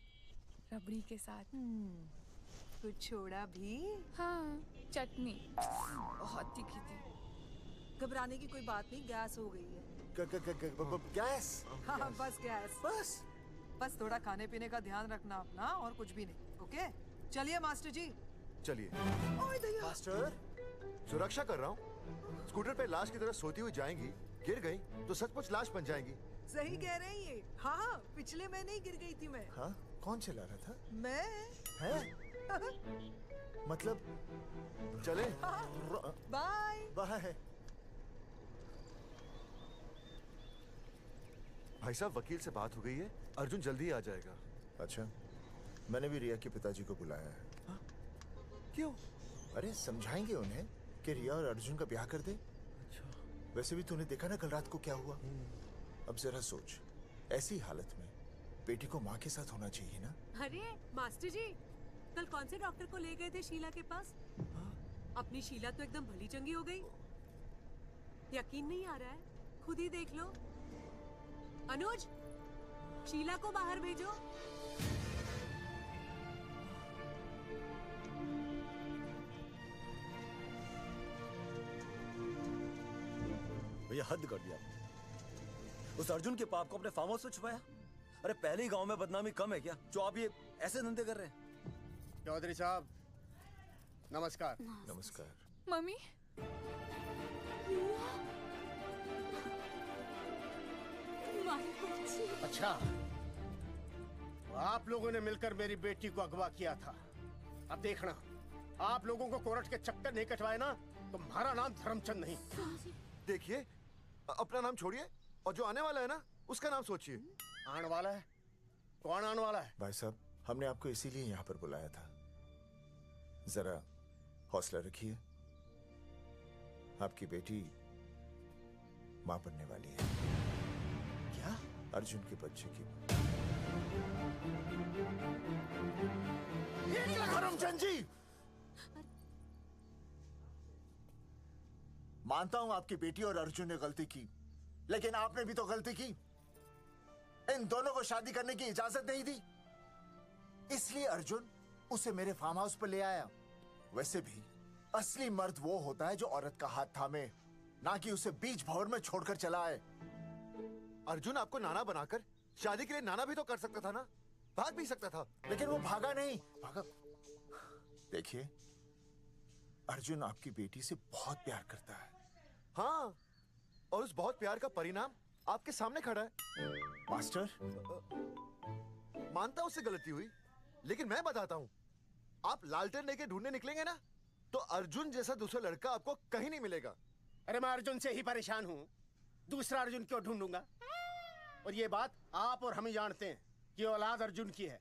रबड़ी के साथ। कुछ छोड़ा भी? हाँ चटनी बहुत तीखी थी। घबराने की कोई बात नहीं, गैस हो गई है। गैस? हाँ बस गैस। बस थोड़ा खाने पीने का ध्यान रखना अपना, और कुछ भी नहीं। ओके चलिए मास्टर जी। चलिए। मास्टर, सुरक्षा कर रहा हूँ। स्कूटर पे लाश की तरह सोती हुई जाएंगी, गिर गई तो सचमुच लाश बन जाएंगी। सही कह रहे हैं ये। हाँ पिछले महीने ही गिर गई थी मैं। हाँ कौन चला रहा था? मैं। मतलब चले? Bye bye. भाई साहब वकील से बात हो गई है, अर्जुन जल्दी आ जाएगा। अच्छा, मैंने भी रिया के पिताजी को बुलाया है। क्यों? अरे समझाएंगे उन्हें कि रिया और अर्जुन का ब्याह कर दे। अच्छा। वैसे भी तूने देखा ना कल रात को क्या हुआ। अब जरा सोच, ऐसी हालत में बेटी को माँ के साथ होना चाहिए ना। अरे मास्टर जी, कल कौन से डॉक्टर को ले गए थे शीला के पास? अपनी शीला तो एकदम भली चंगी हो गई। यकीन नहीं आ रहा है? खुद ही देख लो। अनुज, शीला को बाहर भेजो। भैया हद कर दिया। उस अर्जुन के पाप को अपने फार्म हाउस में छुपाया। अरे पहले ही गांव में बदनामी कम है क्या, जो आप ये ऐसे धंधे कर रहे हैं? चौधरी साहब नमस्कार। नमस्कार। मम्मी। अच्छा, आप लोगों ने मिलकर मेरी बेटी को अगवा किया था। अब देखना, आप लोगों को कोर्ट के चक्कर नहीं कटवाए ना, तो हमारा नाम धर्मचंद नहीं। देखिए, अपना नाम छोड़िए और जो आने वाला है ना, उसका नाम सोचिए। आने वाला है? कौन आने वाला है? भाई साहब, हमने आपको इसीलिए यहाँ पर बुलाया था। जरा हौसला रखिए, आपकी बेटी मां बनने वाली है। क्या? अर्जुन के बच्चे की। करमचंद जी, मानता हूं आपकी बेटी और अर्जुन ने गलती की, लेकिन आपने भी तो गलती की। इन दोनों को शादी करने की इजाजत नहीं दी, इसलिए अर्जुन उसे मेरे फार्म हाउस पर ले आया। वैसे भी असली मर्द वो होता है जो औरत का हाथ थामे, ना कि उसे बीच भंवर में छोड़कर चला आए। अर्जुन आपको नाना बनाकर शादी के लिए नाना भी तो कर सकता था ना, भाग भी सकता था। लेकिन वो भागा नहीं। भागा। देखिए, अर्जुन आपकी बेटी से बहुत प्यार करता है। हाँ, और उस बहुत प्यार का परिणाम आपके सामने खड़ा है। मास्टर, मानता उससे गलती हुई, लेकिन मैं बताता हूँ, आप लालटेन लेके ढूंढने निकलेंगे ना, तो अर्जुन जैसा दूसरा लड़का आपको कहीं नहीं मिलेगा। अरे मैं अर्जुन से ही परेशान हूँ, दूसरा अर्जुन क्यों ढूंढूंगा? और ये बात आप और हम ही जानते हैं कि औलाद अर्जुन की है,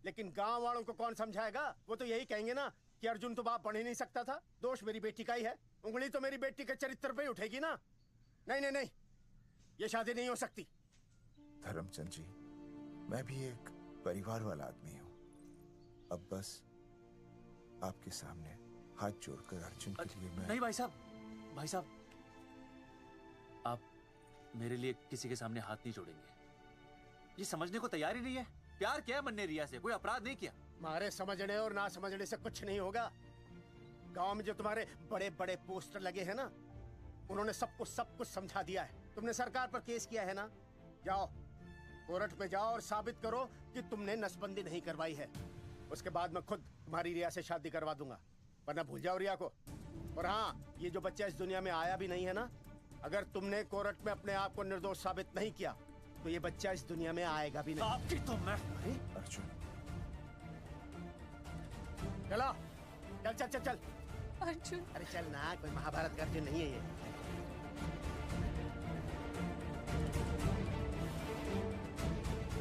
लेकिन गांव वालों को कौन समझाएगा? वो तो यही कहेंगे ना कि अर्जुन तो बाप बन ही नहीं सकता था, दोष मेरी बेटी का ही है। उंगली तो मेरी बेटी के चरित्र पे ही उठेगी ना। नहीं नहीं नहीं, ये शादी नहीं हो सकती। धर्मचंद जी, मैं भी एक परिवार वाला आदमी हूँ। अब बस आपके सामने हाथ जोड़कर अर्जुन के लिए मैं... नहीं भाई साहब, भाई साहब, आप मेरे लिए किसी के सामने हाथ नहीं जोड़ेंगे। ये समझने को तैयार ही नहीं है। प्यार किया है मैंने रिया से, कोई अपराध नहीं किया। तुम्हारे समझने और ना समझने से कुछ नहीं होगा। गांव में जो तुम्हारे बड़े बड़े पोस्टर लगे हैं ना, उन्होंने सब कुछ समझा दिया है। तुमने सरकार पर केस किया है ना, जाओ कोर्ट में जाओ और साबित करो कि तुमने नसबंदी नहीं करवाई है। उसके बाद मैं खुद तुम्हारी रिया से शादी करवा दूंगा, वरना भूल जाओ रिया को। और हाँ, ये जो बच्चा इस दुनिया में आया भी नहीं है ना, अगर तुमने कोर्ट में अपने आप को निर्दोष साबित नहीं किया तो ये बच्चा इस दुनिया में आएगा भी नहीं। आपकी तो मैं... अर्जुन, चलो चल चल चल चल। अर्जुन, अरे चल ना, कोई महाभारत का अर्जुन नहीं है ये।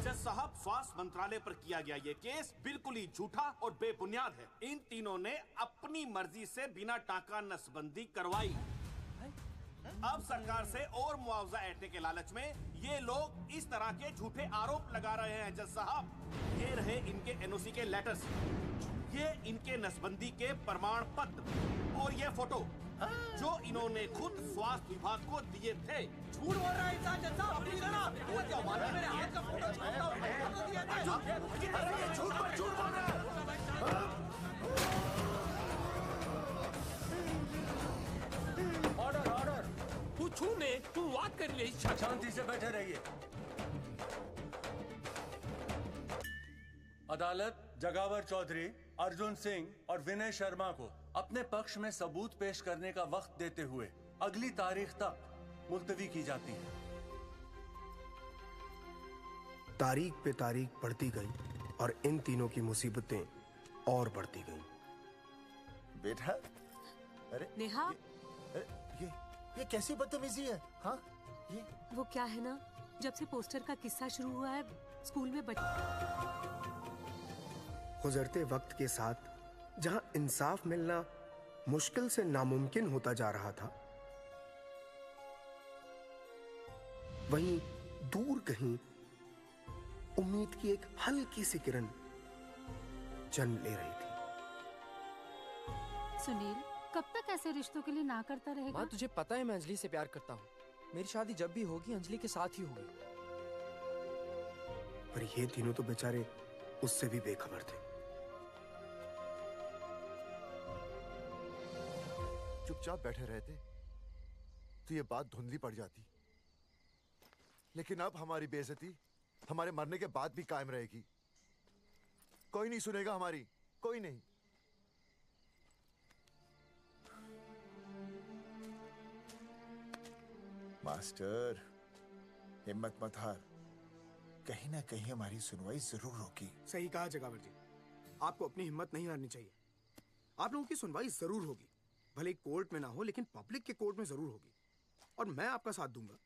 जज साहब, स्वास्थ्य मंत्रालय पर किया गया ये केस बिल्कुल ही झूठा और बेबुनियाद है। इन तीनों ने अपनी मर्जी से बिना टाका नसबंदी करवाई। अब सरकार से और मुआवजा ऐंठने के लालच में ये लोग इस तरह के झूठे आरोप लगा रहे हैं। जज साहब, ये रहे इनके एनओसी के लेटर्स, ये इनके नसबंदी के प्रमाण पत्र और ये फोटो जो इन्होंने खुद स्वास्थ्य विभाग को दिए थे। झूठ बोल रहा है इंसान जैसा। अपनी जगह वो क्या मालूम मेरे हाथ का फोटो छोड़ता हूं, फोटो दिया था। अरे ये झूठ पर झूठ बोल रहा है। ऑर्डर ऑर्डर, तू छूने तू बात कर ले। शांति से बैठे रहिए। अदालत जगावर चौधरी, अर्जुन सिंह और विनय शर्मा को अपने पक्ष में सबूत पेश करने का वक्त देते हुए अगली तारीख तक मुलतवी की जाती है। तारीख पे तारीख बढ़ती गई और इन तीनों की मुसीबतें और बढ़ती गईं। बेटा, अरे नेहा, ये कैसी बदतमीजी है? हाँ, ये वो क्या है ना, जब से पोस्टर का किस्सा शुरू हुआ है स्कूल में गुजरते वक्त के साथ जहां इंसाफ मिलना मुश्किल से नामुमकिन होता जा रहा था, वहीं दूर कहीं उम्मीद की एक हल्की सी किरण जन्म ले रही थी। सुनील, कब तक ऐसे रिश्तों के लिए ना करता रहेगा? माँ, तुझे पता है मैं अंजलि से प्यार करता हूँ। मेरी शादी जब भी होगी अंजलि के साथ ही होगी। पर ये तीनों तो बेचारे उससे भी बेखबर थे। चुपचाप बैठे रहते तो ये बात धुंधली पड़ जाती, लेकिन अब हमारी बेइज्जती हमारे मरने के बाद भी कायम रहेगी। कोई नहीं सुनेगा हमारी, कोई नहीं। मास्टर, हिम्मत मत हार, कहीं ना कहीं हमारी सुनवाई जरूर होगी। सही कहा जगावर जी, आपको अपनी हिम्मत नहीं हारनी चाहिए। आप लोगों की सुनवाई जरूर होगी, भले कोर्ट में ना हो लेकिन पब्लिक के कोर्ट में जरूर होगी। और मैं आपका साथ दूंगा।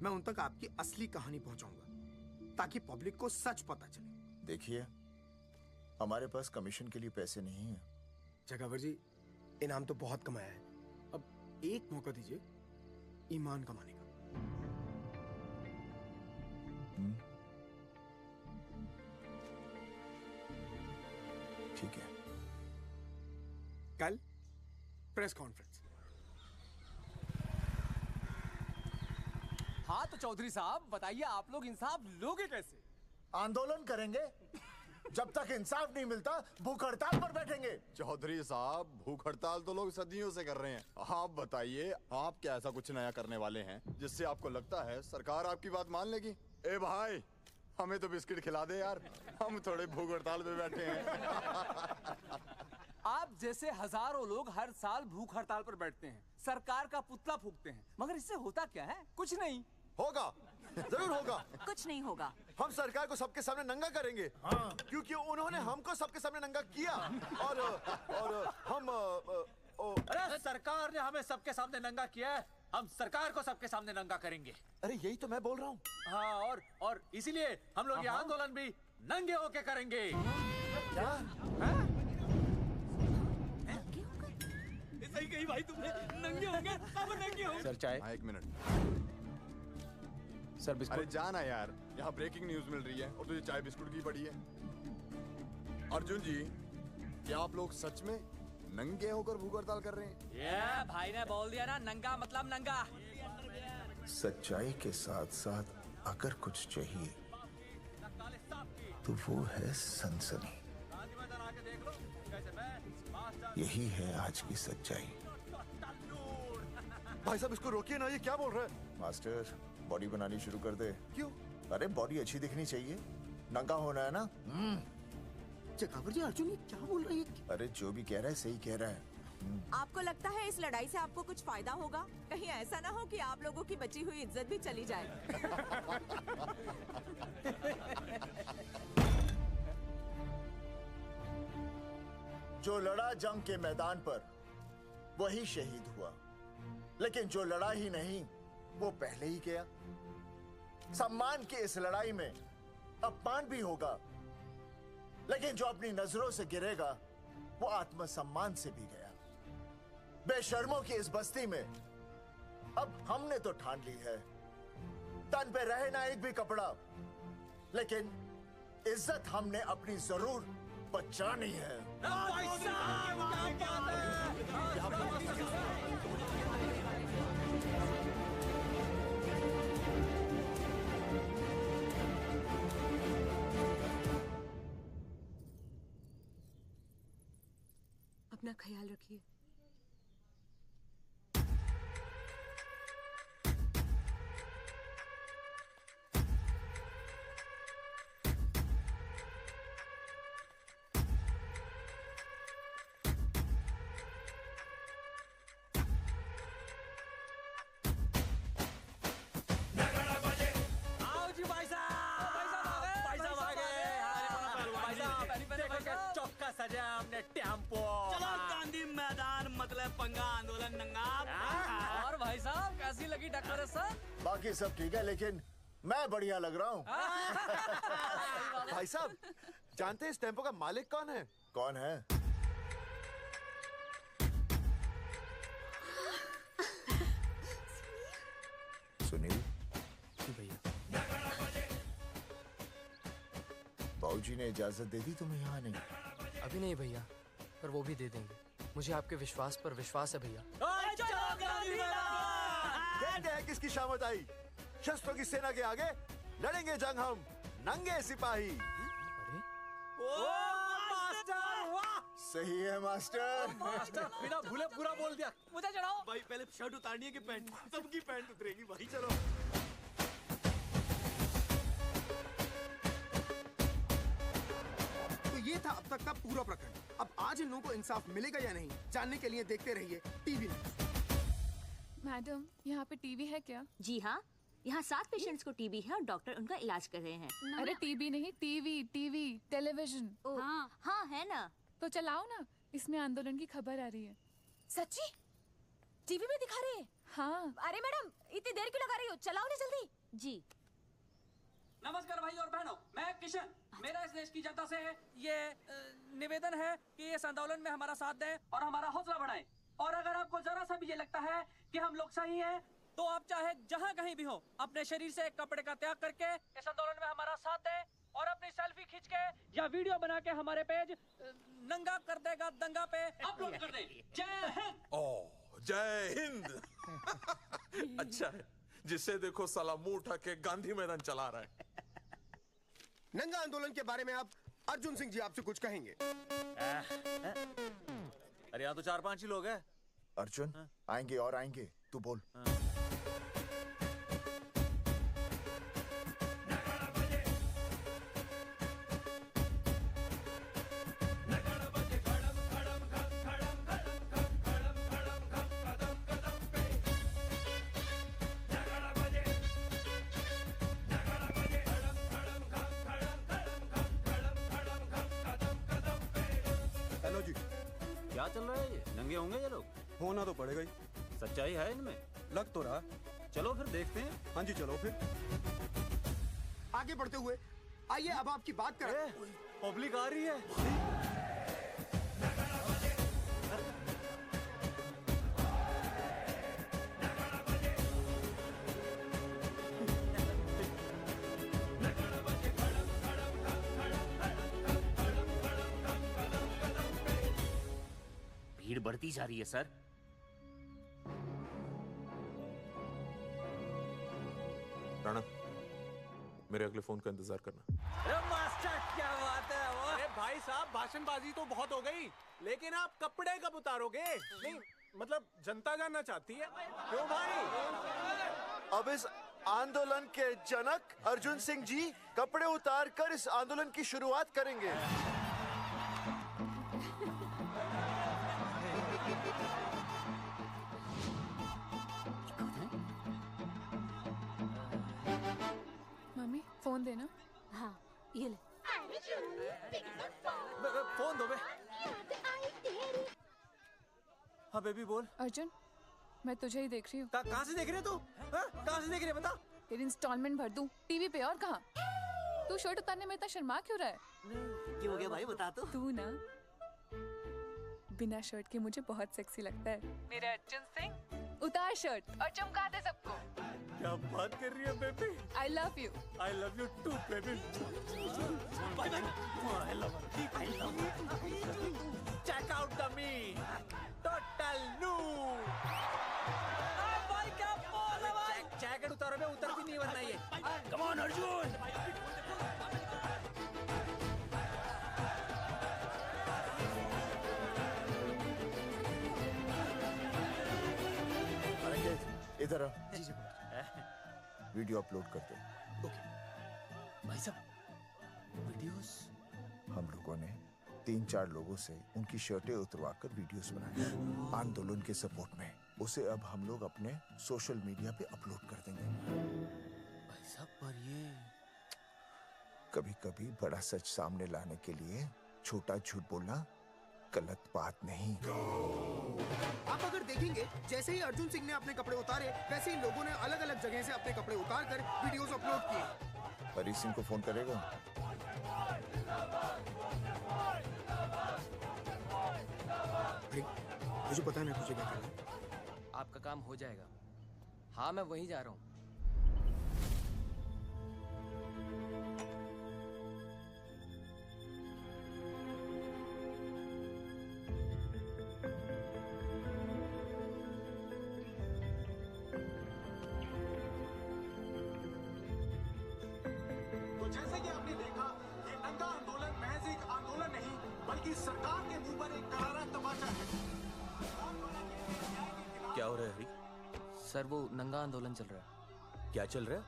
मैं उन तक आपकी असली कहानी पहुंचाऊंगा ताकि पब्लिक को सच पता चले। देखिए, हमारे पास कमीशन के लिए पैसे नहीं है। जगावर जी, इनाम तो बहुत कमाया है, अब एक मौका दीजिए ईमान कमाने का। कल प्रेस कॉन्फ्रेंस। हाँ तो चौधरी साहब बताइए, आप लोग इंसाफ लोगे कैसे? आंदोलन करेंगे। जब तक इंसाफ नहीं मिलता भूख हड़ताल पर बैठेंगे। चौधरी साहब, भूख हड़ताल तो लोग सदियों से कर रहे हैं। आप बताइए, आप क्या ऐसा कुछ नया करने वाले हैं जिससे आपको लगता है सरकार आपकी बात मान लेगी? ए भाई, हमें तो बिस्किट खिला दे यार, हम थोड़े भूख हड़ताल पे बैठे हैं। आप जैसे हजारों लोग हर साल भूख हड़ताल पर बैठते हैं, सरकार का पुतला फूंकते हैं, मगर इससे होता क्या है? कुछ नहीं होगा, जरूर होगा। कुछ नहीं होगा। हम सरकार को सबके सामने नंगा करेंगे। हाँ। क्योंकि उन्होंने हमको सबके सामने नंगा किया और हम अरे सरकार ने हमें सबके सामने नंगा किया है, हम सरकार को सबके सामने नंगा करेंगे। अरे यही तो मैं बोल रहा हूँ। हाँ, और इसीलिए हम लोग ये आंदोलन भी नंगे होके करेंगे। क्या? सही कही भाई तुमने, नंगे होंगे, अब नंगे होंगे। सर चाय। हाँ, 1 मिनट। Sir biscuit. अरे जाना यार, यहाँ ब्रेकिंग न्यूज मिल रही है और तुझे चाय बिस्कुट की पड़ी है। अर्जुन जी, क्या आप लोग सच में नंगे होकर भूख हड़ताल कर रहे हैं? ये भाई ने बोल दिया ना, नंगा मतलब नंगा। सच्चाई के साथ साथ अगर कुछ चाहिए तो वो है सनसनी। यही है आज की सच्चाई। भाई साहब इसको रोकिए ना, ये क्या बोल रहा है? मास्टर, बॉडी बनानी शुरू कर दे। क्यों? अरे बॉडी अच्छी दिखनी चाहिए, नंगा होना है ना। जगावर जी, अर्जुन ये क्या बोल रही है? अरे जो भी कह रहा है सही कह रहा है। आपको लगता है इस लड़ाई से आपको कुछ फायदा होगा? कहीं ऐसा ना हो कि आप लोगों की बची हुई इज्जत भी चली जाए। जो लड़ा जंग के मैदान पर वही शहीद हुआ, लेकिन जो लड़ा ही नहीं वो पहले ही गया। सम्मान की इस लड़ाई में अपमान भी होगा, लेकिन जो अपनी नजरों से गिरेगा वो आत्मसम्मान से भी गया। बेशर्मों की इस बस्ती में अब हमने तो ठान ली है, तन पे रहे ना एक भी कपड़ा, लेकिन इज्जत हमने अपनी जरूर बचानी है। अपना ख्याल रखिए। आओ जी भाई साहब, भाई साहब आ गए। चौका सजा हमने टेम्पो। चलो गांधी मैदान, मतलब पंगा आंदोलन नंगा। और भाई साहब कैसी लगी डेकोरेशन? बाकी सब ठीक है, लेकिन मैं बढ़िया लग रहा हूँ। भाई साहब, जानते हैं इस टेम्पो का मालिक कौन है? कौन है? सुनील। जी भैया। बाबूजी ने इजाजत दे दी तुम्हें यहाँ आने की? अभी नहीं भैया, पर वो भी दे देंगे। मुझे आपके विश्वास पर विश्वास है भैया। कहते हैं किसकी शामत आई, शस्त्रों की सेना के आगे लड़ेंगे जंग हम नंगे सिपाही। सही है मास्टर। मास्टर बिना भूले पूरा बोल दिया। मुझे चढ़ाओ भाई, पहले शर्ट उतारनी है कि पैंट? सबकी पैंट उतरेगी भाई। चलो तो ये था अब तक का पूरा प्रकरण। अब आज इन लोगों को इंसाफ मिलेगा या नहीं, जानने के लिए देखते रहिए टीवी न्यूज़। मैडम, यहाँ पे टीवी है क्या? जी हाँ, यहाँ 7 पेशेंट्स को टीबी है और डॉक्टर उनका इलाज कर रहे हैं। अरे टीवी नहीं, टीवी टेलीविजन। हाँ हाँ है ना। तो चलाओ ना, इसमें आंदोलन की खबर आ रही है। सच्ची? टीवी में दिखा रहे हैं? हाँ। अरे मैडम, इतनी देर क्यों लगा रही हो, चलाओ ना जल्दी। जी। नमस्कार भाई और बहनों, मैं किशन। मेरा इस देश की जनता से ये निवेदन है कि इस आंदोलन में हमारा साथ दें और हमारा हौसला बढ़ाएं। और अगर आपको जरा सा भी ये लगता है कि हम लोग सही हैं, तो आप चाहे जहाँ कहीं भी हो, अपने शरीर से एक कपड़े का त्याग करके इस आंदोलन में हमारा साथ दें और अपनी सेल्फी खींच के या वीडियो बना के हमारे पेज नंगा कर देगा दंगा पे अपलोड कर दे। जय हिंद। ओह जय हिंद। अच्छा है, जिसे देखो साला मुंह उठा के गांधी मैदान चला रहा है। नंगा आंदोलन के बारे में आप अर्जुन सिंह जी आपसे कुछ कहेंगे। अरे यहाँ तो 4-5 ही लोग हैं। अर्जुन आएंगे और आएंगे, तू बोल। हेलो जी, क्या चल रहा है ये? नंगे होंगे ये लोग? होना तो पड़ेगा ही। सच्चाई है इनमें? लग तो रहा। चलो फिर देखते हैं। हाँ जी चलो फिर। आगे बढ़ते हुए आइए अब आपकी बात करें। पब्लिक आ रही है। भीड़ बढ़ती जा रही है सर। राणा, मेरे अगले फोन का इंतजार करना। अरे मास्टर क्या बात है वो? अरे भाई साहब, भाषणबाजी तो बहुत हो गई, लेकिन आप कपड़े कब उतारोगे? नहीं मतलब जनता जानना चाहती है। क्यों भाई? अब इस आंदोलन के जनक अर्जुन सिंह जी कपड़े उतार कर इस आंदोलन की शुरुआत करेंगे। मम्मी फोन देना। हाँ ये ले। फोन दो बे। हाँ बेबी बोल। अर्जुन मैं तुझे ही देख रही हूँ। कहाँ से देख रही है तू? कहाँ से देख रही है बता? तेरी इंस्टॉलमेंट भर दूं टीवी पे और कहाँ? तू शर्ट उतारने में इतना शर्मा क्यों रहा है? क्यों हो गया भाई, बता तो। तू ना बिना शर्ट के मुझे बहुत सेक्सी लगता है। मेरे अर्जुन सिंह उतार शर्ट और चमका दे सबको। क्या बात कर रही है baby? I love you. I love you too baby. Check out the me total new. भाई क्या बोल है भाई? जैकेट उतारो बे, उतर भी नहीं वरना ये। Come on Arjun. इधर आ। वीडियो अपलोड करते हैं। भाई साहब वीडियोस? हम लोगों ने 3-4 लोगों से उनकी शर्टें उतरवा कर वीडियोस बनाए आंदोलन के सपोर्ट में। उसे अब हम लोग अपने सोशल मीडिया पे अपलोड कर देंगे। भाई साहब पर ये कभी कभी बड़ा सच सामने लाने के लिए छोटा झूठ बोलना गलत बात नहीं। आप अगर देखेंगे जैसे ही अर्जुन सिंह ने अपने कपड़े उतारे वैसे ही लोगों ने अलग अलग जगह से अपने कपड़े उतार कर वीडियोस अपलोड किए। हरी सिंह को फोन करेगा? मुझे पता नहीं मुझे क्या करना है। आपका काम हो जाएगा। हाँ मैं वहीं जा रहा हूँ। तो जैसे कि आपने देखा, ये नंगा आंदोलन महज एक आंदोलन नहीं बल्कि सरकार के मुंह पर एक करारा तमाचा है। क्या हो रहा है हरी? सर वो नंगा आंदोलन चल रहा है। क्या चल रहा है?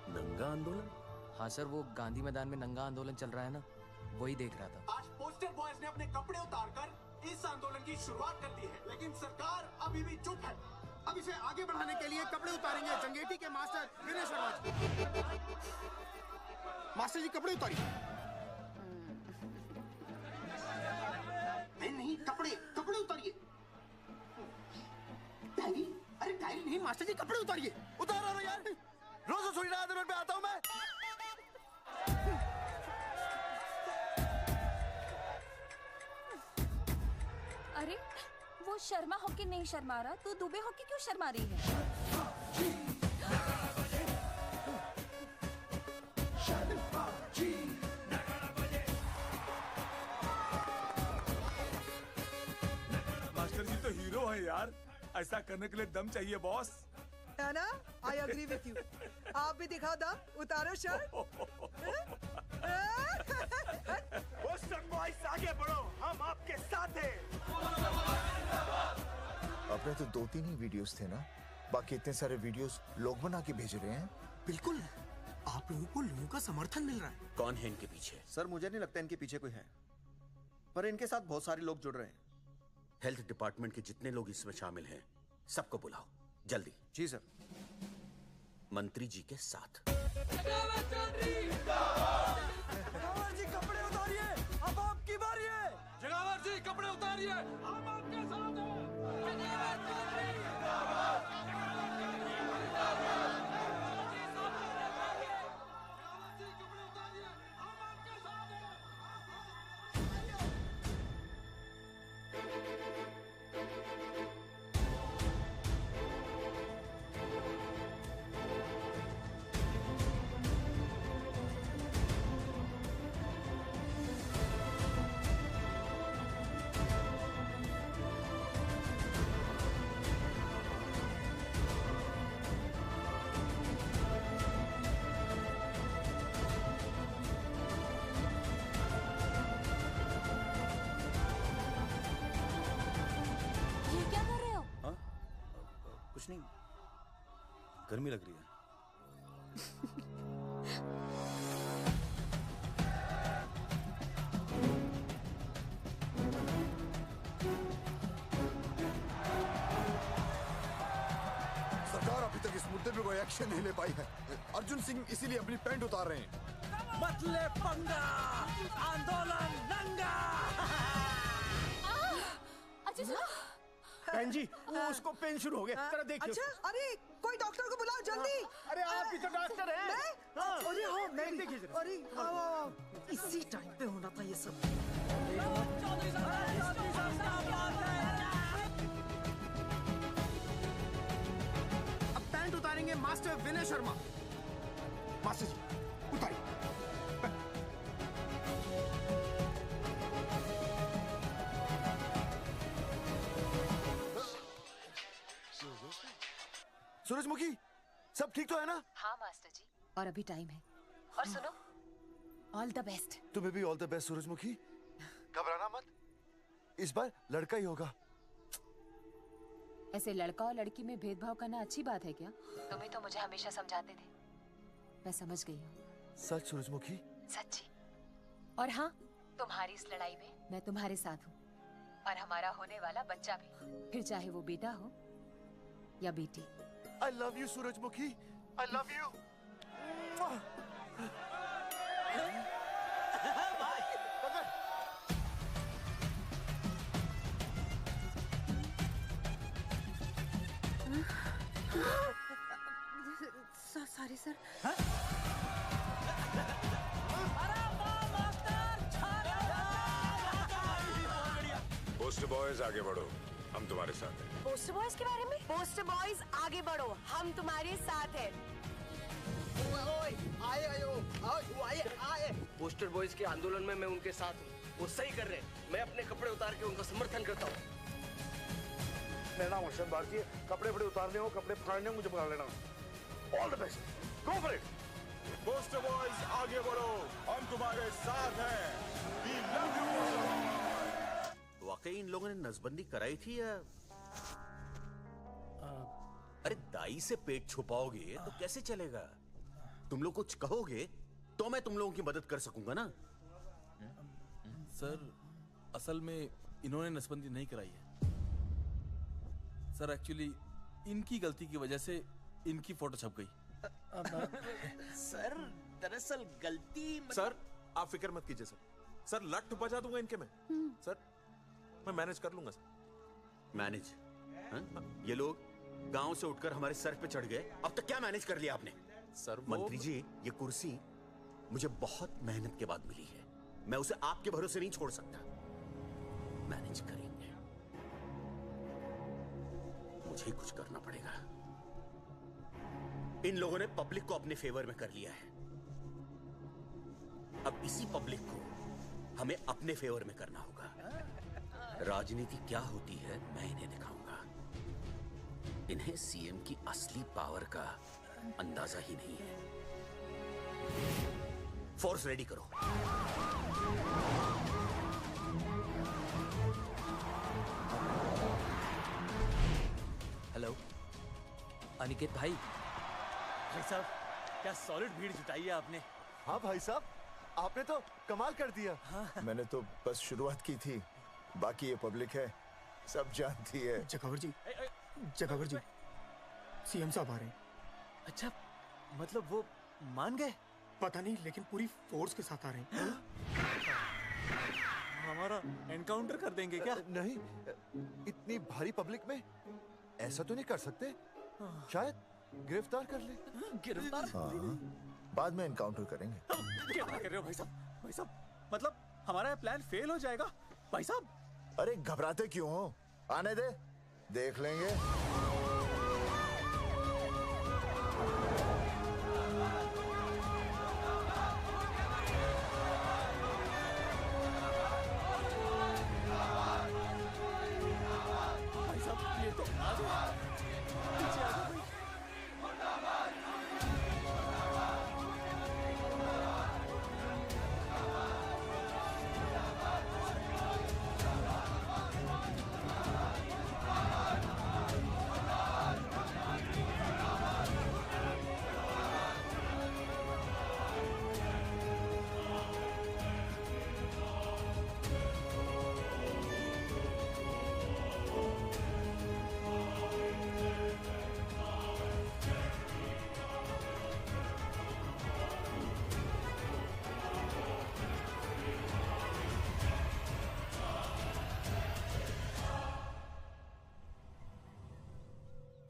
नंगा आंदोलन? हाँ सर वो गांधी मैदान में नंगा आंदोलन चल रहा है ना, वही देख रहा था। आज पोस्टर बॉयज ने अपने कपड़े उतारकर इस आंदोलन की शुरुआत कर दी है, लेकिन सरकार अभी भी चुप है। अब इसे आगे बढ़ाने के लिए कपड़े उतारेंगे जंगेटी के मास्टर विनय शर्मा जी। मास्टर जी कपड़े उतारिए। नहीं कपड़े कपड़े उतारिए। डायरी? अरे डायरी नहीं मास्टर जी, कपड़े उतारिए। उतारो ना यार, रोज रसोई आंदोलन पे आता हूँ मैं। अरे वो शर्मा होके नहीं शर्मा रहा, तू दुबे होके क्यों शर्मा रही है? है यार, ऐसा करने के लिए दम चाहिए बॉस। है ना? I agree with you. आप भी दिखाओ दम, उतारो शर्ट। पोस्टर बॉयज आगे बढ़ो, हम आपके साथ हैं। अपने तो 2-3 ही वीडियोस थे ना, बाकी इतने सारे वीडियोस लोग बना के भेज रहे हैं। बिल्कुल, आप लोगों को लोगों का समर्थन मिल रहा है। कौन है इनके पीछे? सर मुझे नहीं लगता इनके पीछे कोई है, पर इनके साथ बहुत सारे लोग जुड़ रहे हैं। हेल्थ डिपार्टमेंट के जितने लोग इसमें शामिल हैं, सबको बुलाओ जल्दी। जी सर। मंत्री जी के साथ। जगावर जी कपड़े उतारिए, अब आपकी बारी है। जगावर जी कपड़े उतारिए, हम आपके साथ हैं। कुछ नहीं, गर्मी लग रही है। सरकार अभी तक इस मुद्दे पे कोई एक्शन नहीं ले पाई है। अर्जुन सिंह इसीलिए अपनी पैंट उतार रहे हैं। मत ले पंगा, आंदोलन दंगा। बहन जी, वो उसको पेन शुरू हो गया, जरा देखिए। अच्छा, अरे कोई डॉक्टर को बुलाओ जल्दी। अरे आप ही तो डॉक्टर हैं। अरे हाँ, मैं भी। देखिए जरा। अरे इसी टाइम पे होना था ये सब। अब पैंट उतारेंगे मास्टर विनय शर्मा। मास्टर जी उतारिए। सूरजमुखी, सब ठीक तो है ना? हाँ मास्टर जी, और अभी टाइम है। और सुनो, ऑल द बेस्ट। तुम्हें भी ऑल द बेस्ट सूरजमुखी। घबराना मत, इस बार लड़का ही होगा। ऐसे लड़का और लड़की में भेदभाव करना अच्छी बात है क्या? तुम ही तो मुझे हमेशा समझाते थे। मैं समझ गई हूँ। सच सूरजमुखी? सच्ची। और हाँ, तुम्हारी इस लड़ाई में मैं तुम्हारे साथ हूँ, और हमारा होने वाला बच्चा भी, फिर चाहे वो बेटा हो या बेटी। I love you, सूरजमुखी। I love you. Sorry sir. Post boys आगे बढ़ो, हम तुम्हारे साथ हैं। पोस्टर बॉयज के बारे में? पोस्टर बॉयज आगे बढ़ो, हम तुम्हारे साथ हैं। आए। पोस्टर बॉयज के आंदोलन में मैं उनके साथ हूँ, वो सही कर रहे हैं। मैं अपने कपड़े उतार के उनका समर्थन करता हूँ। मेरा नाम अर्शद भारती है। कपड़े उतारने हो, कपड़े फाड़ने हो, मुझे बुला लेना। All the best, go for it. Poster boys आगे बढ़ो, हम तुम्हारे साथ हैं। We love you, poster boys. वाकई इन लोगों ने नसबंदी कराई थी या? अरे दाई से पेट छुपाओगे तो कैसे चलेगा? तुम लोग कुछ कहोगे तो मैं तुम लोगों की मदद कर सकूंगा ना। सर, असल में इन्होंने नसबंदी नहीं कराई है सर। एक्चुअली इनकी गलती की वजह से इनकी फोटो छप गई। सर दरअसल गलती सर आप फिक्र मत कीजिए सर लट बजा दूंगा इनके में। सर मैं मैनेज कर लूंगा सर। मैनेज? ये लोग गांव से उठकर हमारे सर पे चढ़ गए, अब तक क्या मैनेज कर लिया आपने? सर मंत्री जी, ये कुर्सी मुझे बहुत मेहनत के बाद मिली है, मैं उसे आपके भरोसे नहीं छोड़ सकता। मैनेज करेंगे, मुझे ही कुछ करना पड़ेगा। इन लोगों ने पब्लिक को अपने फेवर में कर लिया है, अब इसी पब्लिक को हमें अपने फेवर में करना होगा। राजनीति क्या होती है मैं इन्हें दिखाऊंगा। इन्हें सीएम की असली पावर का अंदाजा ही नहीं है। फोर्स रेडी करो। हेलो अनिकेत भाई। भाई साहब क्या सॉलिड भीड़ जुटाई है आपने। हाँ भाई साहब, आपने तो कमाल कर दिया। मैंने तो बस शुरुआत की थी, बाकी ये पब्लिक है, सब जानती है। जगावर जी, जगावर जी, सीएम साहब आ रहे हैं। अच्छा, मतलब वो मान गए? पता नहीं, लेकिन पूरी फोर्स के साथ आ रहे हैं। हमारा एनकाउंटर कर देंगे क्या? नहीं, इतनी भारी पब्लिक में ऐसा तो नहीं कर सकते। शायद गिरफ्तार कर ले। गिरफ्तार? हाँ, बाद में एनकाउंटर करेंगे। क्या कर रहे हो भाई साहब? भाई साहब, मतलब हमारा प्लान फेल हो जाएगा भाई साहब? अरे घबराते क्यों हो? आने दे, देख लेंगे। भाई साहब ये तो आ जाओ, पीछे आ जाओ भाई।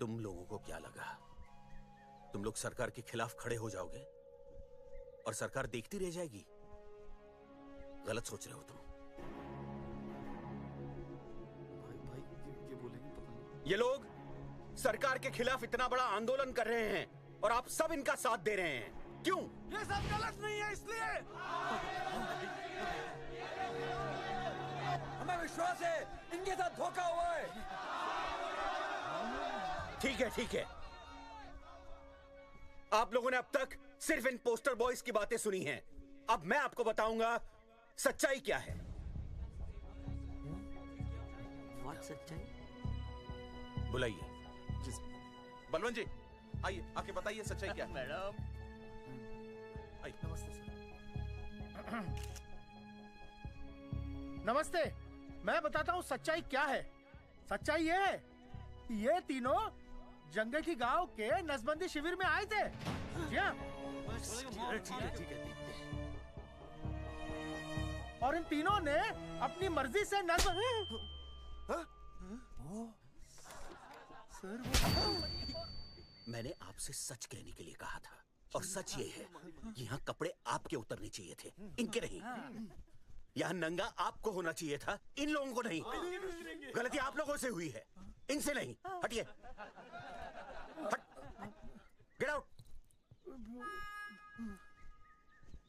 तुम लोगों को क्या लगा तुम लोग सरकार के खिलाफ खड़े हो जाओगे और सरकार देखती रह जाएगी? गलत सोच रहे हो तुम। ये बोलेंगे पता नहीं। ये लोग सरकार के खिलाफ इतना बड़ा आंदोलन कर रहे हैं और आप सब इनका साथ दे रहे हैं, क्यों? ये सब गलत नहीं है, इसलिए हमें विश्वास है इनके साथ धोखा हुआ है। ठीक है, ठीक है। आप लोगों ने अब तक सिर्फ इन पोस्टर बॉयज की बातें सुनी हैं। अब मैं आपको बताऊंगा सच्चाई क्या है। व्हाट सच्चाई? बुलाइए। बलवंत जी आइए, आके बताइए सच्चाई क्या है। मैडम आइए। नमस्ते सर। नमस्ते, मैं बताता हूँ सच्चाई क्या है। सच्चाई ये है, ये तीनों जंगल की गांव के नसबंदी शिविर में आए थे। जी हाँ। ठीक है। और इन तीनों ने अपनी मर्जी से मैंने आपसे सच कहने के लिए कहा था और सच ये है कि यहाँ कपड़े आपके उतरने चाहिए थे, इनके नहीं। यहाँ नंगा आपको होना चाहिए था, इन लोगों को नहीं। गलती आप लोगों से हुई है, इनसे नहीं। हटिए, गेट आउट।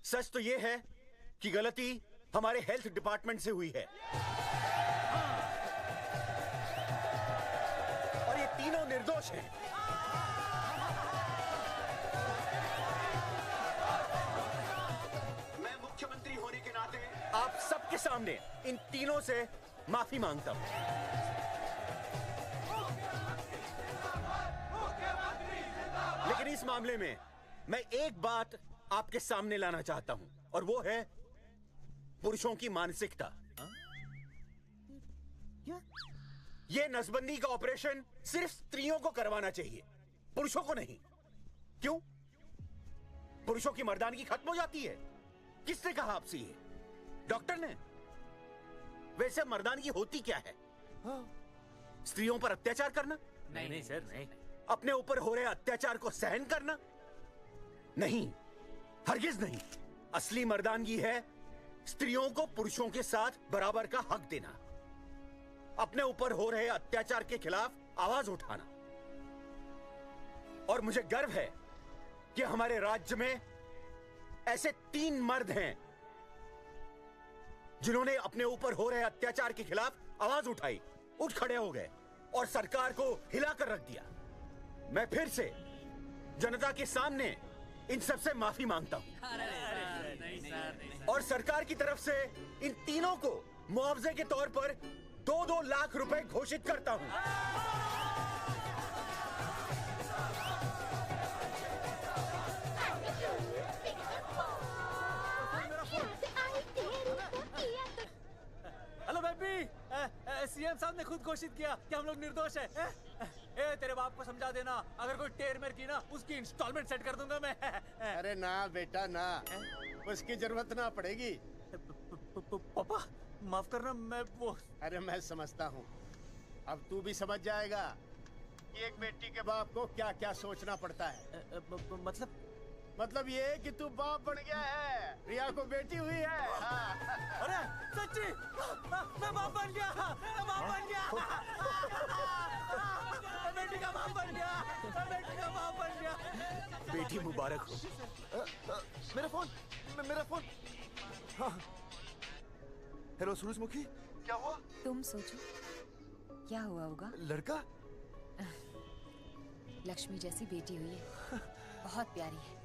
सच तो ये है कि गलती हमारे हेल्थ डिपार्टमेंट से हुई है और ये तीनों निर्दोष हैं। मैं मुख्यमंत्री होने के नाते आप सबके सामने इन तीनों से माफी मांगता हूं। लेकिन इस मामले में मैं एक बात आपके सामने लाना चाहता हूं और वो है पुरुषों की मानसिकता। ये नसबंदी का ऑपरेशन सिर्फ स्त्रियों को करवाना चाहिए, पुरुषों को नहीं। क्यों? पुरुषों की मर्दानगी खत्म हो जाती है। किसने कहा आपसे ये? डॉक्टर ने? वैसे मर्दानगी होती क्या है? स्त्रियों पर अत्याचार करना? नहीं सर, नहीं। अपने ऊपर हो रहे अत्याचार को सहन करना? नहीं, हरगिज नहीं। असली मर्दानगी है स्त्रियों को पुरुषों के साथ बराबर का हक देना, अपने ऊपर हो रहे अत्याचार के खिलाफ आवाज उठाना। और मुझे गर्व है कि हमारे राज्य में ऐसे 3 मर्द हैं जिन्होंने अपने ऊपर हो रहे अत्याचार के खिलाफ आवाज उठाई, उठ खड़े हो गए और सरकार को हिलाकर रख दिया। मैं फिर से जनता के सामने इन सबसे माफी मांगता हूँ और सरकार की तरफ से इन तीनों को मुआवजे के तौर पर 2-2 लाख रुपए घोषित करता हूँ। हेलो बेबी, सीएम साहब ने खुद घोषित किया कि हम लोग निर्दोष हैं। ए तेरे बाप को समझा देना, अगर कोई टेर मेर की ना उसकी इंस्टॉलमेंट सेट कर दूंगा मैं। अरे ना बेटा ना, उसकी जरूरत ना पड़ेगी। पापा माफ करना, मैं वो। अरे मैं समझता हूँ, अब तू भी समझ जाएगा कि एक बेटी के बाप को क्या क्या सोचना पड़ता है। मतलब ये कि तू बाप बन गया है, रिया को बेटी हुई है। अरे सच्ची, मैं बाप बन गया, मैं बाप बन गया, बेटी का बाप बन गया, बेटी का बाप बन गया। बेटी मुबारक हो। मेरा फोन। हाँ। हेलो सूरजमुखी, क्या हुआ? तुम सोचो क्या हुआ होगा। लड़का? लक्ष्मी जैसी बेटी हुई है, बहुत प्यारी है,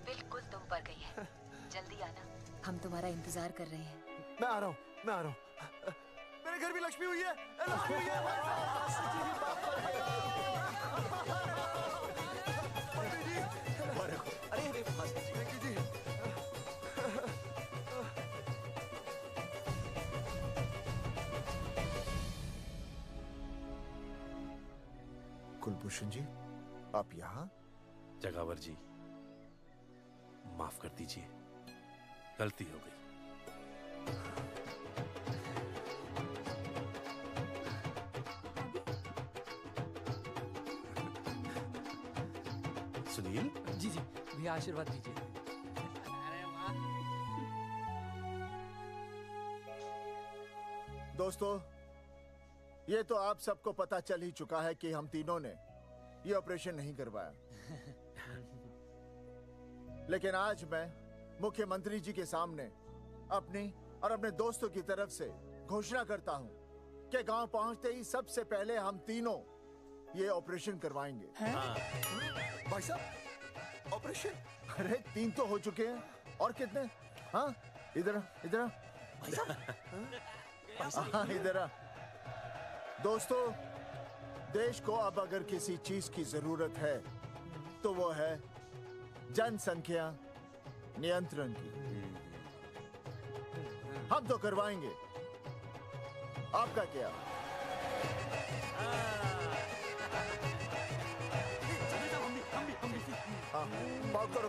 बिल्कुल तुम पर गई है। जल्दी आना, हम तुम्हारा इंतजार कर रहे हैं। मैं आ रहा हूँ। मेरे घर भी लक्ष्मी हुई है। लक्ष्मी हुई कुलभूषण जी, आप यहाँ? जगावर जी, माफ कर दीजिए, गलती हो गई। सुनील जी भैया आशीर्वाद दीजिए। दोस्तों, ये तो आप सबको पता चल ही चुका है कि हम तीनों ने ये ऑपरेशन नहीं करवाया। लेकिन आज मैं मुख्यमंत्री जी के सामने अपनी और अपने दोस्तों की तरफ से घोषणा करता हूं कि गांव पहुंचते ही सबसे पहले हम तीनों ये ऑपरेशन करवाएंगे। भाई साहब, ऑपरेशन? अरे 3 तो हो चुके हैं, और कितने? हाँ, इधर हाँ, इधर। दोस्तों, देश को अब अगर किसी चीज की जरूरत है तो वो है जनसंख्या नियंत्रण की। हम तो करवाएंगे, आपका क्या? हाँ, पाव करो।